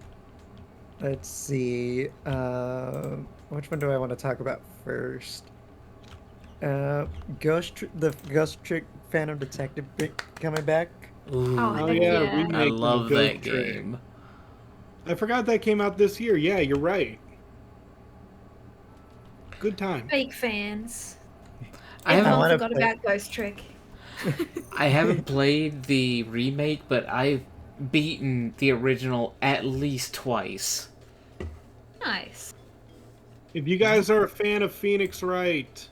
let's see. Which one do I want to talk about first? The Ghost Trick Phantom Detective coming back. Ooh, Oh, Oh heck yeah, yeah. I remake love of that Ghost Trick. game. I forgot that came out this year. Yeah, you're right. Good time. Fake fans. I Everyone wanna forgot play- about Ghost Trick. I haven't played the remake, but I've beaten the original at least twice. Nice. If you guys are a fan of Phoenix Wright,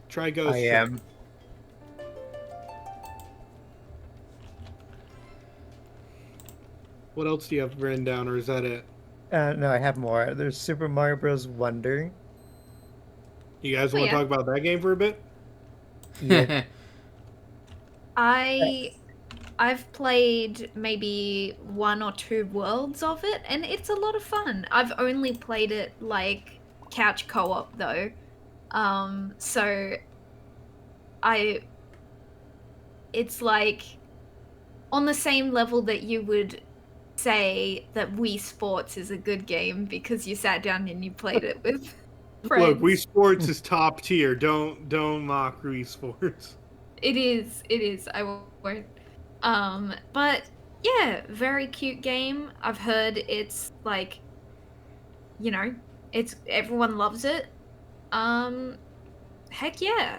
try Ghost I Trick. am. What else do you have written down, or is that it? No, I have more. There's Super Mario Bros. Wonder. You guys Oh, want to yeah. talk about that game for a bit? Yeah. I've played maybe 1 or 2 worlds of it, and it's a lot of fun. I've only played it like couch co-op though, so it's like on the same level that you would say that Wii Sports is a good game because you sat down and you played it with friends. Look, Wii Sports is top tier. Don't mock Wii Sports. It is. I won't. But yeah, very cute game. I've heard it's like, it's everyone loves it. Heck yeah.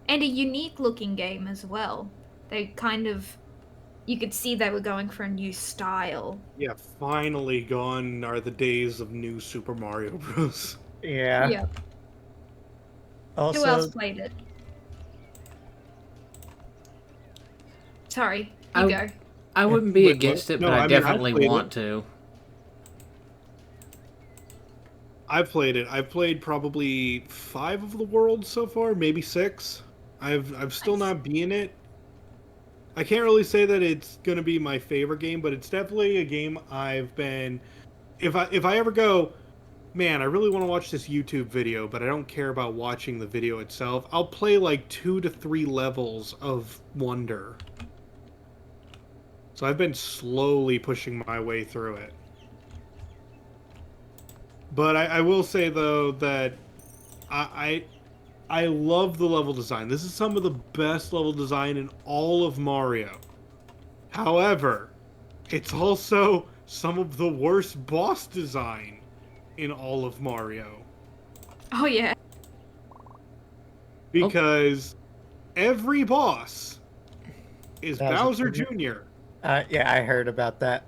And a unique looking game as well. They kind of, you could see they were going for a new style. Yeah, finally gone are the days of new Super Mario Bros. Yeah. Yep. Also, Who else played it? Sorry, you I- go. I wouldn't be Wait, against what? it, No, but I I mean, I definitely played want it. to. I've played it. I've played probably 5 of the worlds so far, maybe 6. I've still Nice. not beaten it. I can't really say that it's gonna be my favorite game, but it's definitely a game I've been. If I ever go, man, I really want to watch this YouTube video, but I don't care about watching the video itself, I'll play like 2 to 3 levels of Wonder. So I've been slowly pushing my way through it. But I will say though that I love the level design. This is some of the best level design in all of Mario. However, it's also some of the worst boss design in all of Mario. Oh yeah. Because every boss is Bowser Bowser Jr. yeah, I heard about that.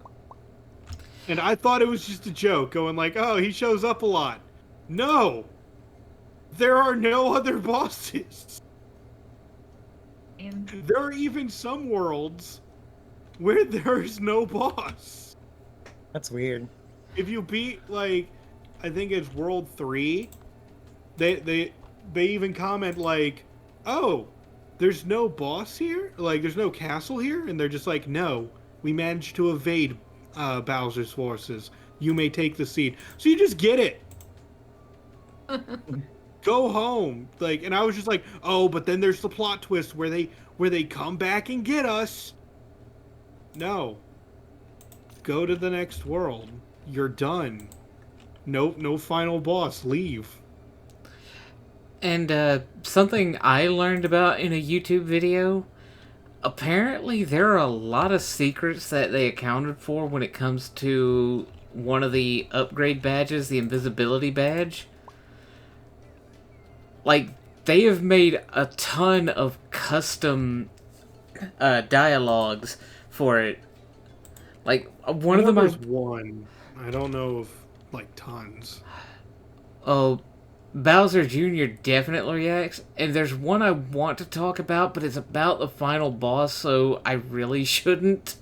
And I thought it was just a joke, going like, oh, he shows up a lot. No! There are no other bosses! There are even some worlds where there's no boss. That's weird. If you beat, like, I think it's World 3, they even comment, like, oh, there's no boss here? Like, there's no castle here? And they're just like, no, we managed to evade Bowser's forces. You may take the seed. So you just get it. Go home. Like, and I was just like, oh, but then there's the plot twist where they come back and get us. No. Go to the next world. You're done. No final boss. Leave. And something I learned about in a YouTube video, apparently there are a lot of secrets that they accounted for when it comes to one of the upgrade badges, the invisibility badge. Like, they have made a ton of custom dialogues for it. Like, one of them There's one. I don't know if, like, tons. Oh, Bowser Jr. definitely reacts, and there's one I want to talk about, but it's about the final boss, so I really shouldn't.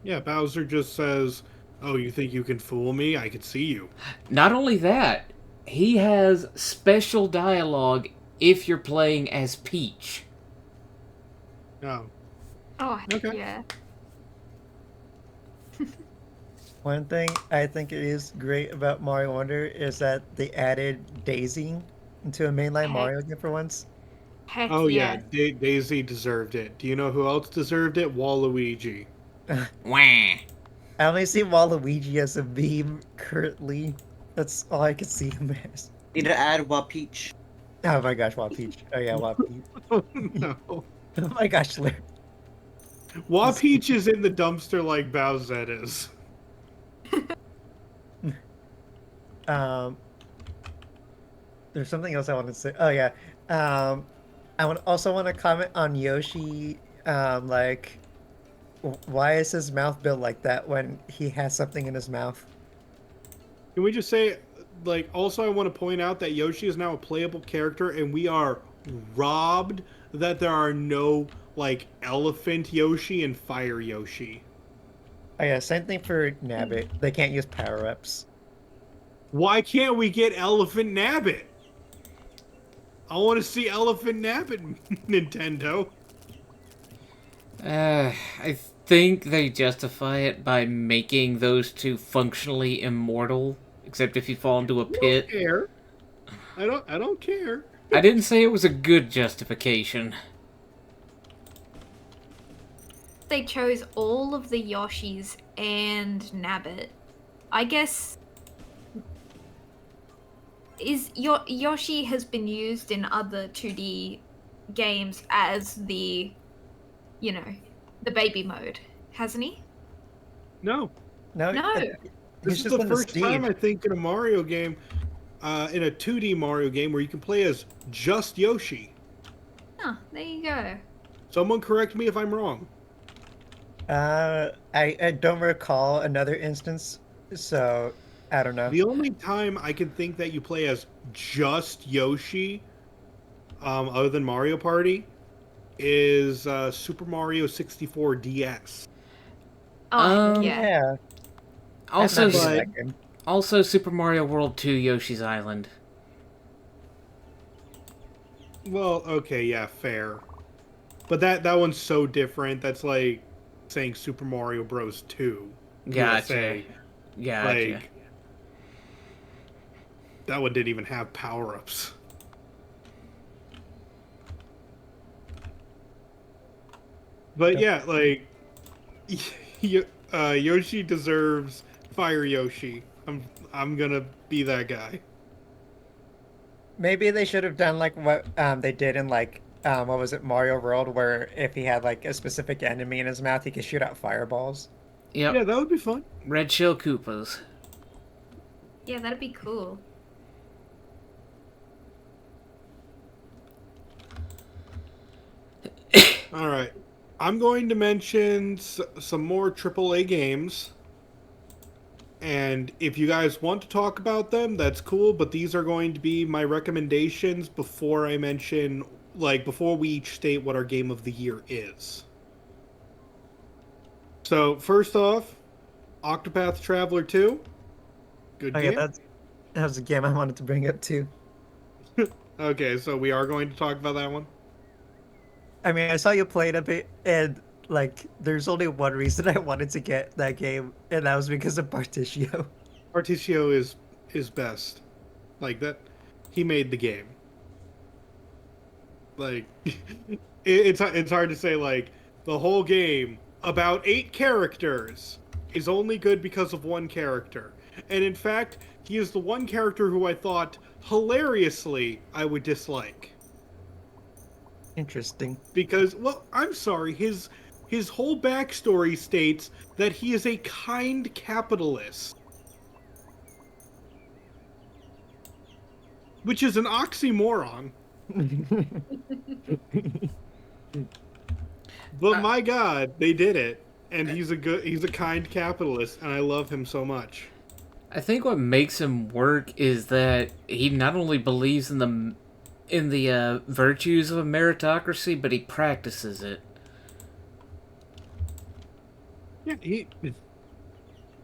Yeah, Bowser just says, oh, you think you can fool me? I can see you. Not only that, he has special dialogue if you're playing as Peach. Oh. Oh, Okay. yeah. One thing I think it is great about Mario Wonder is that they added Daisy into a mainline Heck. Mario game for once. Heck Oh, yeah. yeah. Daisy deserved it. Do you know who else deserved it? Waluigi. Wah. I only see Waluigi as a meme currently. That's all I can see him as. Need to add Peach. Oh my gosh, Peach. Oh yeah, Peach. Oh, no. Oh my gosh, Larry. Peach is in the dumpster like Bowsette is. There's something else I wanted to say. Oh yeah. Also want to comment on Yoshi. Like, why is his mouth built like that when he has something in his mouth? Can we just say, like, also I want to point out that Yoshi is now a playable character, and we are robbed that there are no, like, Elephant Yoshi and Fire Yoshi. Oh yeah, same thing for Nabbit. They can't use power-ups. Why can't we get Elephant Nabbit? I want to see Elephant Nabbit, Nintendo. I think they justify it by making those two functionally immortal, except if you fall into a pit. I don't care. I don't care. I didn't say it was a good justification. They chose all of the Yoshis and Nabbit. I guess Yoshi has been used in other 2D games as the, the baby mode, hasn't he? No. No. No. This is the first time, I think, in a Mario game, in a 2D Mario game, where you can play as just Yoshi. Oh, there you go. Someone correct me if I'm wrong. I don't recall another instance, so I don't know. The only time I can think that you play as just Yoshi, other than Mario Party, is Super Mario 64 DS. Oh, yeah. Yeah. Also, That's not that good. also Super Mario World 2 Yoshi's Island. Well, okay, yeah, fair. But that one's so different. That's like saying Super Mario Bros. 2. Gotcha. USA. Gotcha. Like, that one didn't even have power-ups. But yeah, like, Yoshi deserves Fire Yoshi. I'm gonna be that guy. Maybe they should have done like what they did in like what was it, Mario World, where if he had like a specific enemy in his mouth, he could shoot out fireballs. Yep. Yeah, that would be fun. Red Shell Koopas. Yeah, that'd be cool. All right. I'm going to mention some more AAA games. And if you guys want to talk about them, that's cool. But these are going to be my recommendations before I mention like before we each state what our game of the year is. So first off, Octopath Traveler 2. Good Oh yeah, game. that was a game I wanted to bring up too. Okay, so we are going to talk about that one. I mean, I saw you play it a bit, and like, there's only one reason I wanted to get that game, and that was because of Particio. Articio is best. Like that, he made the game. Like, it's hard to say like the whole game about 8 characters is only good because of one character, and in fact, he is the one character who I thought hilariously I would dislike. Interesting. Because, well, I'm sorry, his whole backstory states that he is a kind capitalist, which is an oxymoron. But my God, they did it, and he's a kind capitalist, and I love him so much. I think what makes him work is that he not only believes in the virtues of a meritocracy, but he practices it. Yeah,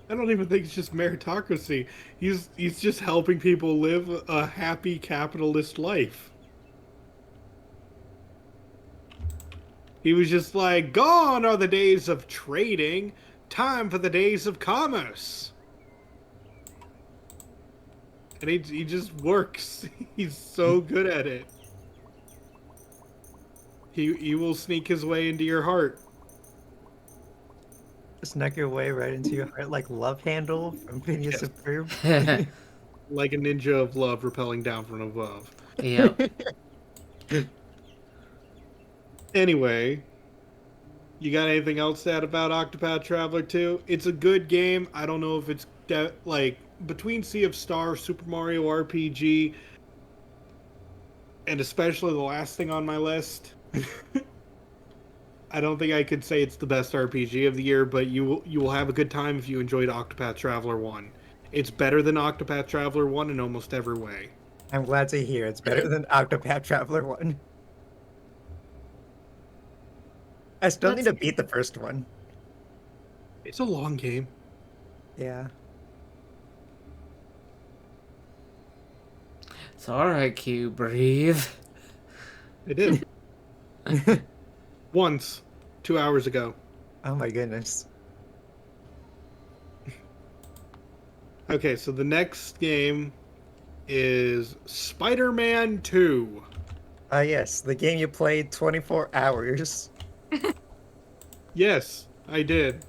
I don't even think it's just meritocracy. He's just helping people live a happy capitalist life. He was just like, gone are the days of trading, time for the days of commerce. And he just works. He's so good at it. He will sneak his way into your heart. Snuck your way right into your heart like Love Handle from Phineas Yes. and Ferb. Like a ninja of love repelling down from above. Yep. Anyway, you got anything else to add about Octopath Traveler 2? It's a good game. I don't know if it's like between Sea of Stars, Super Mario RPG, and especially the last thing on my list. I don't think I could say it's the best RPG of the year, but you will have a good time if you enjoyed Octopath Traveler 1. It's better than Octopath Traveler 1 in almost every way. I'm glad to hear it's better than Octopath Traveler 1. I still need to beat the first one. It's a long game. Yeah. It's alright, Q. Breathe. I did. Once, 2 hours ago. Oh my goodness. Okay, so the next game is Spider-Man 2. Yes, the game you played 24 hours. Yes, I did.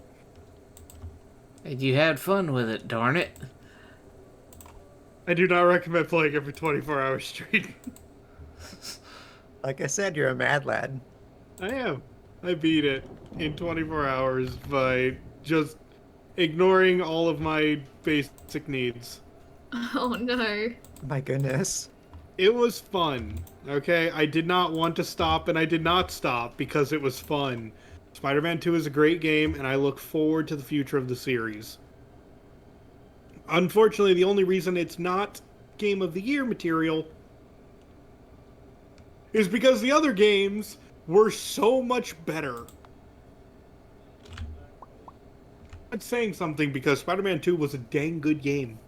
And you had fun with it, darn it. I do not recommend playing it for 24 hours straight. Like I said, you're a mad lad. I am. I beat it in 24 hours by just ignoring all of my basic needs. Oh no. My goodness. It was fun, okay? I did not want to stop, and I did not stop because it was fun. Spider-Man 2 is a great game, and I look forward to the future of the series. Unfortunately, the only reason it's not Game of the Year material is because the other games were so much better. That's saying something because Spider-Man 2 was a dang good game.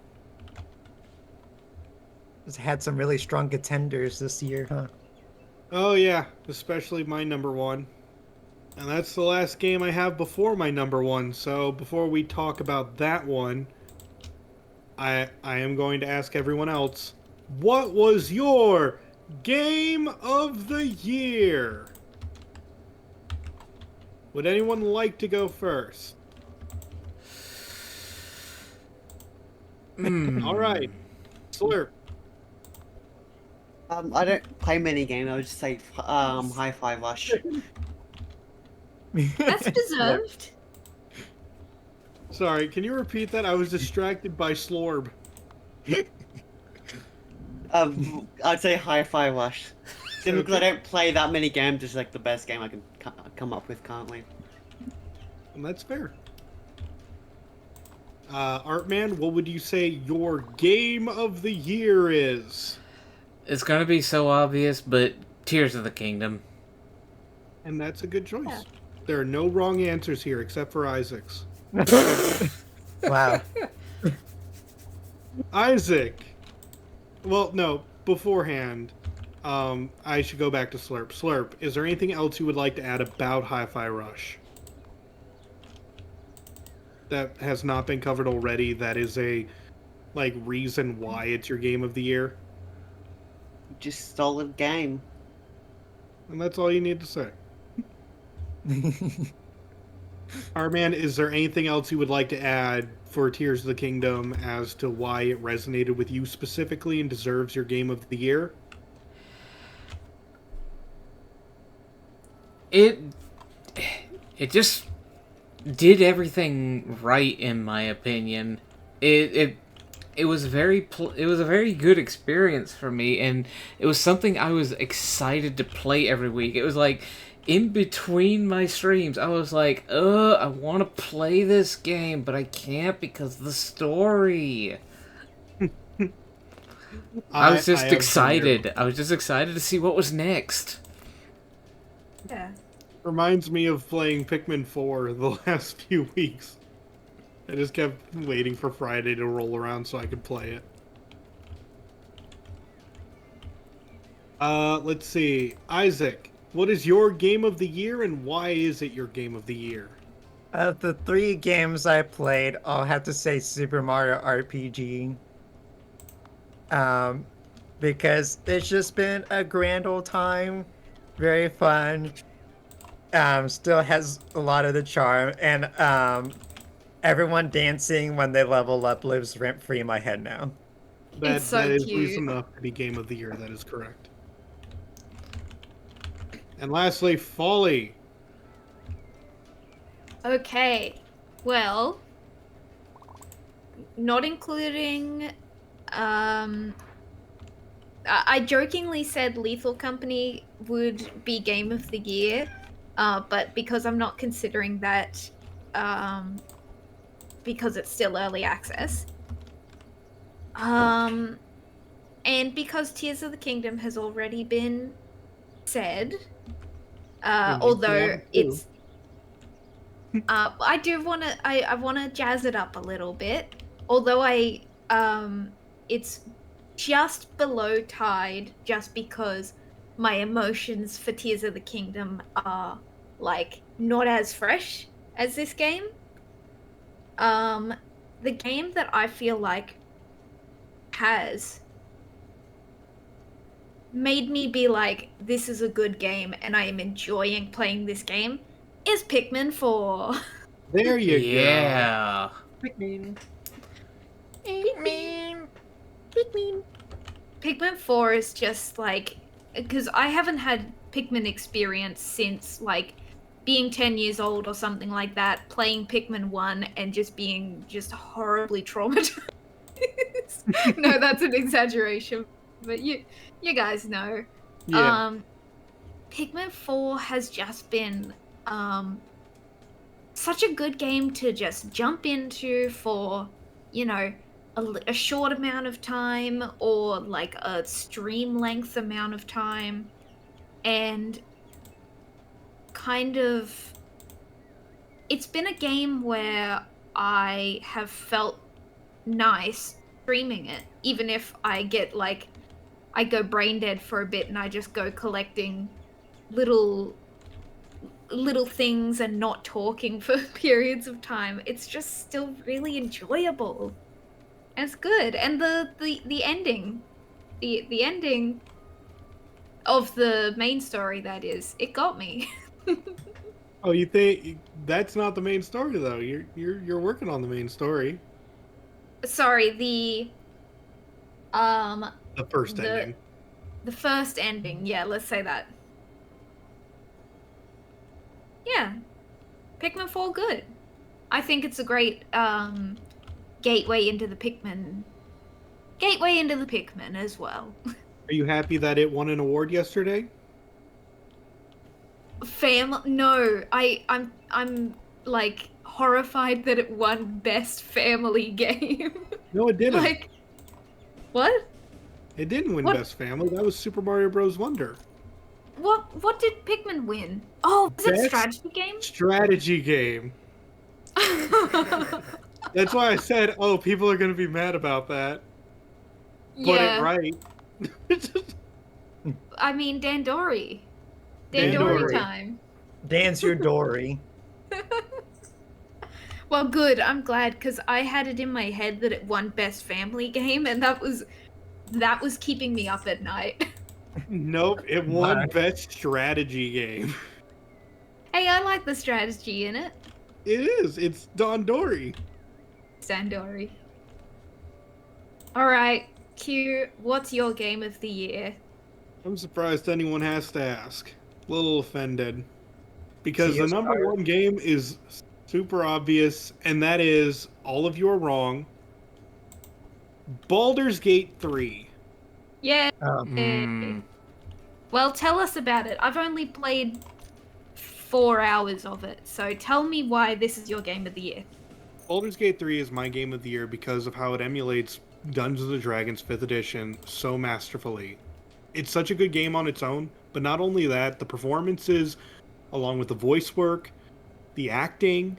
It's had some really strong contenders this year, huh? Oh yeah, especially my number one. And that's the last game I have before my number one, so before we talk about that one, I am going to ask everyone else, what was your Game of the Year? Would anyone like to go first? Alright. Slurp. I don't play many games. I would just say Hi-Fi Rush. That's deserved. Sorry, can you repeat that? I was distracted by Slorb. I'd say Hi-Fi Rush. Simply because I don't play that many games, it's like the best game I can come up with currently. And that's fair. Artman, what would you say your Game of the Year is? It's gonna be so obvious, but Tears of the Kingdom. And that's a good choice. Yeah. There are no wrong answers here except for Isaac's. Wow. Isaac! Well, no, beforehand, I should go back to Slurp. Slurp, is there anything else you would like to add about Hi-Fi Rush that has not been covered already that is a, like, reason why it's your game of the year? Just solid game. And that's all you need to say. Arman, is there anything else you would like to add for Tears of the Kingdom as to why it resonated with you specifically and deserves your game of the year? It just did everything right in my opinion. It was a very good experience for me, and it was something I was excited to play every week. It was like in between my streams, I was like, I want to play this game, but I can't because of the story. I was just excited. I was just excited to see what was next. Yeah. Reminds me of playing Pikmin 4 the last few weeks. I just kept waiting for Friday to roll around so I could play it. Let's see. Isaac, what is your game of the year and why is it your game of the year? Of the 3 games I played, I'll have to say Super Mario RPG. Because it's just been a grand old time, very fun. Still has a lot of the charm, and everyone dancing when they level up lives rent free in my head now. That, It's so that is cute. reason enough to be game of the year. That is correct. And lastly, Folly. Okay. Well, not including. I jokingly said Lethal Company would be game of the year, but because I'm not considering that, because it's still early access, and because Tears of the Kingdom has already been said, although it's, I do want to, I want to jazz it up a little bit, although it's just below tied just because my emotions for Tears of the Kingdom are like not as fresh as this game. The game that I feel like has made me be like, this is a good game and I am enjoying playing this game is Pikmin 4. There you Yeah. Pikmin. Pikmin 4 is just like, because I haven't had Pikmin experience since like being 10 years old or something like that, playing Pikmin 1 and just being just horribly traumatized. No, that's an exaggeration, but you guys know. go. Yeah. Pikmin 4 has just been such a good game to just jump into for, you know, a short amount of time or like a stream length amount of time, and kind of it's been a game where I have felt nice streaming it, even if I get like, I go brain dead for a bit and I just go collecting little things and not talking for periods of time. It's just still really enjoyable. And it's good. And the ending, the ending of the main story, that is, it got me. Oh, you think that's not the main story though? You're working on the main story. Sorry, the first the- ending. the first ending. Yeah, let's say that. Yeah, Pikmin 4 good. I think it's a great gateway into the Pikmin as well. Are you happy that it won an award yesterday? No, I'm like horrified that it won best family game. No, it didn't. Like, what? It didn't win What? Best Family. That was Super Mario Bros. Wonder. what did Pikmin win? Oh, was it a Best strategy game? Strategy game. That's why I said, oh, people are going to be mad about that. But it Yeah, right. I mean Dandori. Dandori. Dandori time. Dance your Dory. Well, good. I'm glad because I had it in my head that it won best family game, and that was keeping me up at night. Nope, it won best strategy game. Hey, I like the strategy in it. It is. It's Dandori. Dandori. All right, Q. What's your game of the year? I'm surprised anyone has to ask. A little offended. Because the Geostar. number one game is super obvious, and that is, all of you are wrong, Baldur's Gate 3. Yeah. Mm. Well, tell us about it. I've only played 4 hours of it, so tell me why this is your game of the year. Baldur's Gate 3 is my game of the year because of how it emulates Dungeons & Dragons 5th edition so masterfully. It's such a good game on its own, but not only that, the performances, along with the voice work, the acting,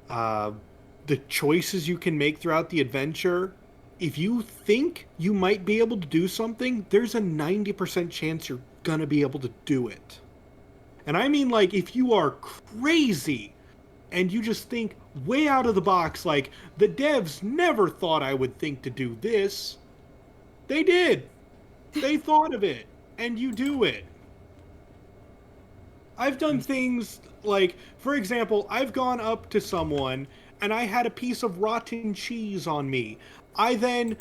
the choices you can make throughout the adventure. If you think you might be able to do something, there's a 90% chance you're gonna be able to do it. And I mean, like, if you are crazy and you just think way out of the box, like, the devs never thought I would think to do this. They did. They thought of it, and you do it. I've done things like, for example, I've gone up to someone and I had a piece of rotten cheese on me. I then...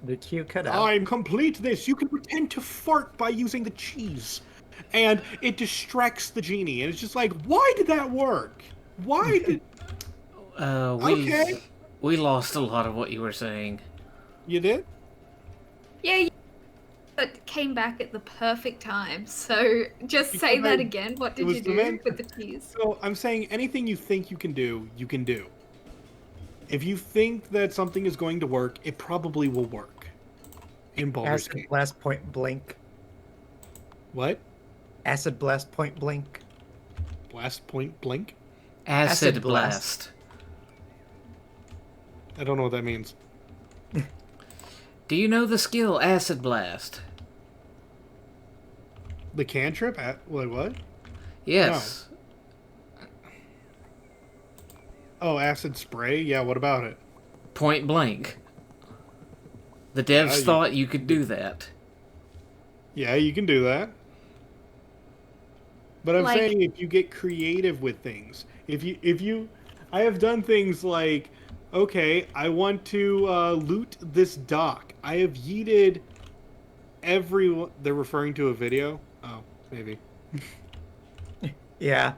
The Q cut out. I'm complete this. You can pretend to fart by using the cheese. And it distracts the genie. And it's just like, why did that work? Why did... Okay. We lost a lot of what you were saying. You did? Yeah, but came back at the perfect time. So just say that again. What did you do with the cheese? So I'm saying anything you think you can do, you can do. If you think that something is going to work, it probably will work. In Baldur's Acid Gate. Blast Point Blank. What? Acid Blast Point Blank. Blast Point Blink? Acid Acid blast. I don't know what that means. Do you know the skill Acid Blast? The cantrip? Wait, what? Yes. Oh, acid spray? Yeah, what about it? Point blank. The devs thought you could do that. Yeah, you can do that. But I'm Like- saying if you get creative with things, if you, I have done things like, okay, I want to loot this dock. I have yeeted everyone. They're referring to a video? Oh, maybe. Yeah,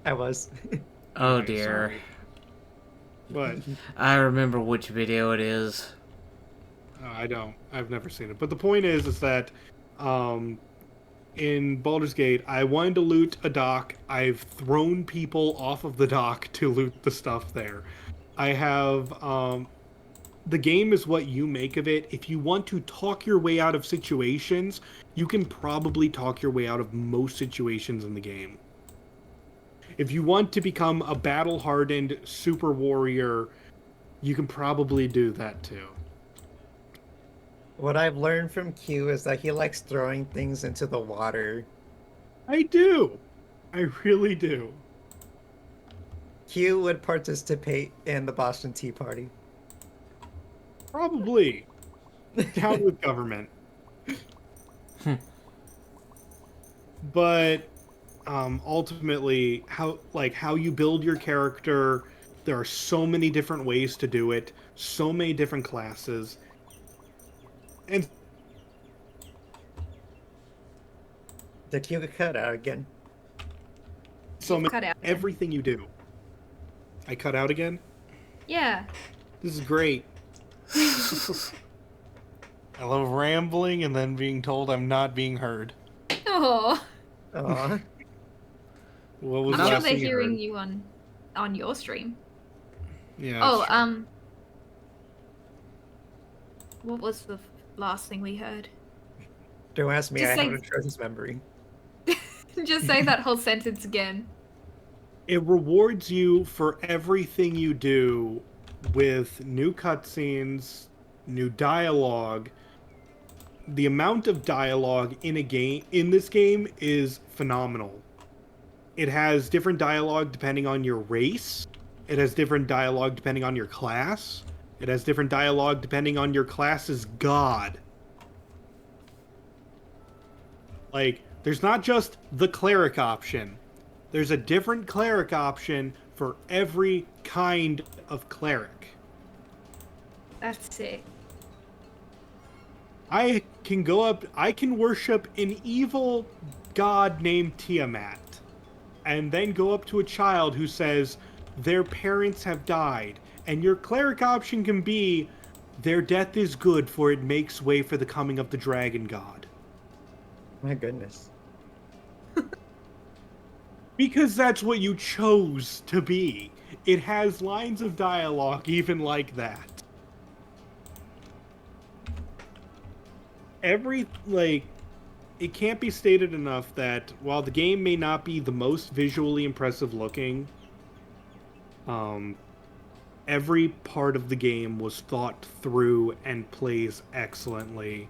I was. Oh Okay, dear. sorry. But I remember which video it is. I don't. I've never seen it. But the point is that in Baldur's Gate, I wanted to loot a dock. I've thrown people off of the dock to loot the stuff there. I have... the game is what you make of it. If you want to talk your way out of situations, you can probably talk your way out of most situations in the game. If you want to become a battle-hardened super warrior, you can probably do that too. What I've learned from Q is that he likes throwing things into the water. I do. I really do. Q would participate in the Boston Tea Party. Probably. Down with government. But ultimately, how you build your character, there are so many different ways to do it, so many different classes. And The Q get cut out again. so many, Cut out. everything you do. I cut out again? Yeah. This is great. I love rambling and then being told I'm not being heard. Oh. Aw. What was I'm the sure last they're thing you hearing heard? you on your stream. Yeah. Oh, that's true. What was the last thing we heard? Don't ask me, Just I say- have an atrocious memory. Just say that whole sentence again. It rewards you for everything you do with new cutscenes, new dialogue. The amount of dialogue in this game is phenomenal. It has different dialogue depending on your race. It has different dialogue depending on your class. It has different dialogue depending on your class's god. Like, there's not just the cleric option. There's a different cleric option for every kind of cleric. That's sick. I can worship an evil god named Tiamat, and then go up to a child who says their parents have died, and your cleric option can be their death is good, for it makes way for the coming of the dragon god. My goodness. Because that's what you chose to be. It has lines of dialogue even like that. It can't be stated enough that while the game may not be the most visually impressive looking, every part of the game was thought through and plays excellently,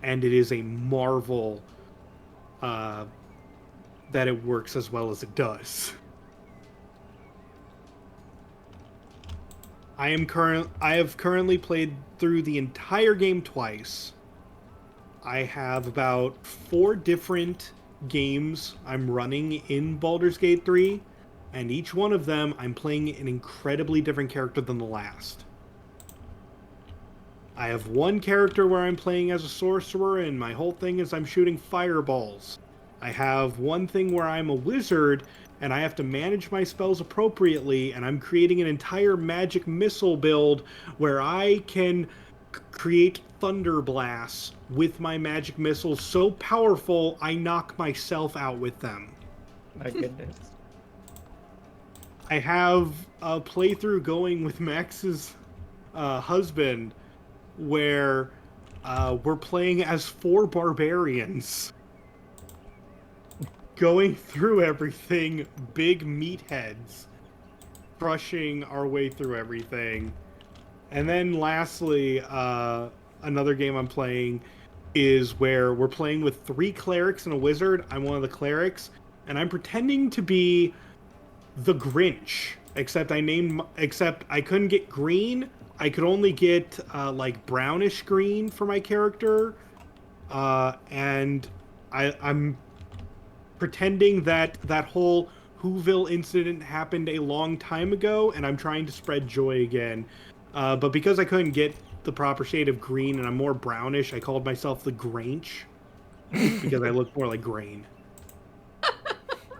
and it is a marvel that it works as well as it does. I have currently played through the entire game twice. I have about 4 different games I'm running in Baldur's Gate 3, and each one of them I'm playing an incredibly different character than the last. I have one character where I'm playing as a sorcerer, and my whole thing is I'm shooting fireballs. I have one thing where I'm a wizard, and I have to manage my spells appropriately, and I'm creating an entire magic missile build where I can create thunder blasts with my magic missiles so powerful I knock myself out with them. My goodness. I have a playthrough going with Max's husband where we're playing as 4 barbarians. Going through everything, big meatheads, crushing our way through everything. And then lastly, another game I'm playing is where we're playing with 3 clerics and a wizard. I'm one of the clerics, and I'm pretending to be the Grinch, except I couldn't get green. I could only get like brownish green for my character, and I'm pretending that whole Whoville incident happened a long time ago, and I'm trying to spread joy again. But because I couldn't get the proper shade of green and I'm more brownish, I called myself the Granch because I look more like grain.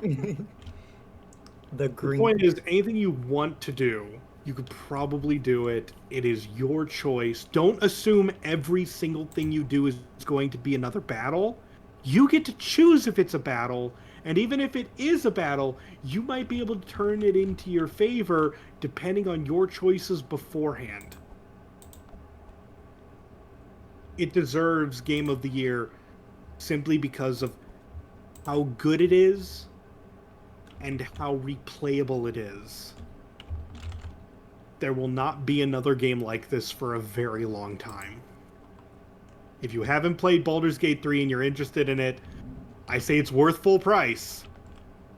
The The green. point is, anything you want to do, you could probably do it. It is your choice. Don't assume every single thing you do is going to be another battle. You get to choose if it's a battle, and even if it is a battle, you might be able to turn it into your favor depending on your choices beforehand. It deserves Game of the Year simply because of how good it is and how replayable it is. There will not be another game like this for a very long time. If you haven't played Baldur's Gate 3 and you're interested in it, I say it's worth full price.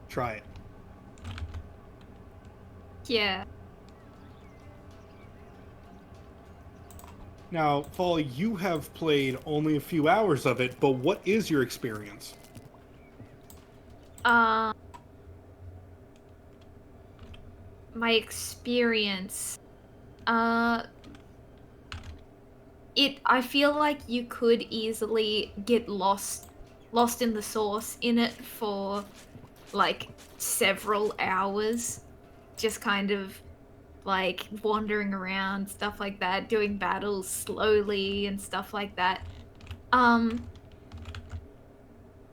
Try it. Yeah. Now, Fall, you have played only a few hours of it, but what is your experience? My experience. I feel like you could easily get lost in the source in it for like several hours, just kind of like wandering around, stuff like that, doing battles slowly and stuff like that.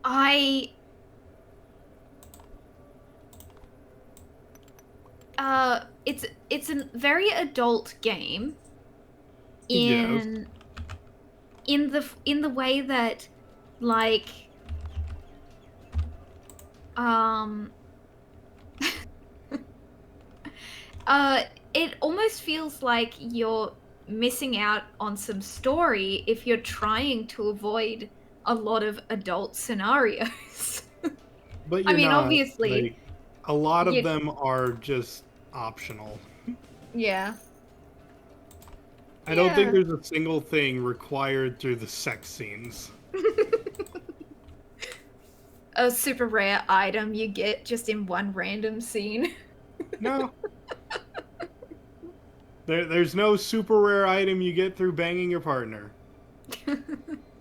I it's a very adult game Yes. in in the way that, like, um, uh, it almost feels like you're missing out on some story if you're trying to avoid a lot of adult scenarios. But I you're mean, not. obviously, Like, a lot of you them are just optional. yeah. I don't think Yeah. there's a single thing required through the sex scenes. A super rare item you get just in one random scene. No. There's no super rare item you get through banging your partner.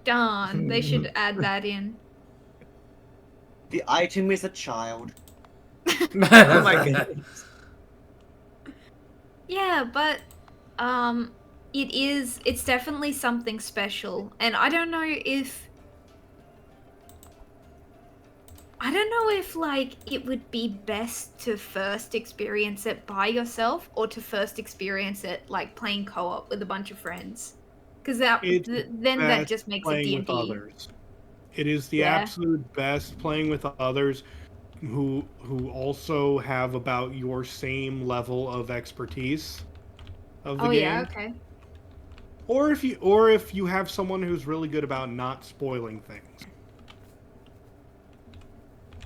Darn, they should add that in. The item is a child. Oh my goodness. Yeah, but it's definitely something special. And I don't know if like it would be best to first experience it by yourself or to first experience it like playing co-op with a bunch of friends. Cuz It's then that best just makes it playing with D&D. others. It is the Yeah. absolute best playing with others who also have about your same level of expertise of the Oh yeah, game. okay. Or if you have someone who's really good about not spoiling things.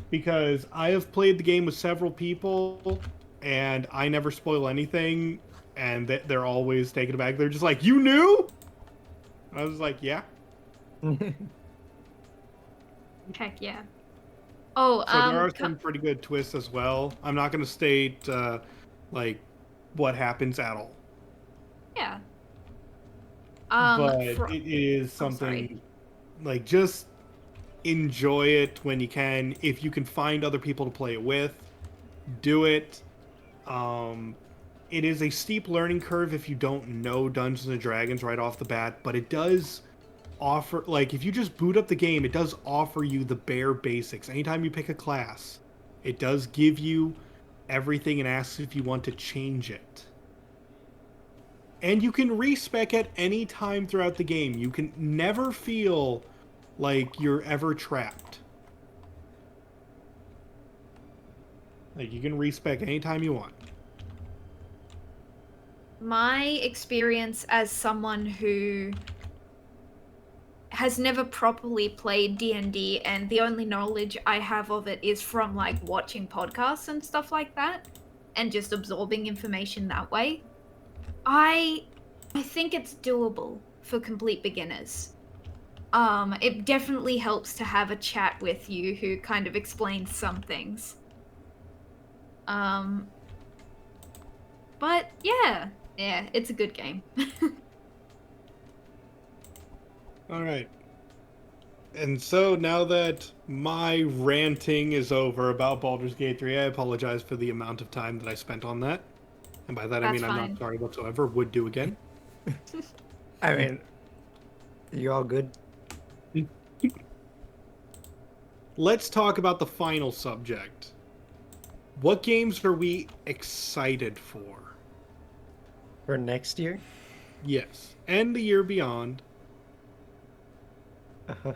Because I have played the game with several people and I never spoil anything and they're always taken aback. They're just like, "You knew?" I was like, "Yeah." Heck yeah. Oh, So there are some pretty good twists as well. I'm not going to state like what happens at all, yeah. but For it is Oh, sorry. something like just enjoy it when you can. If you can find other people to play it with, do it. Um, it is a steep learning curve if you don't know Dungeons and Dragons right off the bat, but it does offer, like, if you just boot up the game, it does offer you the bare basics. Anytime you pick a class, it does give you everything and asks if you want to change it. And you can respec at any time throughout the game. You can never feel like you're ever trapped. Like, you can respec anytime you want. My experience as someone who has never properly played D&D and the only knowledge I have of it is from like watching podcasts and stuff like that and just absorbing information that way. I think it's doable for complete beginners. It definitely helps to have a chat with you who kind of explains some things. But yeah, it's a good game. All right. And so now that my ranting is over about Baldur's Gate 3, I apologize for the amount of time that I spent on that. And by that I That's mean I'm fine. not sorry whatsoever. Would do again. I mean, you're all good. Let's talk about the final subject. What games are we excited for? For next year? Yes. And the year beyond.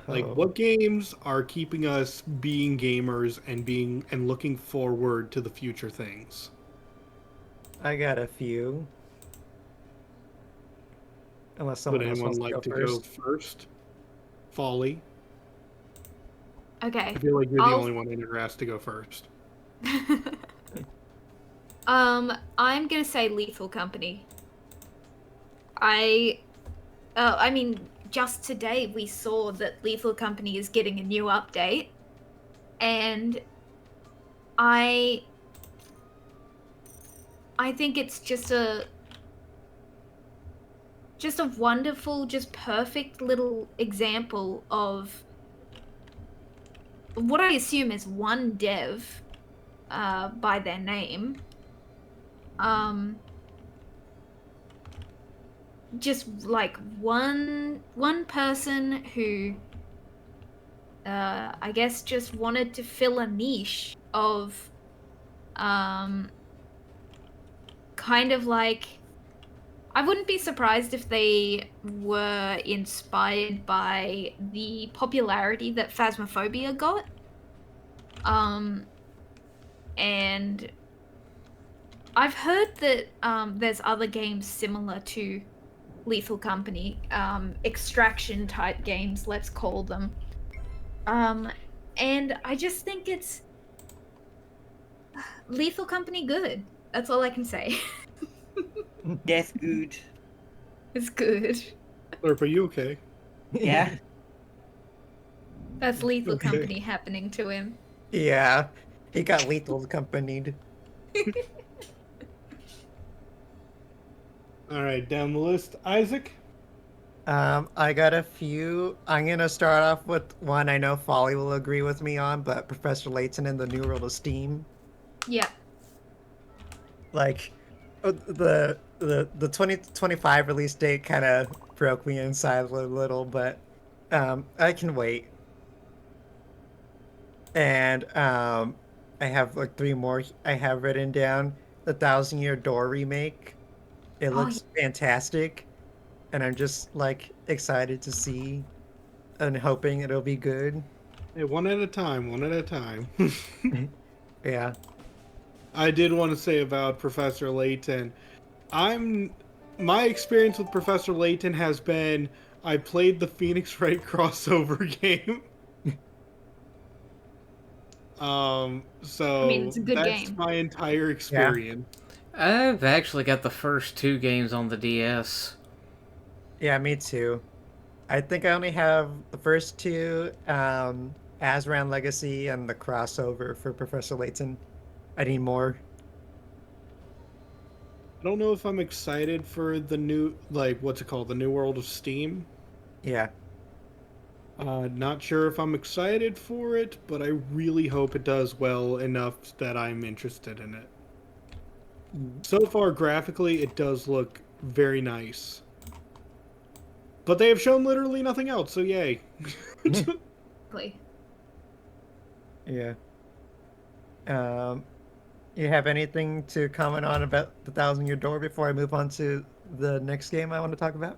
Like, Oh, what games are keeping us being gamers and looking forward to the future things? I got a few. Unless Would someone else anyone wants to like go to go first. first? Folly. Okay. I feel like you're the I'll only one in here asked to go first. I'm gonna say Lethal Company. I mean, just today we saw that Lethal Company is getting a new update, and I think it's just a wonderful, just perfect little example of what I assume is one dev, by their name. Just like one person who I guess just wanted to fill a niche of kind of like I wouldn't be surprised if they were inspired by the popularity that Phasmophobia got. And I've heard that there's other games similar to Lethal Company, extraction type games, let's call them. And I just think it's Lethal Company good. That's all I can say. Yes, good. It's good. Slurp, are you okay? Yeah. That's Lethal Okay. Company happening to him. Yeah, he got lethal accompanied. All right, down the list, Isaac. I got a few. I'm gonna start off with one I know Folly will agree with me on, but Professor Layton in the New World of Steam. Yep. Like, the 2025 release date kind of broke me inside a little, but I can wait. And I have like three more I have written down. The Thousand Year Door remake. It Oh, looks fantastic, and I'm just like excited to see and hoping it'll be good. Hey, one at a time, one at a time. Yeah. I did want to say about Professor Layton. My experience with Professor Layton has been I played the Phoenix Wright crossover game. So I mean, it's a good that's game. my entire experience. I've actually got the first two games on the DS. Yeah, me too. I think I only have the first two, Azran Legacy and the crossover for Professor Layton. I need more. I don't know if I'm excited for the new, like, what's it called? The New World of Steam. Yeah. Not sure if I'm excited for it, but I really hope it does well enough that I'm interested in it. So far, graphically, it does look very nice. But they have shown literally nothing else, so yay. Exactly. Yeah. You have anything to comment on about the Thousand Year Door before I move on to the next game I want to talk about?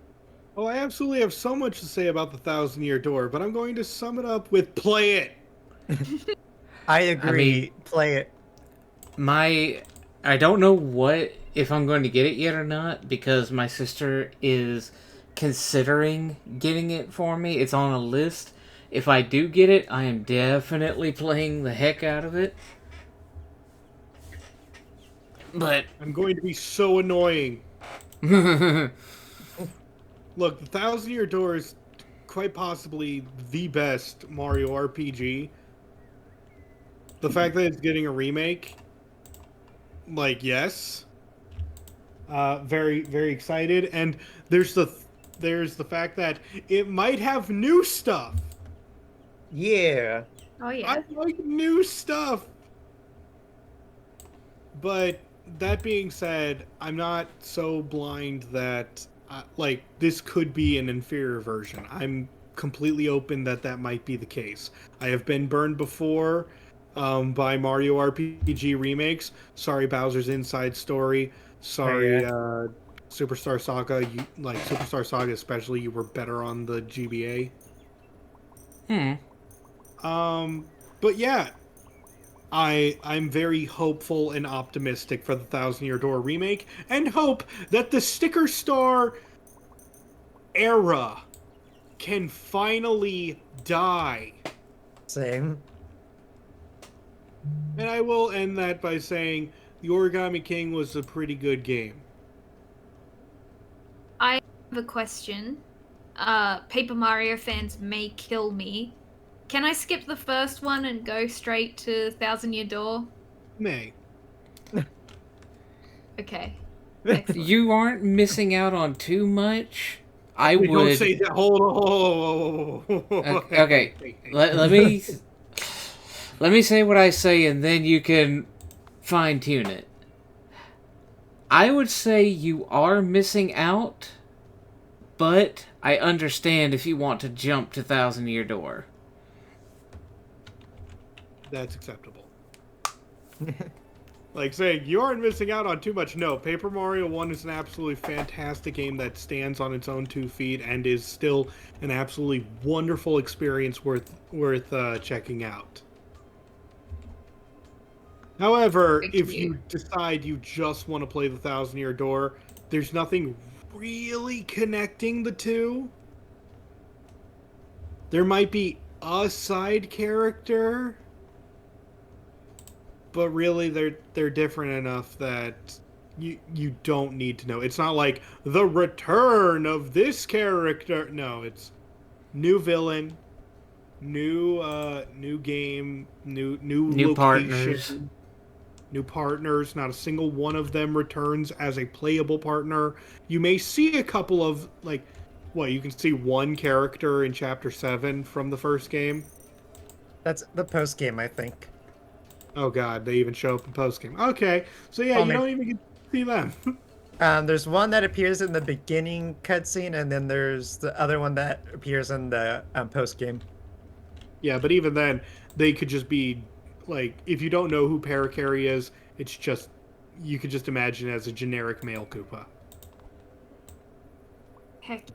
Oh, I absolutely have so much to say about the Thousand Year Door, but I'm going to sum it up with play it. I agree. Play it. I don't know if I'm going to get it yet or not, because my sister is considering getting it for me. It's on a list. If I do get it, I am definitely playing the heck out of it. But I'm going to be so annoying. Look, the Thousand Year Door is quite possibly the best Mario RPG. The fact that it's getting a remake, like, yes. Very, very excited. And there's the fact that it might have new stuff. Yeah. Oh yeah. I like new stuff. But that being said, I'm not so blind that like this could be an inferior version. I'm completely open that that might be the case. I have been burned before by Mario RPG remakes. Sorry, Bowser's Inside Story. Sorry, Superstar Saga. Superstar Saga, especially. You were better on the GBA. But yeah, I'm very hopeful and optimistic for the Thousand Year Door remake, and hope that the Sticker Star era can finally die. Same. And I will end that by saying the Origami King was a pretty good game. I have a question. Paper Mario fans may kill me. Can I skip the first one and go straight to Thousand Year Door? May. Okay. Excellent. you aren't missing out on too much. I Wait, would. don't say that. Hold on. Okay. Let me say what I say, and then you can fine tune it. I would say you are missing out, but I understand if you want to jump to Thousand Year Door. That's acceptable. like saying you aren't missing out on too much. No, Paper Mario 1 is an absolutely fantastic game that stands on its own 2 feet and is still an absolutely wonderful experience worth checking out. However, Thank if you. you decide you just want to play the Thousand Year Door, there's nothing really connecting the two. There might be a side character, but really they're different enough that you don't need to know. It's not like the return of this character. No, it's new villain, new game, new New location, partners. new partners. Not a single one of them returns as a playable partner. You may see a couple of like, what, you can see one character in Chapter 7 from the first game. That's the post game, I think. Oh god, they even show up in post game. Okay, so yeah, Oh, you maybe- don't even get to see them. There's one that appears in the beginning cutscene, and then there's the other one that appears in the post game. Yeah, but even then, they could just be like, if you don't know who Parakarry is, it's just, you could just imagine it as a generic male Koopa. Heck,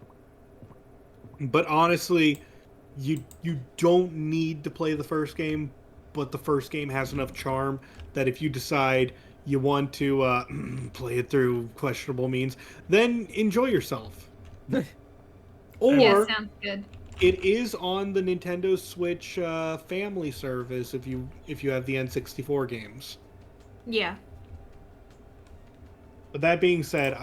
But honestly, you don't need to play the first game, but the first game has enough charm that if you decide you want to play it through questionable means, then enjoy yourself. yeah, Or sounds good. it is on the Nintendo Switch family service if you have the N64 games. Yeah. But that being said,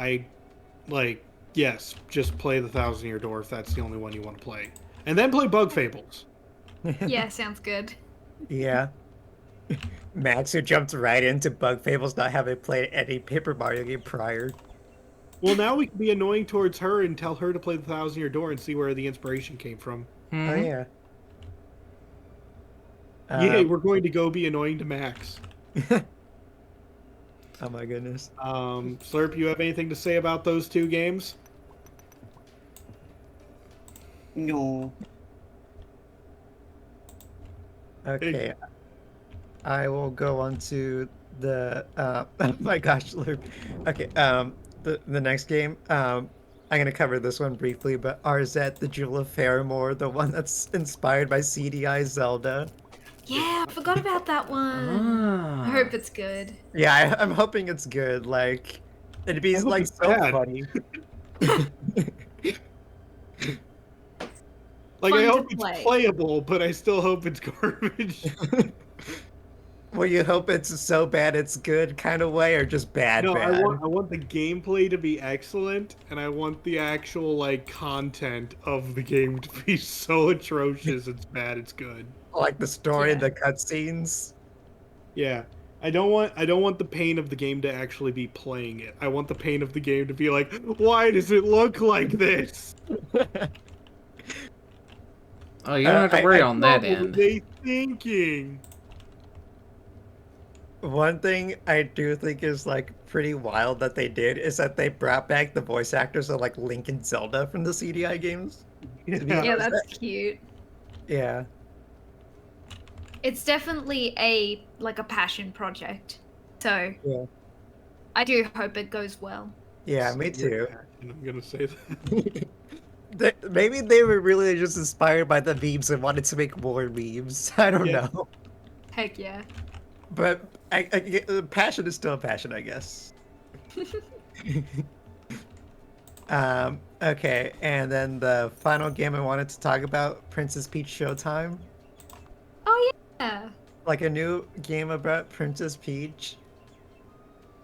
yes, just play the Thousand Year Door if that's the only one you want to play. And then play Bug Fables. Yeah, sounds good. Yeah. Max, who jumped right into Bug Fables, not having played any Paper Mario game prior. Well, now we can be annoying towards her and tell her to play the Thousand Year Door and see where the inspiration came from. Oh, Mhm. yeah. Yay, we're going to go be annoying to Max. Oh my goodness. Slurp, you have anything to say about those two games? No. Okay. I will go on to the oh my gosh, Luke. Okay, the next game. I'm gonna cover this one briefly, but RZ, the Jewel of Faramore, the one that's inspired by CDI Zelda. Yeah, I forgot about that one. I Ah. hope it's good. Yeah, I'm hoping it's good. Like, it'd be I hope like it's so bad. funny. Like, Fun I to hope it's play. playable, but I still hope it's garbage. Well, you hope it's so bad it's good kind of way, or just bad No, bad. I want the gameplay to be excellent, and I want the actual like content of the game to be so atrocious it's bad it's good. Like the story, Yeah. the cutscenes. Yeah. I don't want the pain of the game to actually be playing it. I want the pain of the game to be like, why does it look like this? Oh, you don't have to worry on that What were end. they thinking? One thing I do think is like pretty wild that they did is that they brought back the voice actors of like Link and Zelda from the CDI games. Yeah, that's cute. Yeah. It's definitely a passion project. So Yeah. I do hope it goes well. Yeah, me too. I'm gonna say that. Maybe they were really just inspired by the memes and wanted to make more memes. I don't Yeah. know. Heck yeah. But passion is still a passion, I guess. Okay, and then the final game I wanted to talk about, Princess Peach Showtime. Oh yeah. Like a new game about Princess Peach.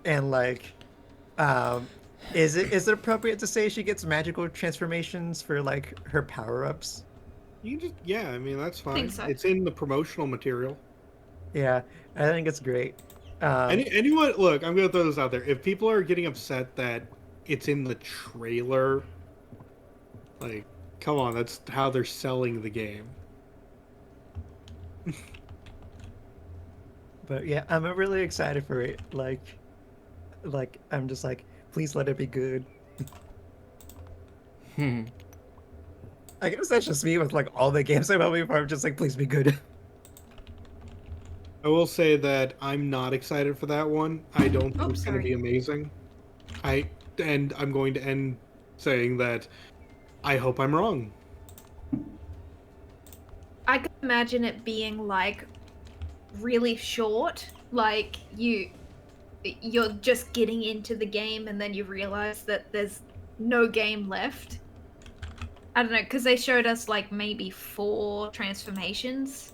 And like, is it appropriate to say she gets magical transformations for like her power-ups? You can just, yeah, I mean, that's fine. Think so. It's in the promotional material. Yeah, I think it's great. Anyone, look, I'm gonna throw this out there. If people are getting upset that it's in the trailer, like, come on, that's how they're selling the game. But yeah, I'm really excited for it. Like I'm just like, please let it be good. Hmm. I guess that's just me with like all the games I'm hoping for. I'm just like, please be good. I will say that I'm not excited for that one. I don't think Oh, it's going to sorry. be amazing. And I'm going to end saying that I hope I'm wrong. I can imagine it being like really short, like you're just getting into the game and then you realize that there's no game left. I don't know, because they showed us like maybe 4 transformations.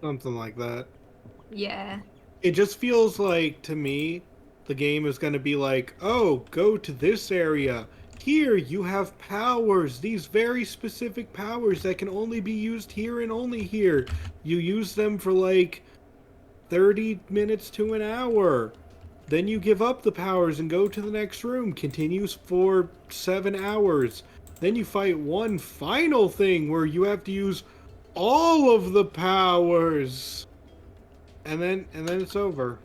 Something like that. Yeah. It just feels like, to me, the game is going to be like, oh, go to this area. Here, you have powers, these very specific powers that can only be used here and only here. You use them for like 30 minutes to an hour. Then you give up the powers and go to the next room. Continues for 7 hours. Then you fight one final thing where you have to use all of the powers. And then it's over.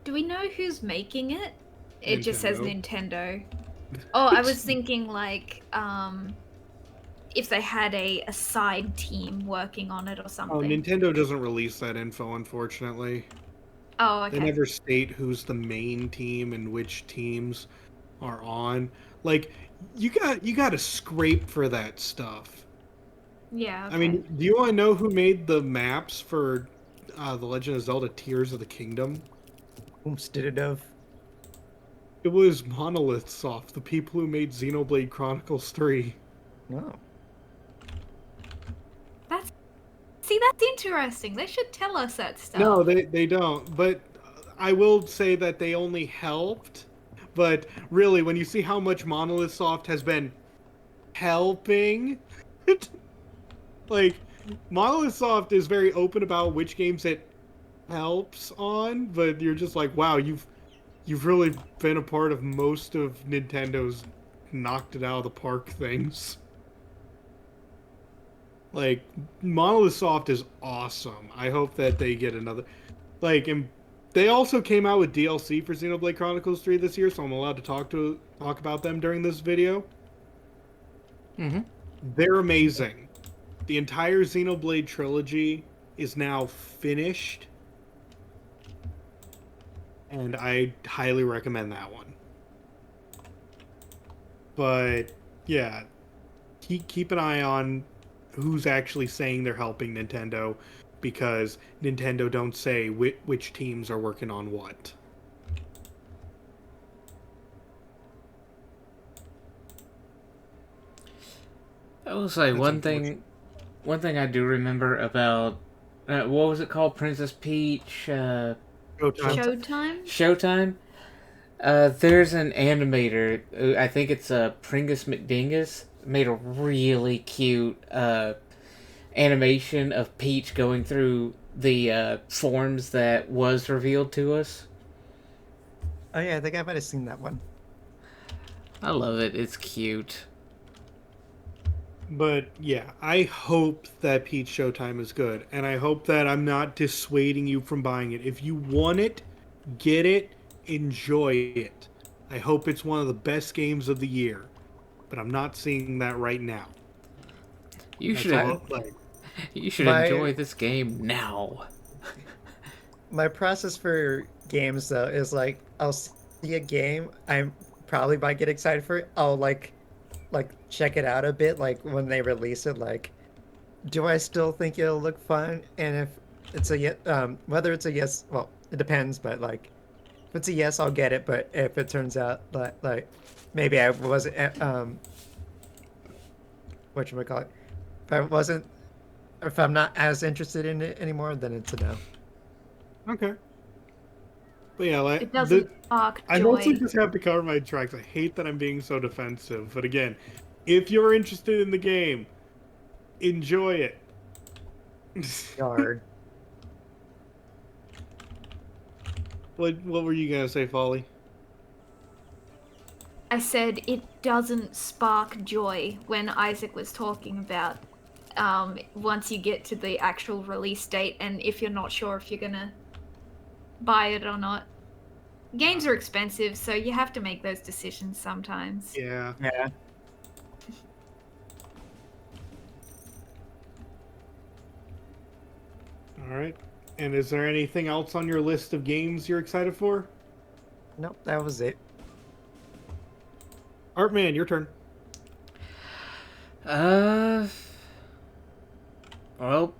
Do we know who's making it? It just says Nintendo. Nintendo. Oh, I was thinking like if they had a side team working on it or Oh, something. Nintendo doesn't release that info, unfortunately. Oh, They okay. never state who's the main team and which teams are on. Like, you got to scrape for that stuff. Yeah, I okay. mean, do you want to know who made the maps for The Legend of Zelda: Tears of the Kingdom? Instead of. It was Monolith Soft, the people who made Xenoblade Chronicles 3. Oh. That's See, that's interesting. They should tell us that No, stuff. they don't. But I will say that they only helped. But really, when you see how much Monolith Soft has been helping, like Monolith Soft is very open about which games it helps on, but you're just like, wow, you've really been a part of most of Nintendo's knocked it out of the park things. Like Monolith Soft is awesome. I hope that they get another and they also came out with DLC for Xenoblade Chronicles 3 this year, so I'm allowed to talk about them during this video. Mm-hmm. They're amazing. The entire Xenoblade trilogy is now finished, and I highly recommend that one. But yeah, keep an eye on who's actually saying they're helping Nintendo, because Nintendo don't say which teams are working on what. I will say That's one unfortunate. thing. One thing I do remember about what was it called? Princess Peach. Showtime. Showtime? Showtime. There's an animator. I think it's Pringus McDingus. Made a really cute animation of Peach going through the forms that was revealed to us. Oh yeah, I think I might have seen that one. I love it. It's cute. But yeah, I hope that Peach Showtime is good, and I hope that I'm not dissuading you from buying it. If you want it, get it, enjoy it. I hope it's one of the best games of the year, but I'm not seeing that right now. You That's should all. Like, you should My enjoy this game now. my process for games though is like I'll see a game, I probably might get excited for it. I'll like check it out a bit, like when they release it, like do I still think it'll look fun? And if it's a whether it's a yes, well, it depends, but like if it's a yes, I'll get it. But if it turns out like maybe I wasn't whatchamacallit, if I wasn't, if I'm not as interested in it anymore, then it's a no. okay. But yeah, It doesn't spark I mostly joy. just have to cover my tracks. I hate that I'm being so defensive, but again, if you're interested in the game, enjoy it. Yard. What were you gonna say, Folly? I said it doesn't spark joy when Isaac was talking about once you get to the actual release date and if you're not sure if you're gonna buy it or not. Games are expensive, so you have to make those decisions sometimes. Yeah. Yeah. All right. And is there anything else on your list of games you're excited for? Nope, that was it. Artman, your turn. Uh, well,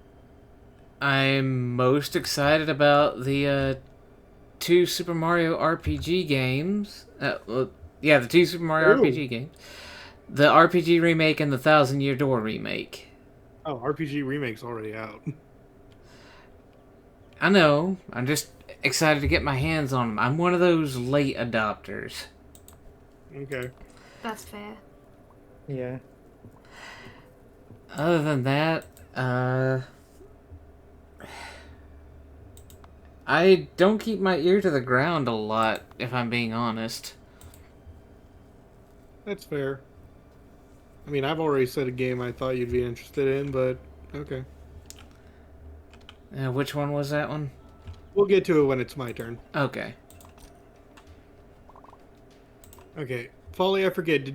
I'm most excited about the two Super Mario RPG games. Yeah, the two Super Mario Ooh. RPG games. The RPG remake and the Thousand Year Door remake. Oh, RPG Remake's already out. I know. I'm just excited to get my hands on them. I'm one of those late adopters. Okay. That's fair. Yeah. Other than that, I don't keep my ear to the ground a lot, if I'm being honest. That's fair. I mean, I've already said a game I thought you'd be interested in, but okay. Which one was that one? We'll get to it when it's my turn. Okay. Okay. Folly, I forget.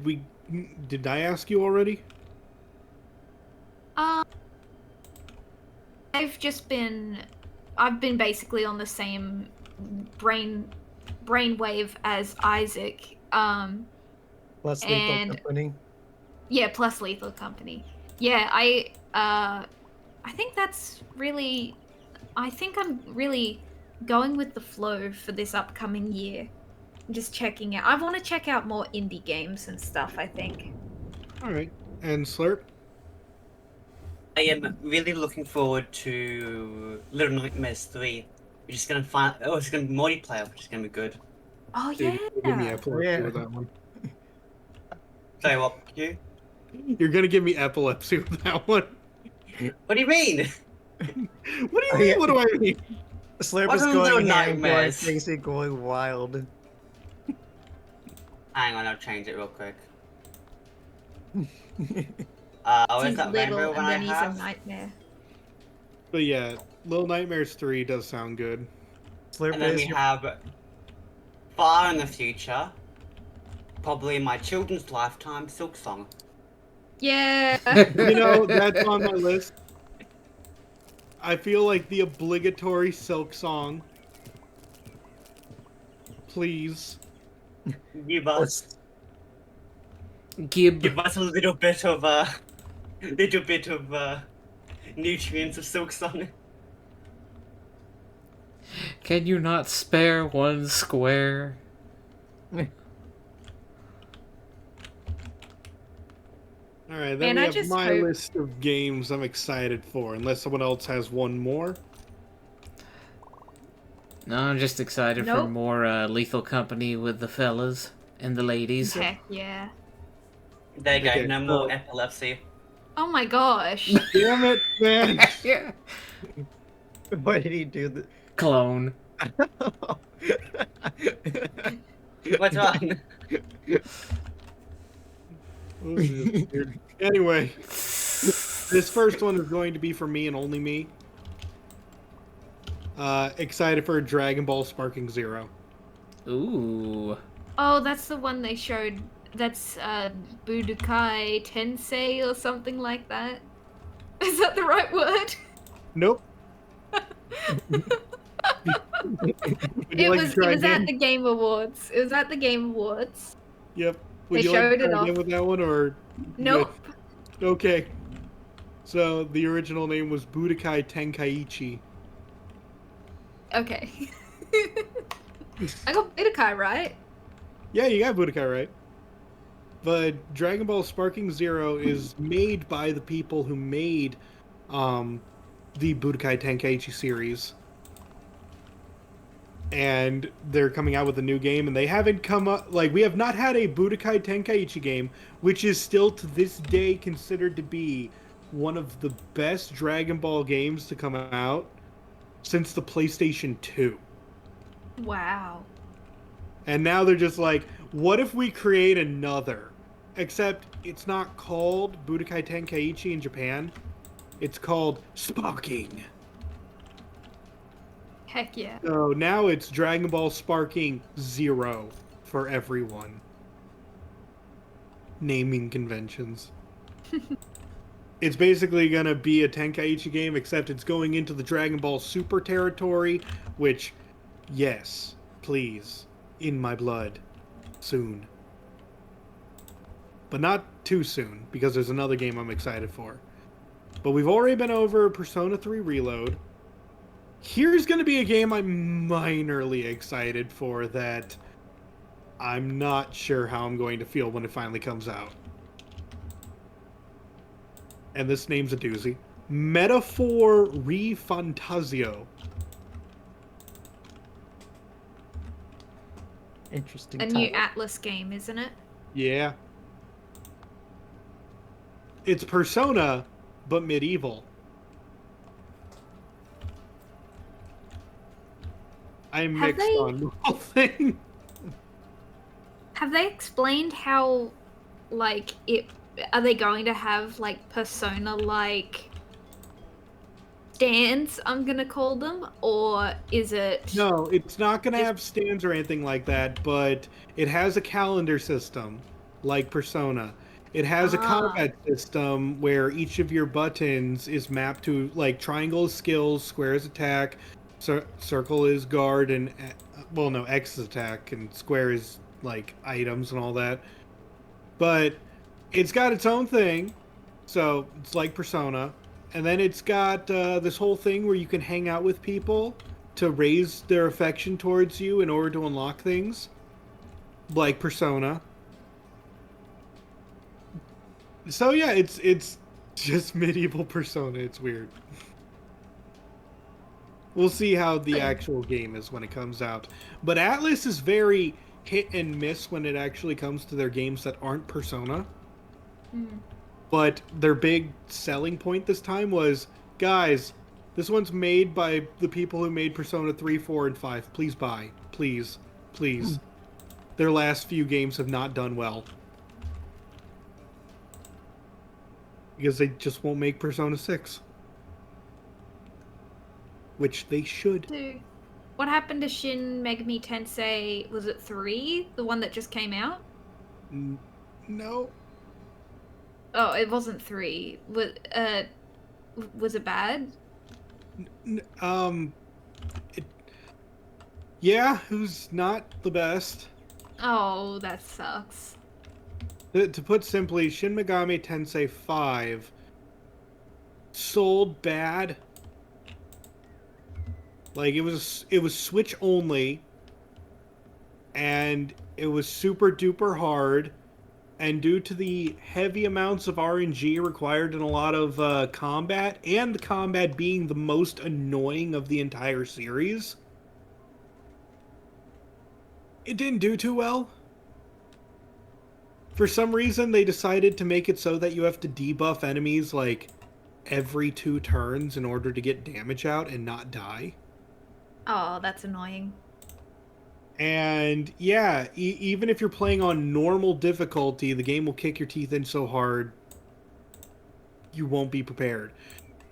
Did I ask you already? Um, I've been basically on the same brainwave as Isaac. Plus Lethal And- Company. Yeah, plus Lethal Company. Yeah, I think that's really, I think I'm really going with the flow for this upcoming year. Just checking out. I want to check out more indie games and stuff, I think. All right. And Slurp? I am really looking forward to Little Nightmares 3. We're just gonna find. Oh, it's gonna be multiplayer, which is gonna be good. Oh, Dude, give me yeah. epilepsy Yeah. with that one. Sorry, what? You? You're gonna give me epilepsy with that one. What do you mean? What do you mean? What do I mean? Slurp What is are Little going ham, going Nightmares? crazy, going wild. Hang on, I'll change it real quick. He's Where's that little rainbow and one I then he's a have? nightmare. But yeah, Little Nightmares 3 does sound good. Slurp And then is we have far in the future, probably in my children's lifetime, Silk Song. Yeah. You know, that's on my list. I feel like the obligatory Silk song. Please. Give us, Gib. give us a little bit of nutrients of Silk Song. Can you not spare one square? All right, then Man, we I have just my hope- list of games I'm excited for, unless someone else has one more. No, I'm just excited for Nope. more Lethal Company with the fellas and the ladies. Heck yeah. There you go, Okay, no more so- epilepsy. Oh my gosh. Damn it, man! Yeah. What did he do? Clone. What's wrong? Oh, this is weird. Anyway, this first one is going to be for me and only me. Excited for Dragon Ball Sparking Zero. Ooh. Oh, that's the one they showed. That's Budokai Tensei or something like that. Is that the right word? Nope. Would you It like was. to try It was again? at the Game Awards. It was at the Game Awards. Yep. Would They you like showed to it try again off. with that one, or? Nope. Okay. So the original name was Budokai Tenkaichi. Okay. I got Budokai right. Yeah, you got Budokai right. But Dragon Ball Sparking Zero is made by the people who made the Budokai Tenkaichi series. And they're coming out with a new game, and they haven't come up... Like, we have not had a Budokai Tenkaichi game, which is still to this day considered to be one of the best Dragon Ball games to come out since the PlayStation 2. Wow. And now they're just like, what if we create another? Except it's not called Budokai Tenkaichi in Japan. It's called Sparking. Heck yeah. So now it's Dragon Ball Sparking Zero for everyone. Naming conventions. It's basically going to be a Tenkaichi game, except it's going into the Dragon Ball Super territory, which, yes, please, in my blood, soon. But not too soon, because there's another game I'm excited for. But we've already been over Persona 3 Reload. Here's going to be a game I'm minorly excited for that I'm not sure how I'm going to feel when it finally comes out. And this name's a doozy. Metaphor Refantazio. Interesting A title. new Atlas game, isn't it? Yeah. It's Persona, but medieval. I'm Have mixed they- on the whole thing. Have they explained how, like, it? Are they going to have like Persona-like stands? I'm gonna call them, or is it? No, it's not going to Just- have stands or anything like that, but it has a calendar system, like Persona. It has a combat system where each of your buttons is mapped to, like, triangle is skills, square is attack, circle is guard, and, well, no, X is attack, and square is, like, items and all that. But it's got its own thing, so it's like Persona. And then it's got this whole thing where you can hang out with people to raise their affection towards you in order to unlock things, like Persona. So yeah, it's just medieval Persona. It's weird. We'll see how the actual game is when it comes out. But Atlas is very hit and miss when it actually comes to their games that aren't Persona. But their big selling point this time was, guys, this one's made by the people who made Persona 3, 4, and 5. Please buy. Please. Please. Their last few games have not done well. Because they just won't make Persona 6. Which they should. Dude, what happened to Shin Megami Tensei? Was it 3? The one that just came out? No. Oh, it wasn't 3. Was it bad? Yeah, it was not the best. Oh, that sucks. To put simply, Shin Megami Tensei 5 sold bad. Like, it was Switch only, and it was super duper hard, and due to the heavy amounts of RNG required in a lot of combat, and the combat being the most annoying of the entire series, it didn't do too well. For some reason, they decided to make it so that you have to debuff enemies, like, every 2 turns in order to get damage out and not die. Oh, that's annoying. And yeah, even if you're playing on normal difficulty, the game will kick your teeth in so hard you won't be prepared.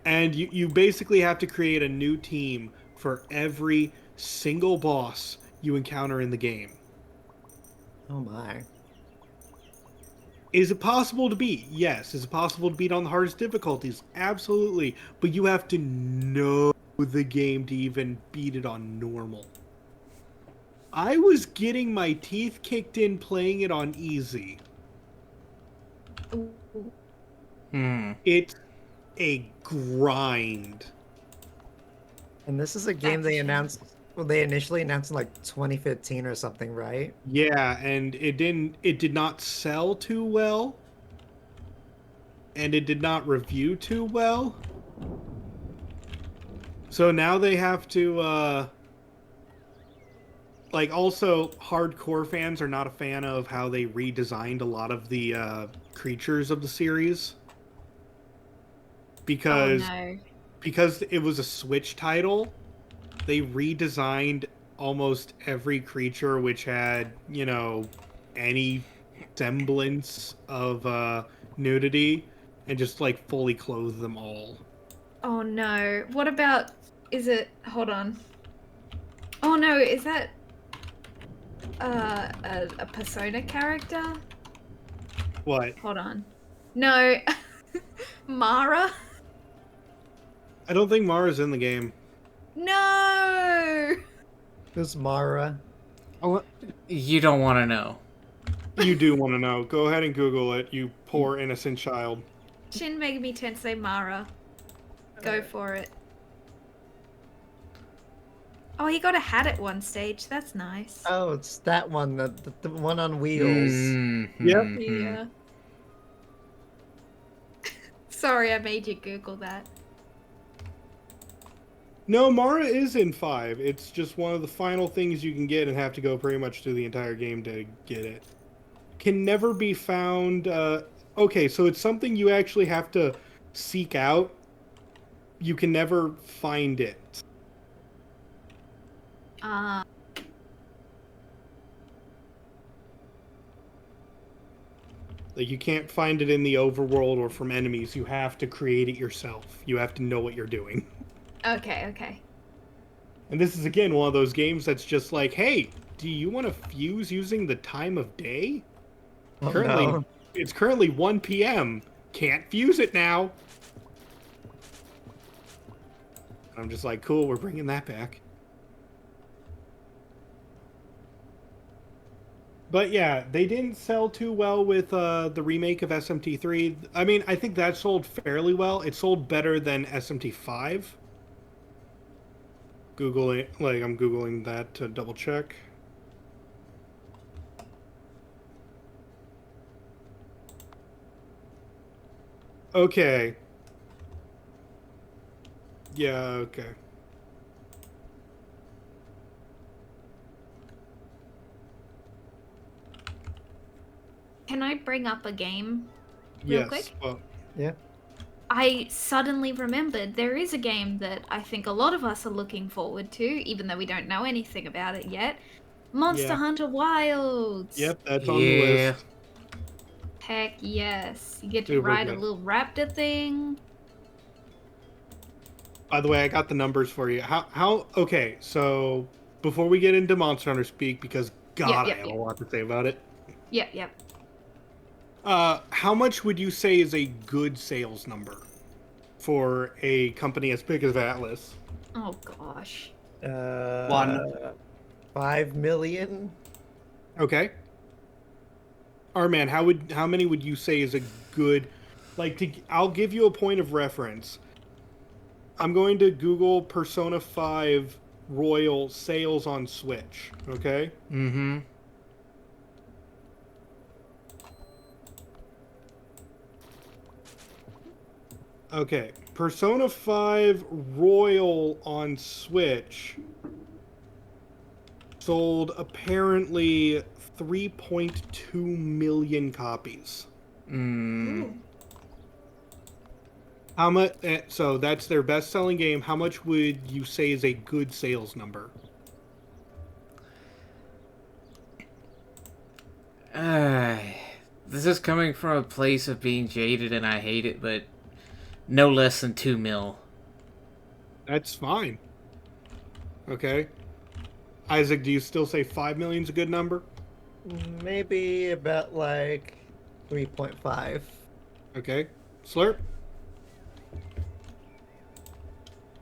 And you basically have to create a new team for every single boss you encounter in the game. Oh my. Is it possible to beat? Yes. Is it possible to beat on the hardest difficulties? Absolutely. But you have to know the game to even beat it on normal. I was getting my teeth kicked in playing it on easy. It's a grind. And this is a game they announced. Well, they initially announced in like 2015 or something, right? Yeah, and it did not sell too well. And it did not review too well. So now they have to like, also, hardcore fans are not a fan of how they redesigned a lot of the creatures of the series. Because it was a Switch title, they redesigned almost every creature which had, you know, any semblance of nudity, and just, like, fully clothed them all. Oh no. What about... Hold on. Oh no, is that... a Persona character? What? Hold on. No. Mara? I don't think Mara's in the game. No! Who's Mara? You don't want to know. You do want to know. Go ahead and Google it, you poor innocent child. Shin Megami Tensei Mara. Go for it. Oh, he got a hat at one stage. That's nice. Oh, it's that one, the one on wheels. Yep. Yeah. Sorry, I made you Google that. No, Mara is in 5. It's just one of the final things you can get and have to go pretty much through the entire game to get it. Can never be found. Okay, so it's something you actually have to seek out. You can never find it. Like, you can't find it in the overworld or from enemies. You have to create it yourself. You have to know what you're doing. Okay. And this is, again, one of those games that's just like, hey, do you want to fuse using the time of day? Oh, Currently, no. It's currently 1 p.m. Can't fuse it now. I'm just like, cool, we're bringing that back. But yeah, they didn't sell too well with the remake of SMT3. I mean, I think that sold fairly well. It sold better than SMT5. I'm Googling that to double check. Okay. Yeah, okay. Can I bring up a game real Yes. quick? Well, Yeah. I suddenly remembered there is a game that I think a lot of us are looking forward to, even though we don't know anything about it yet. Monster Yeah. Hunter Wilds. yep, that's on the list. Heck yes. You get to Super ride a good. little raptor thing. By the way, I got the numbers for you. Okay, so before we get into Monster Hunter speak, because God, Yep, I have yep. a lot to say about it. Yep. How much would you say is a good sales number for a company as big as Atlas? Oh gosh. 5 million? Okay. Arman, how many would you say is a good, I'll give you a point of reference. I'm going to Google Persona 5 Royal sales on Switch, okay? Mm-hmm. Okay, Persona 5 Royal on Switch sold apparently 3.2 million copies. Ooh. How much? So that's their best-selling game. How much would you say is a good sales number? This is coming from a place of being jaded and I hate it, but no less than 2 mil. That's fine. Okay. Isaac, do you still say 5 million's a good number? Maybe about like 3.5. Okay. Slurp?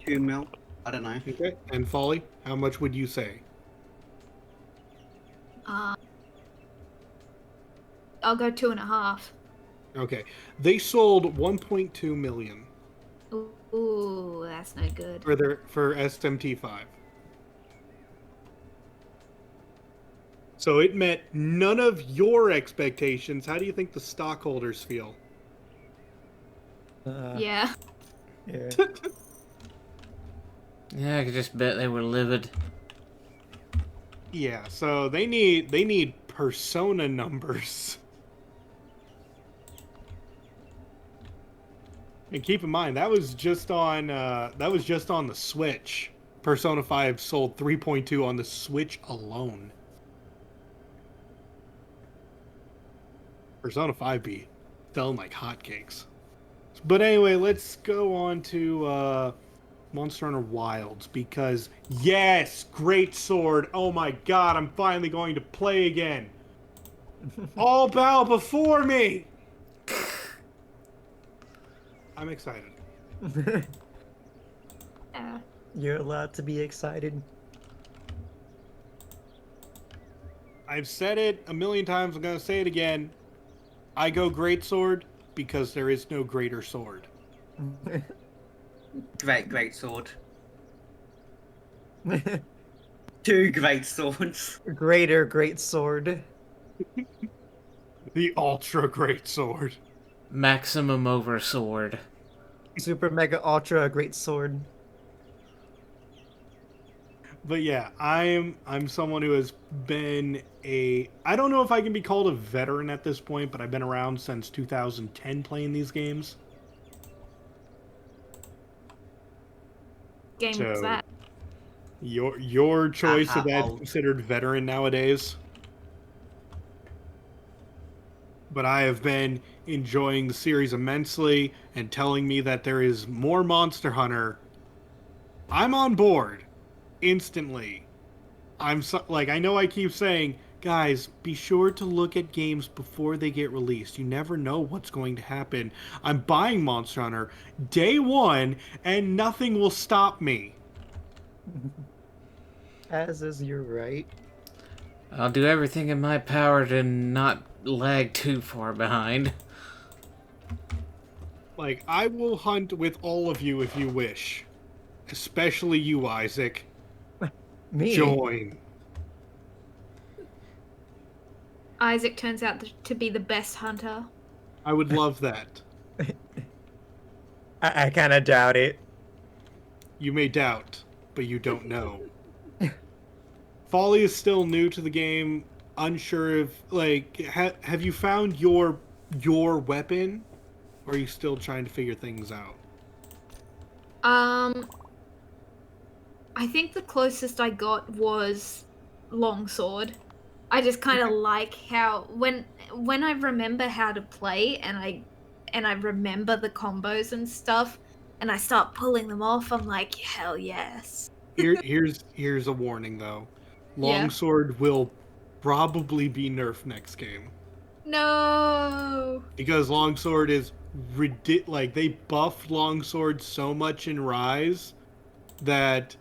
2 mil. I don't know. Okay. And Folly, how much would you say? I'll go 2.5. Okay. They sold 1.2 million Ooh, that's no good. for SMT5. So it met none of your expectations. How do you think the stockholders feel? Yeah. Yeah. Yeah, I could just bet they were livid. Yeah, so they need Persona numbers. And keep in mind that was just on the Switch. Persona 5 sold 3.2 on the Switch alone. Persona 5 be selling like hotcakes. But anyway, let's go on to Monster Hunter Wilds, because yes, great sword. Oh my god, I'm finally going to play again. All bow before me. I'm excited. Yeah. You're allowed to be excited. I've said it a million times. I'm gonna say it again. I go greatsword because there is no greater sword. Great sword. Two great swords. Greater great sword. The ultra great sword. Maximum oversword. Super mega ultra great sword. But yeah, I'm someone who has been a I don't know if I can be called a veteran at this point, but I've been around since 2010 playing these games. Game was So that? your choice if that's Old. considered veteran nowadays. But I have been enjoying the series immensely and telling me that there is more Monster Hunter. I'm on board instantly. Like I know I keep saying, guys, be sure to look at games before they get released. You never know what's going to happen. I'm buying Monster Hunter day 1 and nothing will stop me. As is your right. I'll do everything in my power to not lag too far behind. Like I will hunt with all of you if you wish. Especially you, Isaac. Me. Join. Isaac turns out to be the best hunter. I would love that. I kind of doubt it. You may doubt, but you don't know. Folly is still new to the game. Unsure if have you found your weapon, or are you still trying to figure things out? Um, I think the closest I got was longsword. I just kind of like how when I remember how to play and I remember the combos and stuff and I start pulling them off, I'm like, hell yes. Here's a warning though. Yeah. Longsword will probably be nerfed next game No. because longsword is like they buffed longsword so much in Rise that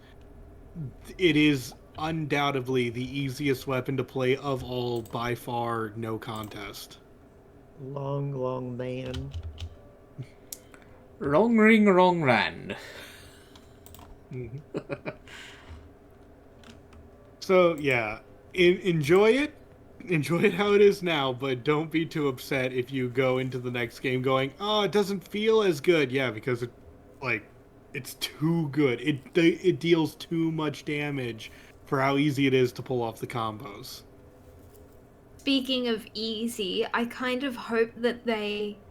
it is undoubtedly the easiest weapon to play of all by far, no contest. Long man. Wrong ring, wrong rand. Mhm. So yeah, enjoy it. Enjoy it how it is now, but don't be too upset if you go into the next game going, "Oh, it doesn't feel as good." Yeah, because like, it's too good. It deals too much damage for how easy it is to pull off the combos. Speaking of easy, I kind of hope that they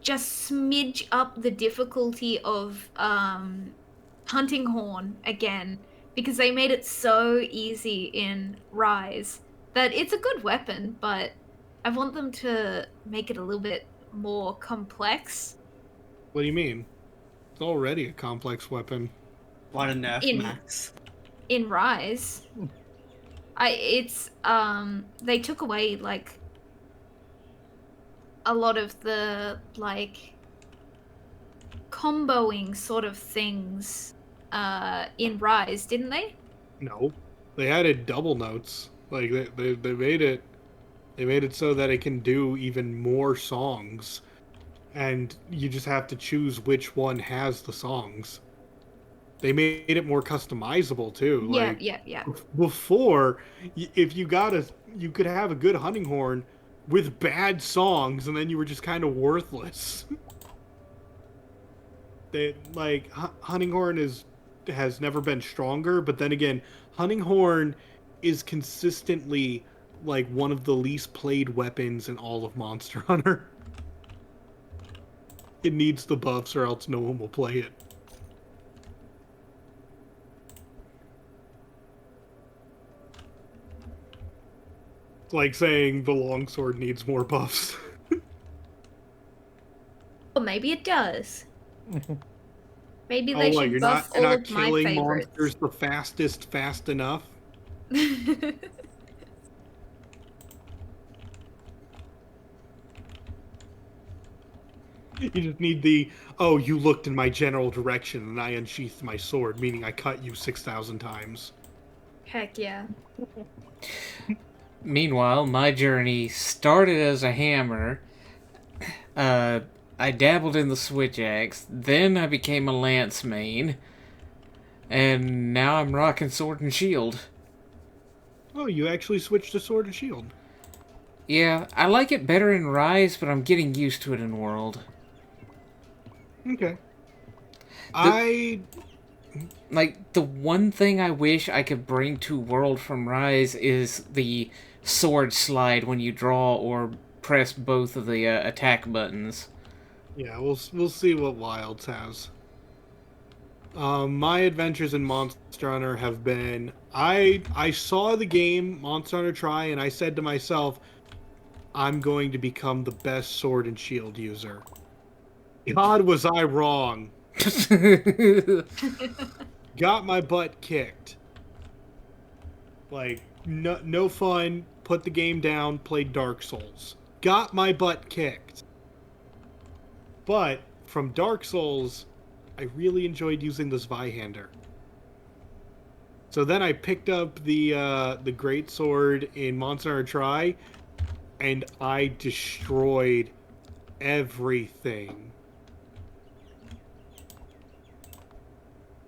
just smidge up the difficulty of hunting horn again because they made it so easy in Rise that it's a good weapon, but I want them to make it a little bit more complex What do you mean? It's already a complex weapon. What a nerf in max. Rise. They took away like a lot of the like comboing sort of things in Rise, didn't they? No, they added double notes. Like they made it so that it can do even more songs, and you just have to choose which one has the songs. They made it more customizable too. Yeah, Like yeah, yeah. before, if you could have a good hunting horn with bad songs, and then you were just kind of worthless. They like hunting horn has never been stronger, but then again, hunting horn is consistently like one of the least played weapons in all of Monster Hunter. It needs the buffs or else no one will play it. It's like saying the longsword needs more buffs. Or maybe it does. Maybe Oh, they what, should buff you're all not of my killing favorites. monsters the fastest fast enough? You just need the, oh, you looked in my general direction and I unsheathed my sword, meaning I cut you 6,000 times. Heck yeah. Meanwhile, my journey started as a hammer. Uh, I dabbled in the switch axe. Then I became a lance main. And now I'm rocking sword and shield. Oh, you actually switched to sword and shield. Yeah, I like it better in Rise, but I'm getting used to it in World. Okay. I Like, the one thing I wish I could bring to World from Rise is the sword slide when you draw or press both of the attack buttons. Yeah, we'll see what Wilds has. My adventures in Monster Hunter have been I saw the game Monster Hunter Try and I said to myself, I'm going to become the best sword and shield user. God, was I wrong. Got my butt kicked. Like no fun, put the game down, played Dark Souls. Got my butt kicked. But from Dark Souls, I really enjoyed using the Zweihander. So then I picked up the Great Sword in Monster Hunter Try, and I destroyed everything.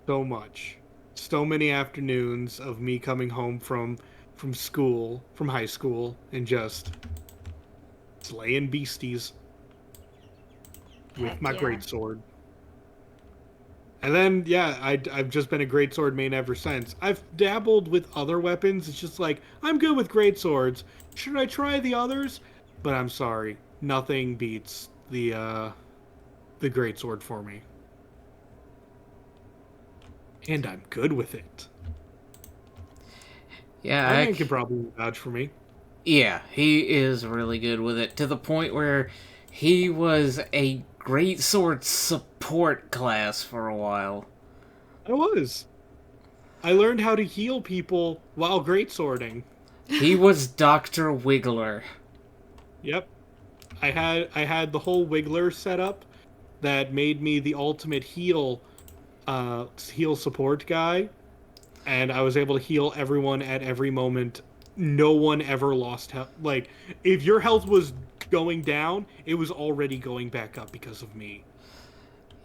So much. So many afternoons of me coming home from school, from high school, and just slaying beasties with Heck my yeah. Great Sword. And then, yeah, I've just been a greatsword main ever since. I've dabbled with other weapons. It's just like, I'm good with greatswords. Should I try the others? But I'm sorry. Nothing beats the greatsword for me. And I'm good with it. Yeah, That man can probably vouch for me. yeah, he is really good with it, to the point where he was a great sword support class for a while. I was. I learned how to heal people while greatswording. He was Dr. Wiggler. Yep. I had the whole Wiggler setup that made me the ultimate heal support guy, and I was able to heal everyone at every moment. No one ever lost health. Like, if your health was going down, it was already going back up because of me.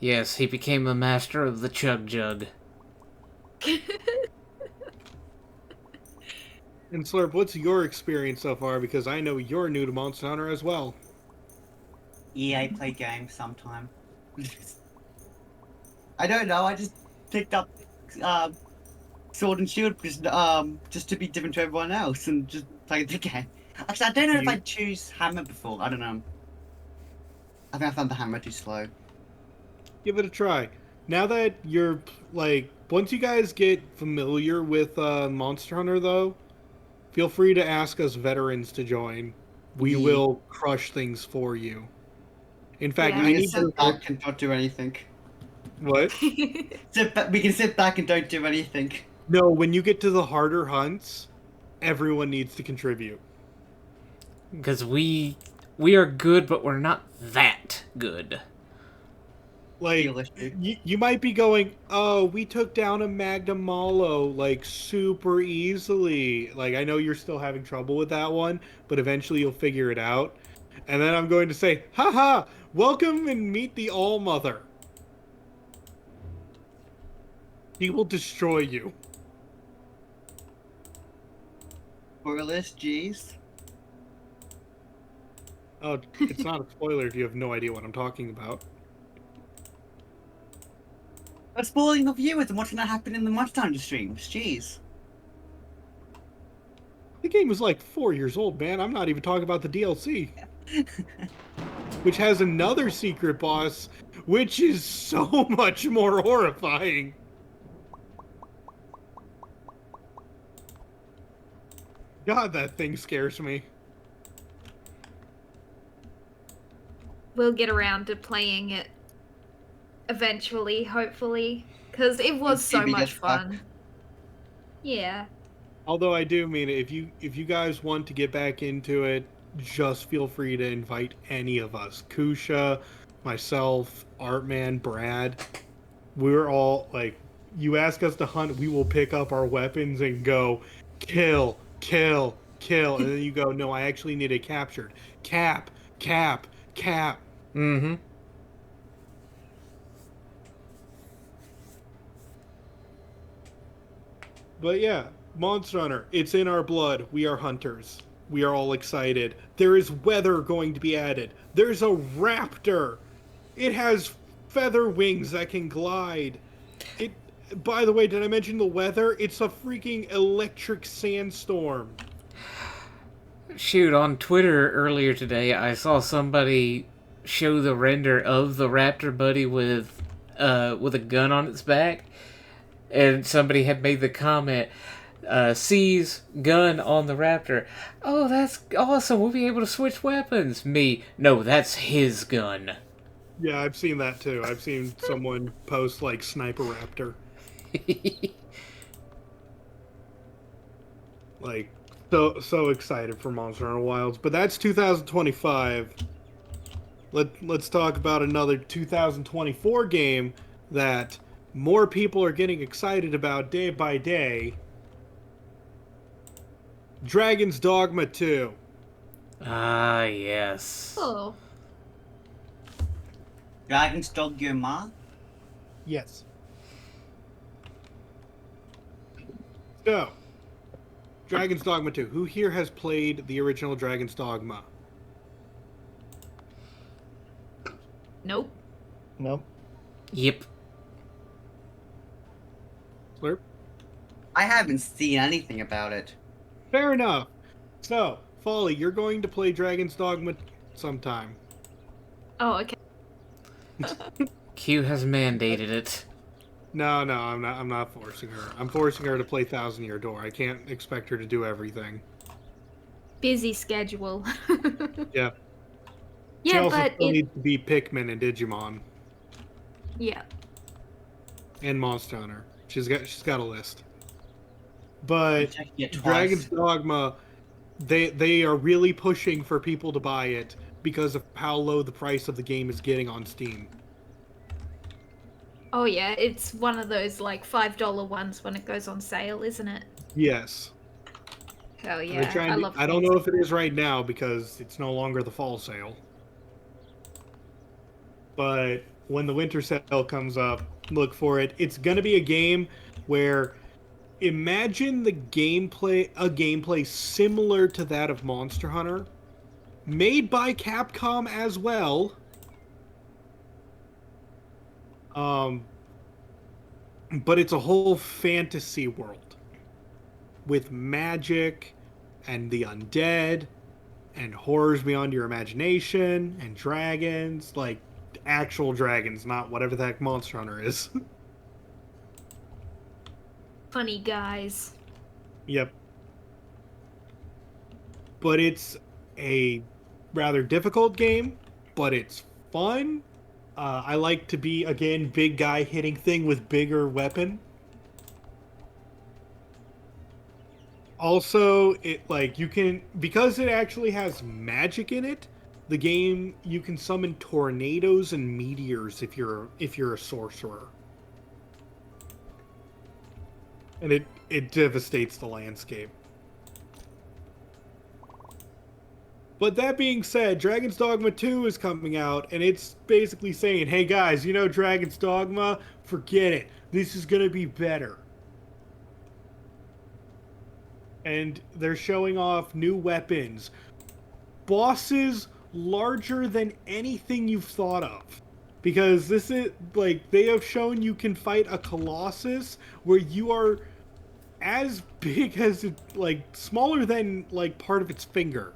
Yes, he became the master of the Chug Jug. And Slurp, what's your experience so far? Because I know you're new to Monster Hunter as well. Yeah, I play games sometime. I don't know. I just picked up Sword and Shield just to be different to everyone else and just play the game. Actually, I don't know if I'd choose Hammer before. I don't know. I think I found the Hammer too slow. Give it a try. Now that you're, like, once you guys get familiar with Monster Hunter, though, feel free to ask us veterans to join. We Yeah. will crush things for you. In fact, Yeah. I We can need to... sit back and not do anything. What? We can sit back and don't do anything. No, when you get to the harder hunts, everyone needs to contribute. Because we are good, but we're not that good. Like, Realistic. you might be going, oh, we took down a Magnum Malo, like, super easily. Like, I know you're still having trouble with that one, but eventually you'll figure it out. And then I'm going to say, haha, welcome and meet the All-Mother. He will destroy you. Spoilers, jeez. Oh, it's not a spoiler if you have no idea what I'm talking about. But spoiling the viewers and what's going to happen in the Monster Hunter streams, jeez. The game is like 4 years old, man. I'm not even talking about the DLC. Which has another secret boss, which is so much more horrifying. God, that thing scares me. We'll get around to playing it eventually, hopefully, because it was so Maybe much get back. fun. Yeah. Although I do mean, if you guys want to get back into it, just feel free to invite any of us. Kusha, myself, Artman, Brad, we're all like, you ask us to hunt, we will pick up our weapons and go, kill, kill, kill. And then you go, no, I actually need it captured. Cap, cap, cap. Mm-hmm. But yeah, Monster Hunter, it's in our blood. We are hunters. We are all excited. There is weather going to be added. There's a raptor. It has feather wings that can glide. It. By the way, did I mention the weather? It's a freaking electric sandstorm. Shoot, on Twitter earlier today, I saw somebody show the render of the Raptor Buddy with a gun on its back, and somebody had made the comment, sees gun on the Raptor. Oh, that's awesome. We'll be able to switch weapons. Me, no, that's his gun. Yeah, I've seen that too. I've seen someone post like Sniper Raptor. Like, so excited for Monster Hunter Wilds. But that's 2025. Let's talk about another 2024 game that more people are getting excited about day by day. Dragon's Dogma 2. Ah, yes. Oh, Dragon's Dogma. Yes. So, Dragon's Dogma 2. Who here has played the original Dragon's Dogma? nope. Nope. Yep. Slurp? I haven't seen anything about it. Fair enough. So, Folly, you're going to play Dragon's Dogma sometime. Oh, okay. Q has mandated it. No, I'm not forcing her. I'm forcing her to play Thousand Year Door. I can't expect her to do everything. Busy schedule. Yeah. She Yeah, also but still needs to be Pikmin and Digimon yeah. and Monster Hunter. She's got a list. But Check it twice. Dragon's Dogma, they are really pushing for people to buy it because of how low the price of the game is getting on Steam. Oh yeah, it's one of those like $5 ones when it goes on sale, isn't it? Yes. Hell They're yeah, trying I to- love. I don't know if it is right now because it's no longer the fall sale. But when the winter sale comes up, look for it. It's going to be a game where imagine a gameplay similar to that of Monster Hunter, made by Capcom as well. But it's a whole fantasy world with magic and the undead and horrors beyond your imagination and dragons, like actual dragons, not whatever the heck Monster Hunter is. Funny guys. Yep. But it's a rather difficult game, but it's fun. I like to be, again, big guy hitting thing with bigger weapon. Also, it like you can, because it actually has magic in it, the game you can summon tornadoes and meteors if you're a sorcerer. And it devastates the landscape. But that being said, Dragon's Dogma 2 is coming out, and it's basically saying, hey guys, you know Dragon's Dogma? Forget it. This is going to be better. And they're showing off new weapons. Bosses larger than anything you've thought of. Because this is, like, they have shown you can fight a Colossus where you are as big as, like, smaller than, like, part of its finger.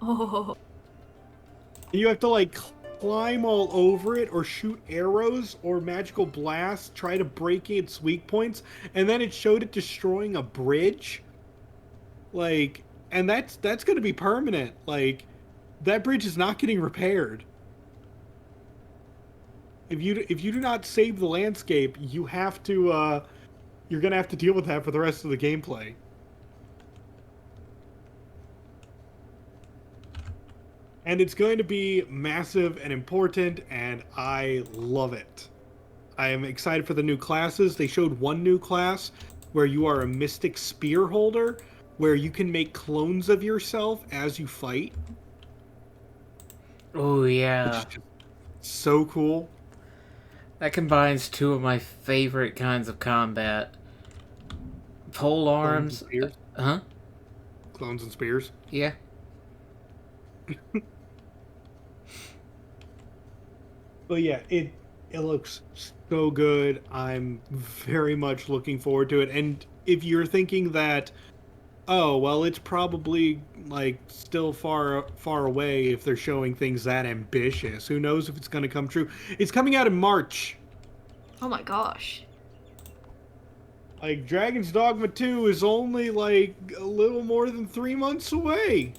Oh, You have to like climb all over it or shoot arrows or magical blasts, try to break its weak points, and then it showed it destroying a bridge. Like, and that's going to be permanent. Like, that bridge is not getting repaired. If you do not save the landscape, you have to you're going to have to deal with that for the rest of the gameplay. And it's going to be massive and important, and I love it. I am excited for the new classes. They showed one new class where you are a mystic spear holder, where you can make clones of yourself as you fight. Oh Which yeah, is just so cool. that combines two of my favorite kinds of combat: pole Clones and arms. spears. Huh? Clones and spears. Yeah. But yeah, it looks so good. I'm very much looking forward to it. And if you're thinking that, oh well, it's probably like still far away if they're showing things that ambitious. Who knows if it's going to come true? It's coming out in March. Oh my gosh. Like Dragon's Dogma 2 is only like a little more than 3 months away.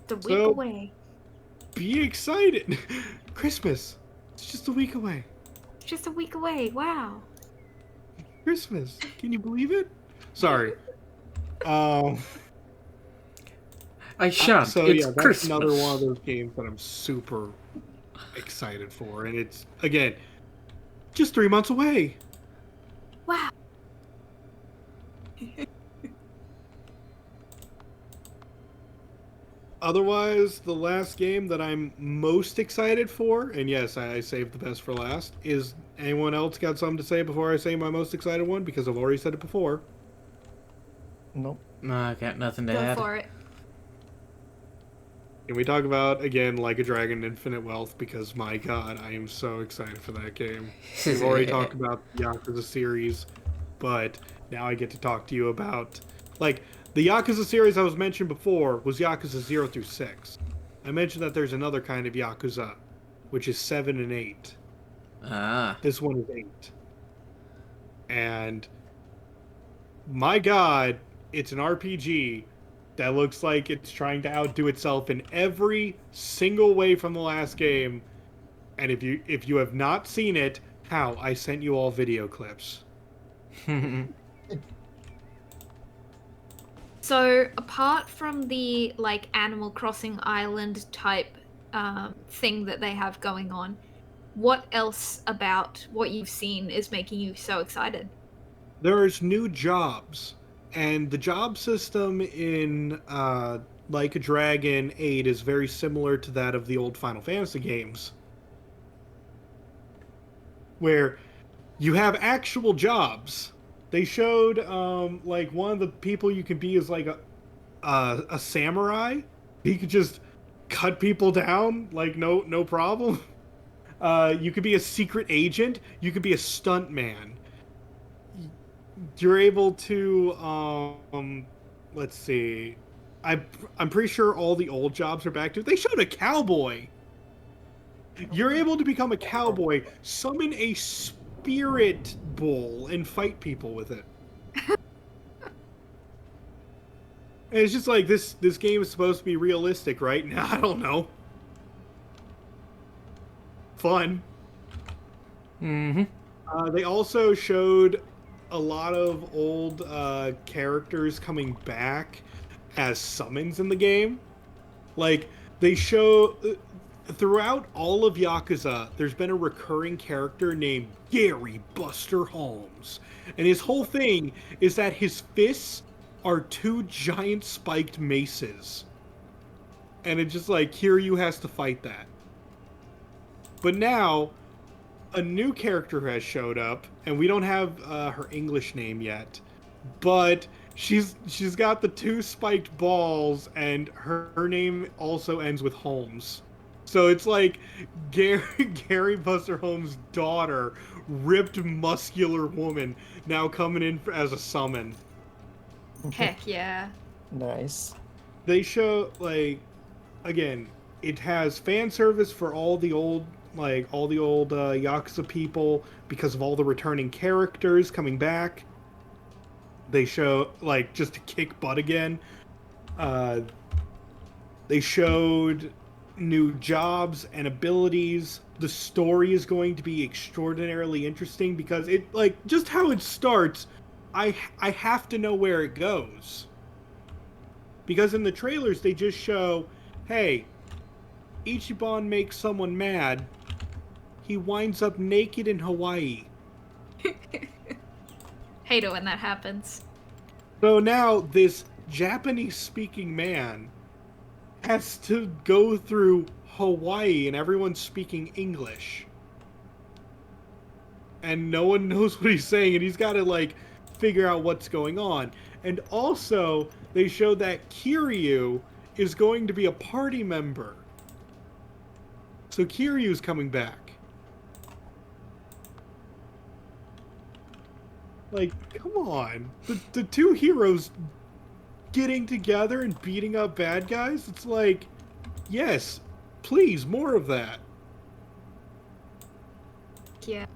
The week So- away. Be excited. Christmas. It's just a week away. Just a week away. Wow. Christmas. Can you believe it? Sorry. Um I shan't. So it's yeah, that's Christmas. another one of those games that I'm super excited for, and it's again just 3 months away. Wow. Otherwise, the last game that I'm most excited for, and yes, I saved the best for last, is anyone else got something to say before I say my most excited one? Because I've already said it before. Nope. No, I got nothing to Go add. for it. Can we talk about, again, Like a Dragon Infinite Wealth? Because, my god, I am so excited for that game. We've already talked about the Yakuza series, but now I get to talk to you about... Like, the Yakuza series I was mentioned before was Yakuza 0 through 6. I mentioned that there's another kind of Yakuza, which is 7 and 8. Ah. This one is 8. And, my god, it's an RPG that looks like it's trying to outdo itself in every single way from the last game. And if you have not seen it, how? I sent you all video clips. So, apart from the like Animal Crossing Island type thing that they have going on, what else about what you've seen is making you so excited? There's new jobs, and the job system in Like a Dragon 8 is very similar to that of the old Final Fantasy games, where you have actual jobs. They showed like one of the people you can be is like a samurai. He could just cut people down like no problem. You could be a secret agent. You could be a stunt man. You're able to let's see. I'm pretty sure all the old jobs are back to. They showed a cowboy. You're able to become a cowboy, summon a spirit bull, and fight people with it. And it's just like this game is supposed to be realistic, right? Now I don't know. Fun. Mm-hmm. They also showed a lot of old characters coming back as summons in the game. Like, they show... throughout all of Yakuza, there's been a recurring character named Gary Buster Holmes. And his whole thing is that his fists are two giant spiked maces. And it's just like, Kiryu has to fight that. But now, a new character has showed up, and we don't have her English name yet. But she's got the two spiked balls, and her name also ends with Holmes. So it's like Gary Buster Holmes' daughter, ripped muscular woman, now coming in as a summon. Heck yeah. Nice. They show, like, again, it has fan service for all the old Yakuza people because of all the returning characters coming back. They show, like, just to kick butt again. They showed new jobs and abilities. The story is going to be extraordinarily interesting because it, like, just how it starts, I have to know where it goes. Because in the trailers, they just show, hey, Ichiban makes someone mad. He winds up naked in Hawaii. Hate it when that happens. So now this Japanese-speaking man has to go through Hawaii and everyone's speaking English. And no one knows what he's saying, and he's got to, like, figure out what's going on. And also, they show that Kiryu is going to be a party member. So Kiryu's coming back. Like, come on. The two heroes getting together and beating up bad guys? It's like, yes, please, more of that. Yeah.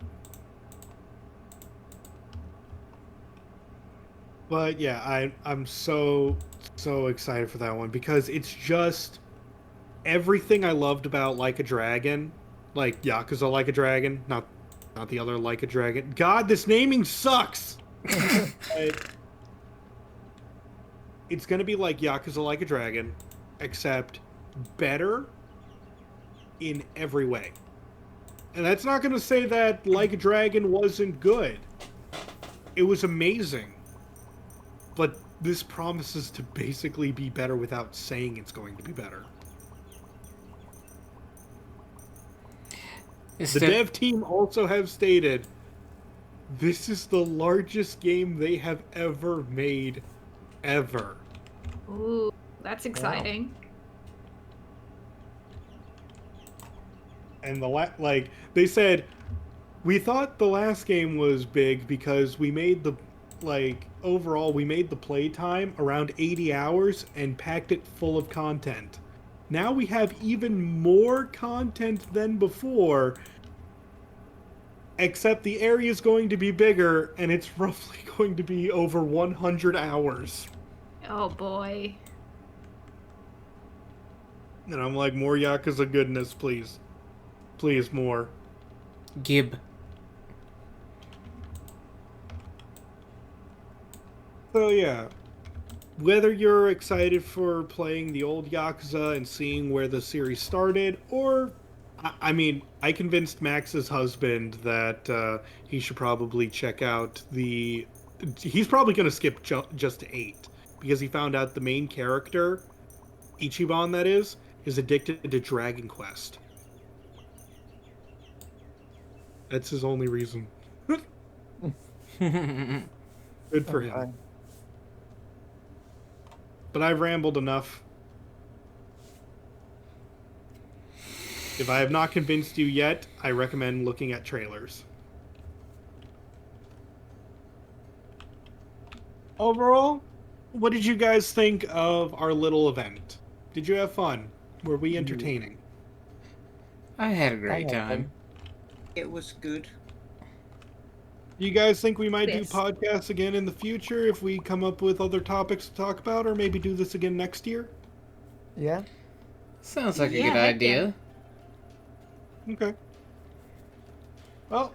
But yeah, I'm so excited for that one because it's just everything I loved about Like a Dragon, like Yakuza Like a Dragon, not the other Like a Dragon. God, this naming sucks. It's gonna be like Yakuza Like a Dragon, except better in every way. And that's not gonna say that Like a Dragon wasn't good. It was amazing. But this promises to basically be better without saying it's going to be better. The dev team also have stated this is the largest game they have ever made. Ever. Ooh, that's exciting. And like they said, we thought the last game was big because we made the overall we made the playtime around 80 hours and packed it full of content. Now we have even more content than before, except the area is going to be bigger and it's roughly going to be over 100 hours. Oh boy. And I'm like, more Yakuza goodness, please. Please, more. Gib. So yeah, whether you're excited for playing the old Yakuza and seeing where the series started, or, I mean, I convinced Max's husband that he should probably check out the... He's probably going to skip just to 8, because he found out the main character, Ichiban that is addicted to Dragon Quest. That's his only reason. Good for him. But I've rambled enough. If I have not convinced you yet, I recommend looking at trailers. Overall, what did you guys think of our little event? Did you have fun? Were we entertaining? I had a great time. It was good. Do you guys think we might Yes. do podcasts again in the future if we come up with other topics to talk about, or maybe do this again next year? Yeah. Sounds like a Yeah, good heck idea. Okay. Well,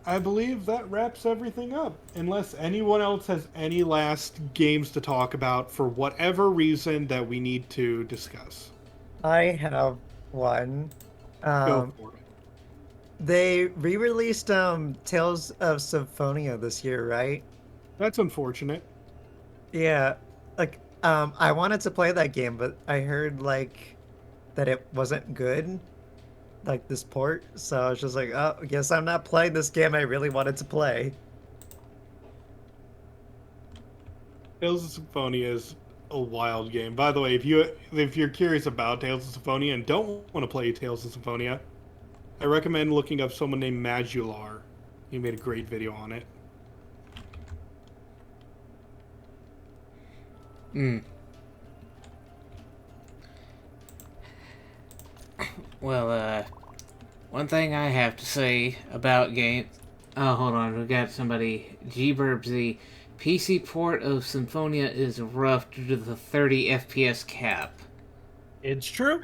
I believe that wraps everything up. Unless anyone else has any last games to talk about for whatever reason that we need to discuss. I have one. Go for it. They re-released Tales of Symphonia this year, right? That's unfortunate. Yeah. Like I wanted to play that game, but I heard like that it wasn't good, like this port. So I was just like, oh, I guess I'm not playing this game I really wanted to play. Tales of Symphonia is a wild game. By the way, if you're curious about Tales of Symphonia and don't want to play Tales of Symphonia, I recommend looking up someone named Majular. He made a great video on it. Well, one thing I have to say about games... Oh, hold on. We got somebody... G-Burbs, the PC port of Symphonia is rough due to the 30 FPS cap. It's true.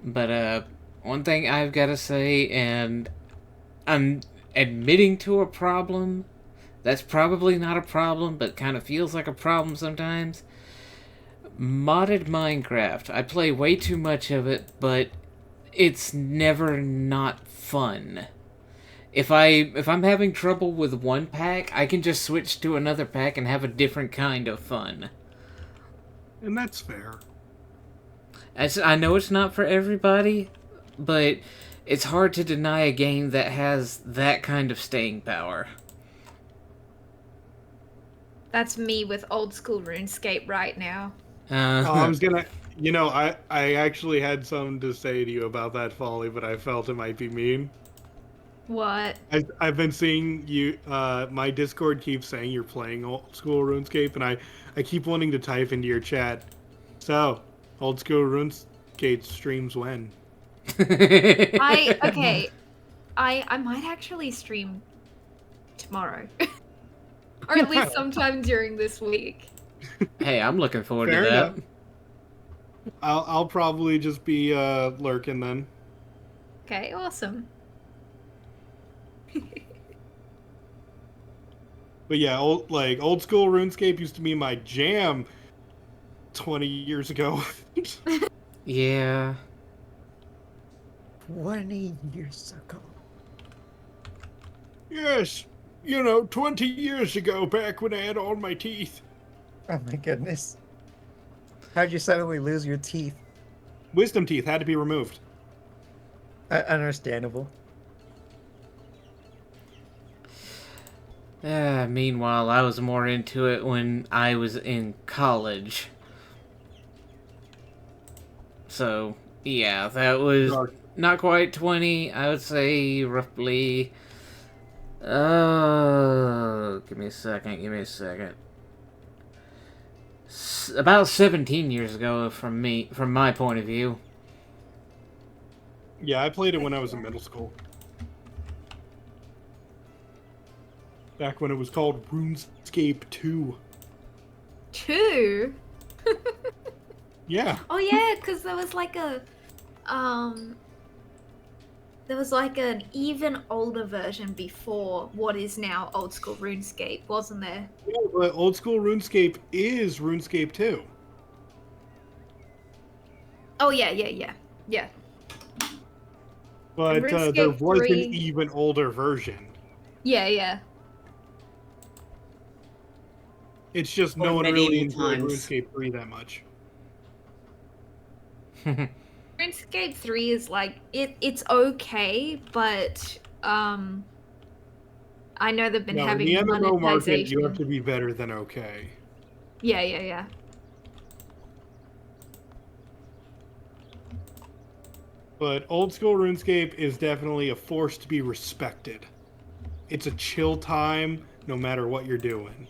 But, one thing I've got to say, and I'm admitting to a problem that's probably not a problem, but kind of feels like a problem sometimes. Modded Minecraft. I play way too much of it, but it's never not fun. If I'm having trouble with one pack, I can just switch to another pack and have a different kind of fun. And that's fair. I know it's not for everybody, but it's hard to deny a game that has that kind of staying power. That's me with old school RuneScape right now. I was gonna, I actually had something to say to you about that, Folly, but I felt it might be mean. What? I've been seeing you. My Discord keeps saying you're playing old school RuneScape, and I keep wanting to type into your chat. So, old school RuneScape streams when? Okay. I might actually stream tomorrow. Or at least sometime during this week. Hey, I'm looking forward Fair to that. enough. I'll probably just be lurking then. Okay, awesome. But yeah, old school RuneScape used to be my jam 20 years ago. Yeah. 20 years ago. Yes, 20 years ago, back when I had all my teeth. Oh my goodness. How'd you suddenly lose your teeth? Wisdom teeth had to be removed. Understandable. Meanwhile, I was more into it when I was in college. So, yeah, that was not quite 20. I would say roughly... give me a second. About 17 years ago from my point of view. Yeah, I played it when I was in middle school. Back when it was called RuneScape 2. 2? Yeah. Oh yeah, because there was like an even older version before what is now old school RuneScape, wasn't there? Yeah, but old school RuneScape is RuneScape 2. Oh yeah. But RuneScape there was 3. an even older version. Yeah. It's just no Or one really medieval enjoyed times. RuneScape 3 that much. RuneScape 3 is like it's okay, but I know they've been No, in having the MMO market, you have monetization. to be better than okay. Yeah. But old school RuneScape is definitely a force to be respected. It's a chill time, no matter what you're doing.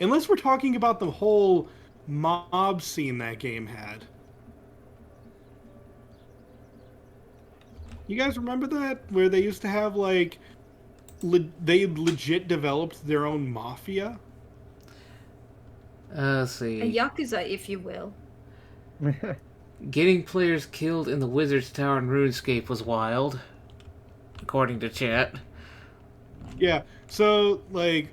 Unless we're talking about the whole mob scene that game had. You guys remember that? Where they used to have, like, they legit developed their own mafia? Let's A see. Yakuza, if you will. Getting players killed in the Wizard's Tower in RuneScape was wild, according to chat. Yeah, so, like,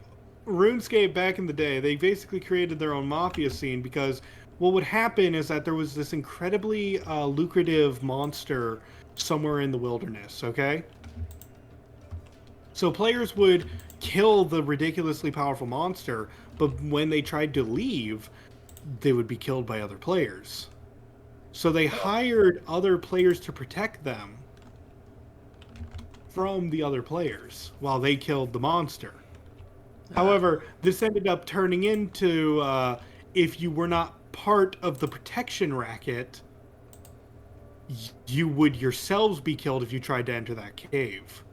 RuneScape back in the day, they basically created their own mafia scene because what would happen is that there was this incredibly lucrative monster somewhere in the wilderness, okay? So players would kill the ridiculously powerful monster, but when they tried to leave, they would be killed by other players. So they hired other players to protect them from the other players while they killed the monster. However, this ended up turning into if you were not part of the protection racket, you would yourselves be killed if you tried to enter that cave.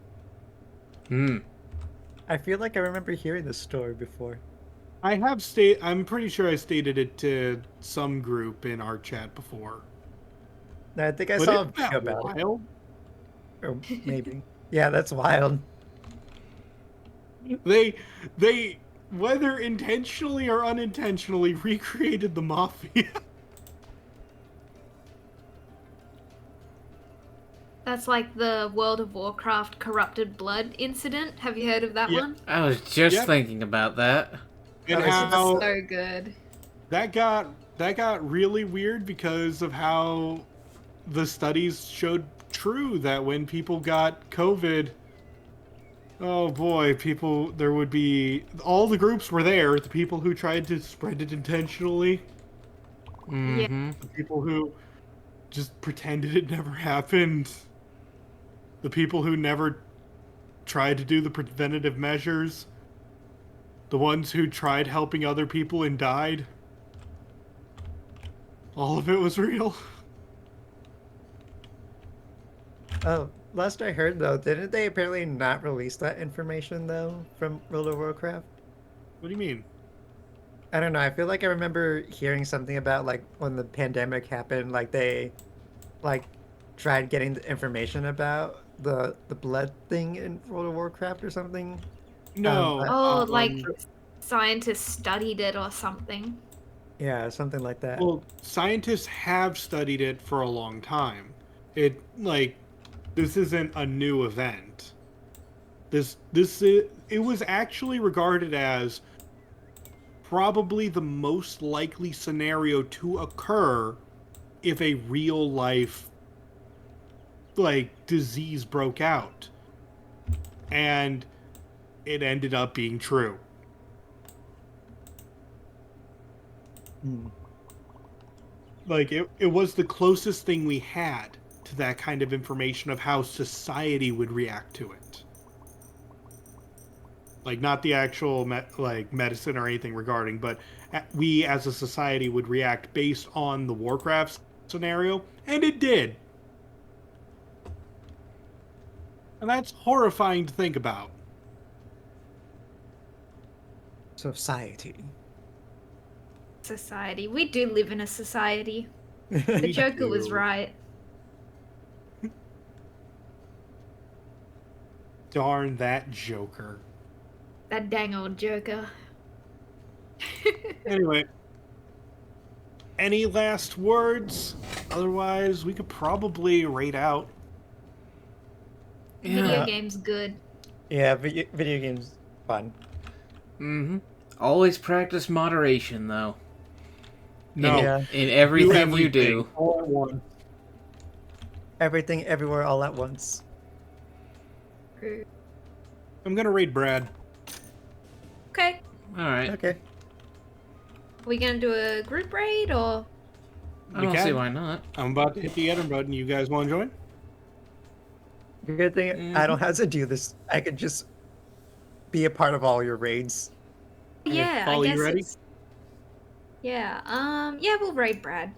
I feel like I remember hearing this story before. I'm pretty sure I stated it to some group in our chat before. I think I But saw a isn't video that about it. wild? Or maybe. Yeah, that's wild. They whether intentionally or unintentionally recreated the mafia. That's like the World of Warcraft corrupted blood incident. Have you heard of that Yeah. one? I was just Yep. thinking about that. And That was It's how so good. that got really weird because of how the studies showed true that when people got COVID, oh boy, there would be all the groups were there. The people who tried to spread it intentionally, Mm-hmm. the people who just pretended it never happened, the people who never tried to do the preventative measures, the ones who tried helping other people and died. All of it was real. Oh, last I heard though, didn't they apparently not release that information though from World of Warcraft? What do you mean? I don't know. I feel like I remember hearing something about like when the pandemic happened, like they like tried getting the information about the blood thing in World of Warcraft or something. No. Oh, like um, scientists studied it or something. Yeah, something like that. Well, scientists have studied it for a long time. This isn't a new event. It was actually regarded as probably the most likely scenario to occur if a real life disease broke out. And it ended up being true. Hmm. It was the closest thing we had to that kind of information of how society would react to it. Like, not the actual medicine or anything regarding, but we as a society would react based on the Warcraft scenario, and it did. And that's horrifying to think about. Society. Society. We do live in a society. The We Joker was do. right. Darn that Joker. That dang old Joker. Anyway, any last words? Otherwise, we could probably rate out. Video Yeah. games good. Yeah, video games fun. Mm-hmm. Always practice moderation, though. No. Yeah. In everything you do. everything all at once. Everything, everywhere, all at once. I'm gonna raid Brad. Okay. All right. Okay. Are we gonna do a group raid or? I We don't see can. why not. I'm about to hit the enter button. You guys want to join? Good thing I don't have to do this. I could just be a part of all your raids. Yeah, I Follow, you guess ready? it's. Yeah. Yeah, we'll raid Brad.